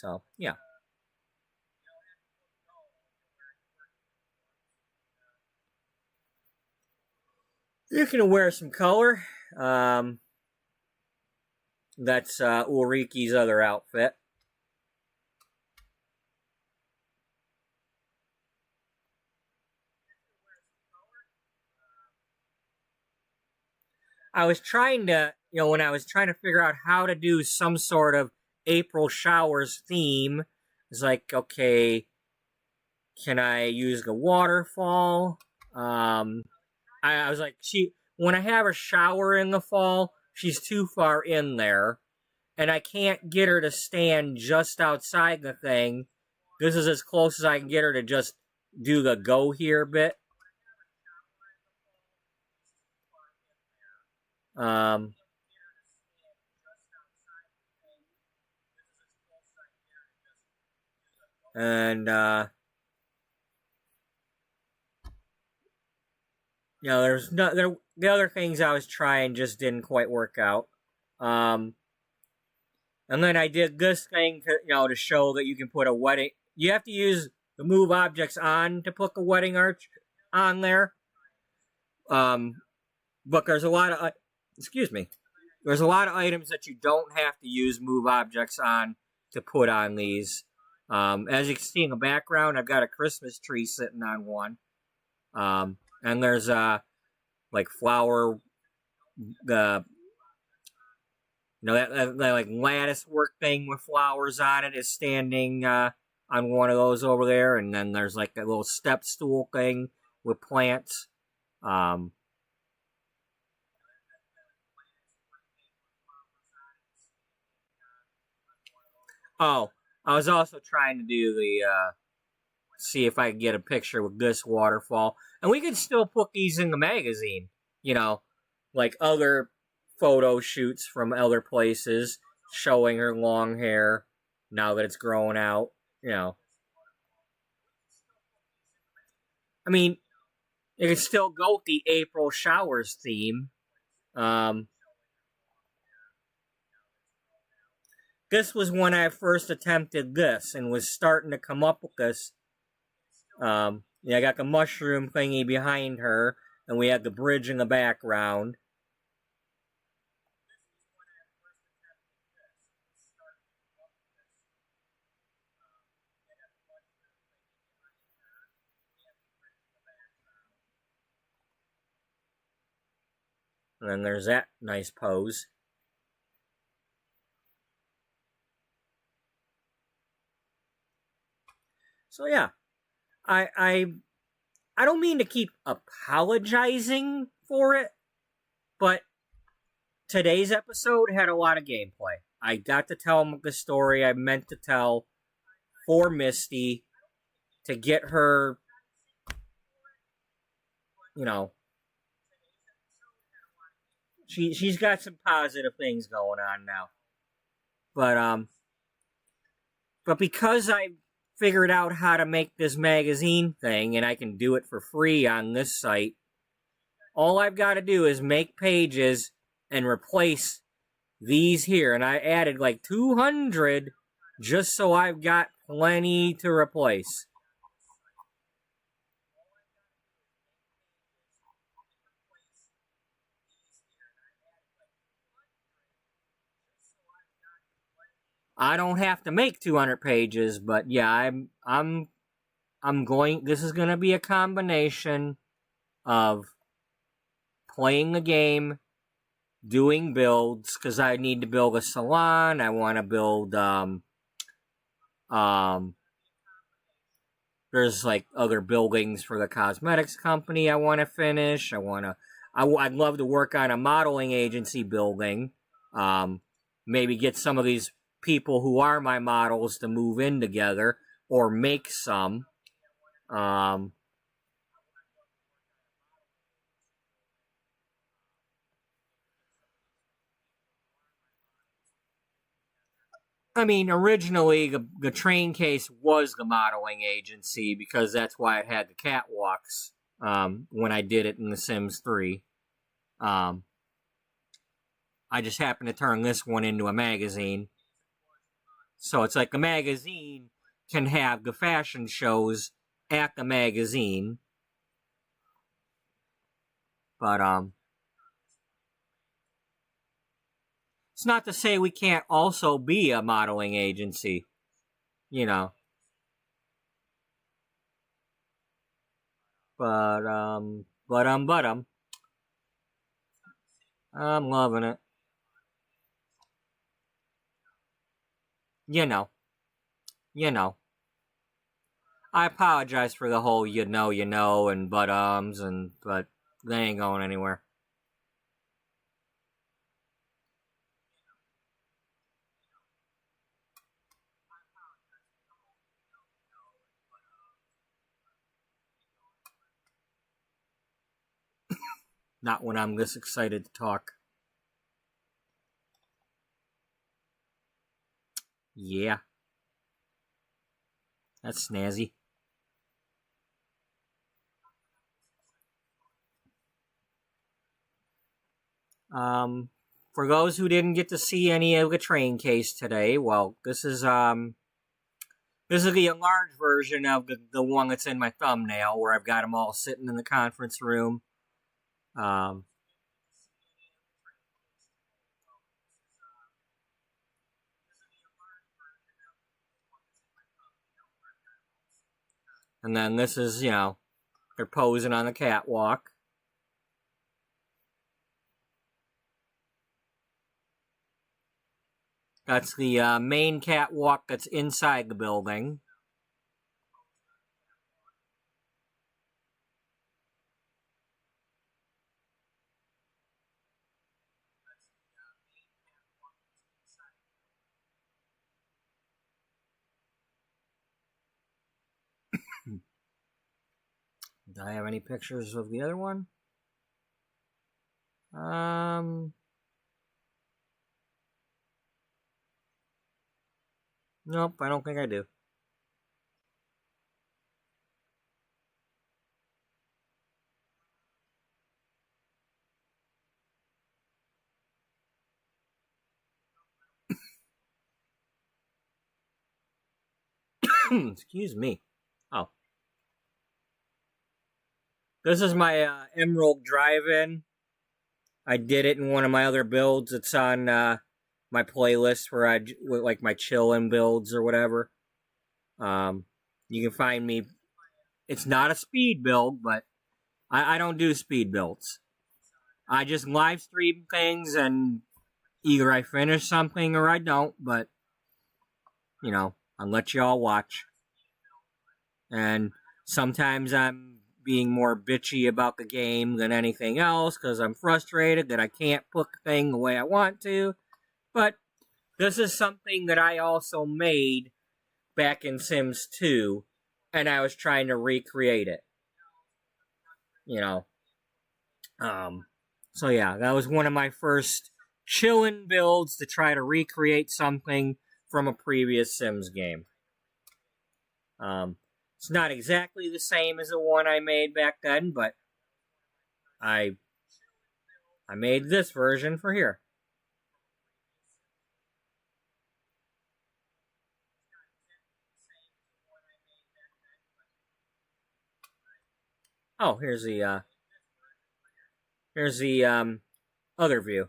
So, yeah. You can wear some color. That's Ulrike's other outfit. I was trying to, when I was trying to figure out how to do some sort of April showers theme, it's like, okay, can I use the waterfall? I was like, when I have a shower in the fall, she's too far in there, and I can't get her to stand just outside the thing. This is as close as I can get her to just do the go here bit. And there's no the other things I was trying just didn't quite work out. And then I did this thing to show that you can put a wedding. You have to use the move objects on to put the wedding arch on there. But there's a lot of there's a lot of items that you don't have to use move objects on to put on these. As you can see in the background, I've got a Christmas tree sitting on one. And there's like flower, that like lattice work thing with flowers on it is standing on one of those over there, and then there's like a little step stool thing with plants. Oh, I was also trying to do the see if I could get a picture with this waterfall. And we can still put these in the magazine, like other photo shoots from other places showing her long hair now that it's growing out, I mean, you can still go with the April showers theme. This was when I first attempted this and was starting to come up with this. I got the mushroom thingy behind her, and we had the bridge in the background. And then there's that nice pose. So yeah, I don't mean to keep apologizing for it, but today's episode had a lot of gameplay. I got to tell the story I meant to tell for Misty to get her, she's got some positive things going on now. But because I figured out how to make this magazine thing, and I can do it for free on this site, all I've got to do is make pages and replace these here. And I added like 200 just so I've got plenty to replace. I don't have to make 200 pages, but yeah, I'm going. This is going to be a combination of playing the game, doing builds, because I need to build a salon. I want to build there's like other buildings for the cosmetics company I want to finish. I'd love to work on a modeling agency building. Maybe get some of these people who are my models to move in together or make some. I mean, originally the train case was the modeling agency because that's why it had the catwalks when I did it in The Sims 3. I just happened to turn this one into a magazine. So it's like a magazine can have the fashion shows at the magazine. But, it's not to say we can't also be a modeling agency, you know. But, I'm loving it. You know. I apologize for the whole you know, and but they ain't going anywhere. Not when I'm this excited to talk. Yeah. That's snazzy. For those who didn't get to see any of the train case today, well, this is the enlarged version of the one that's in my thumbnail, where I've got them all sitting in the conference room. And then this is, they're posing on the catwalk. That's the main catwalk that's inside the building. Do I have any pictures of the other one? Nope, I don't think I do. Excuse me. Oh. This is my Emerald Drive-In. I did it in one of my other builds. It's on my playlist where like my chillin' builds or whatever. You can find me. It's not a speed build, but I don't do speed builds. I just live stream things, and either I finish something or I don't, but, I'll let you all watch. And sometimes I'm being more bitchy about the game than anything else, because I'm frustrated that I can't put the thing the way I want to. But this is something that I also made back in Sims 2, and I was trying to recreate it. So yeah, that was one of my first chillin' builds to try to recreate something from a previous Sims game. It's not exactly the same as the one I made back then, but I made this version for here. Oh, here's the other view.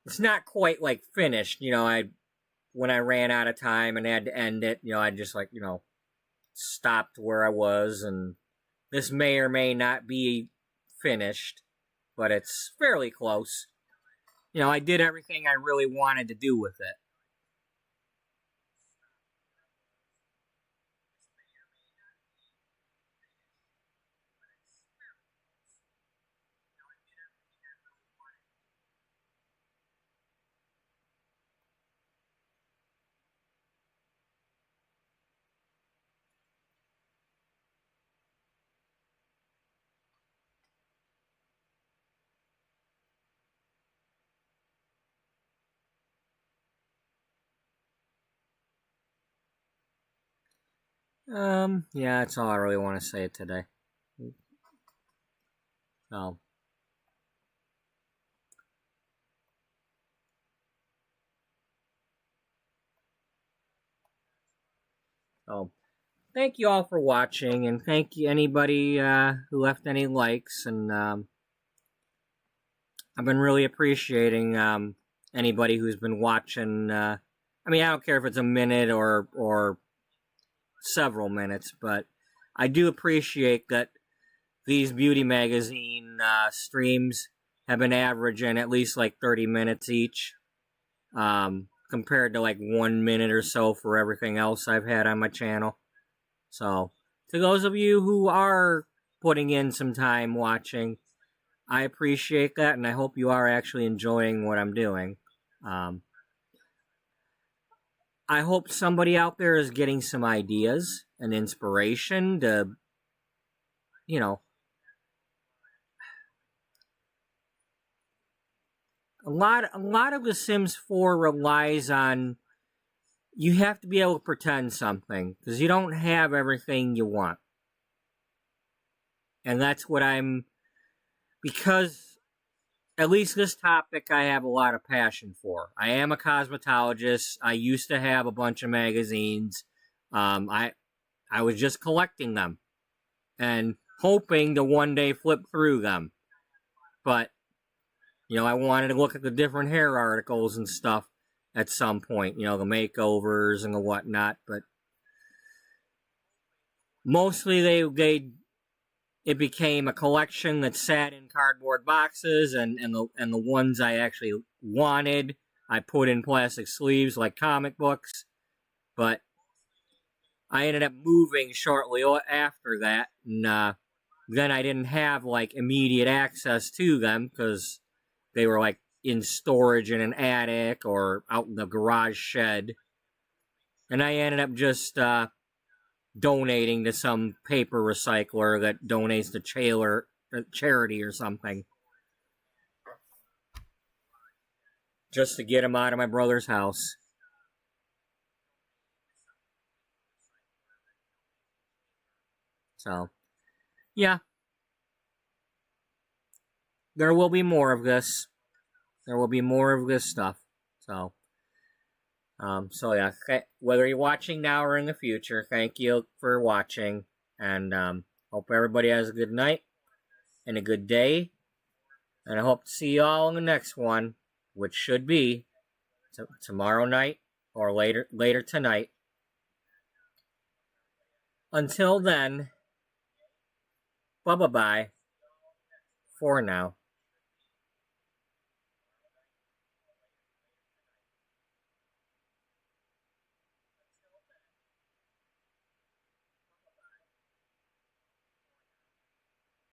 It's not quite like finished, when I ran out of time and had to end it, I just stopped where I was, and this may or may not be finished, but it's fairly close. I did everything I really wanted to do with it. Yeah, that's all I really want to say today. So, thank you all for watching, and thank you anybody who left any likes, and I've been really appreciating anybody who's been watching. I mean, I don't care if it's a minute or several minutes, but I do appreciate that these beauty magazine streams have been averaging at least like 30 minutes each, compared to like 1 minute or so for everything else I've had on my channel. So, to those of you who are putting in some time watching, I appreciate that, and I hope you are actually enjoying what I'm doing. I hope somebody out there is getting some ideas and inspiration to, you know, a lot of The Sims 4 relies on you have to be able to pretend something, because you don't have everything you want. And that's what because at least this topic I have a lot of passion for. I am a cosmetologist. I used to have a bunch of magazines. I was just collecting them and hoping to one day flip through them. But, you know, I wanted to look at the different hair articles and stuff at some point, you know, the makeovers and the whatnot, but mostly it became a collection that sat in cardboard boxes, and the ones I actually wanted, I put in plastic sleeves like comic books, but I ended up moving shortly after that, and then I didn't have like immediate access to them because they were like in storage in an attic or out in the garage shed. And I ended up just donating to some paper recycler that donates to charity or something. Just to get them out of my brother's house. So, yeah. There will be more of this. There will be more of this stuff. So yeah, whether you're watching now or in the future, thank you for watching, and hope everybody has a good night and a good day, and I hope to see you all in the next one, which should be tomorrow night or later tonight. Until then, bye-bye for now.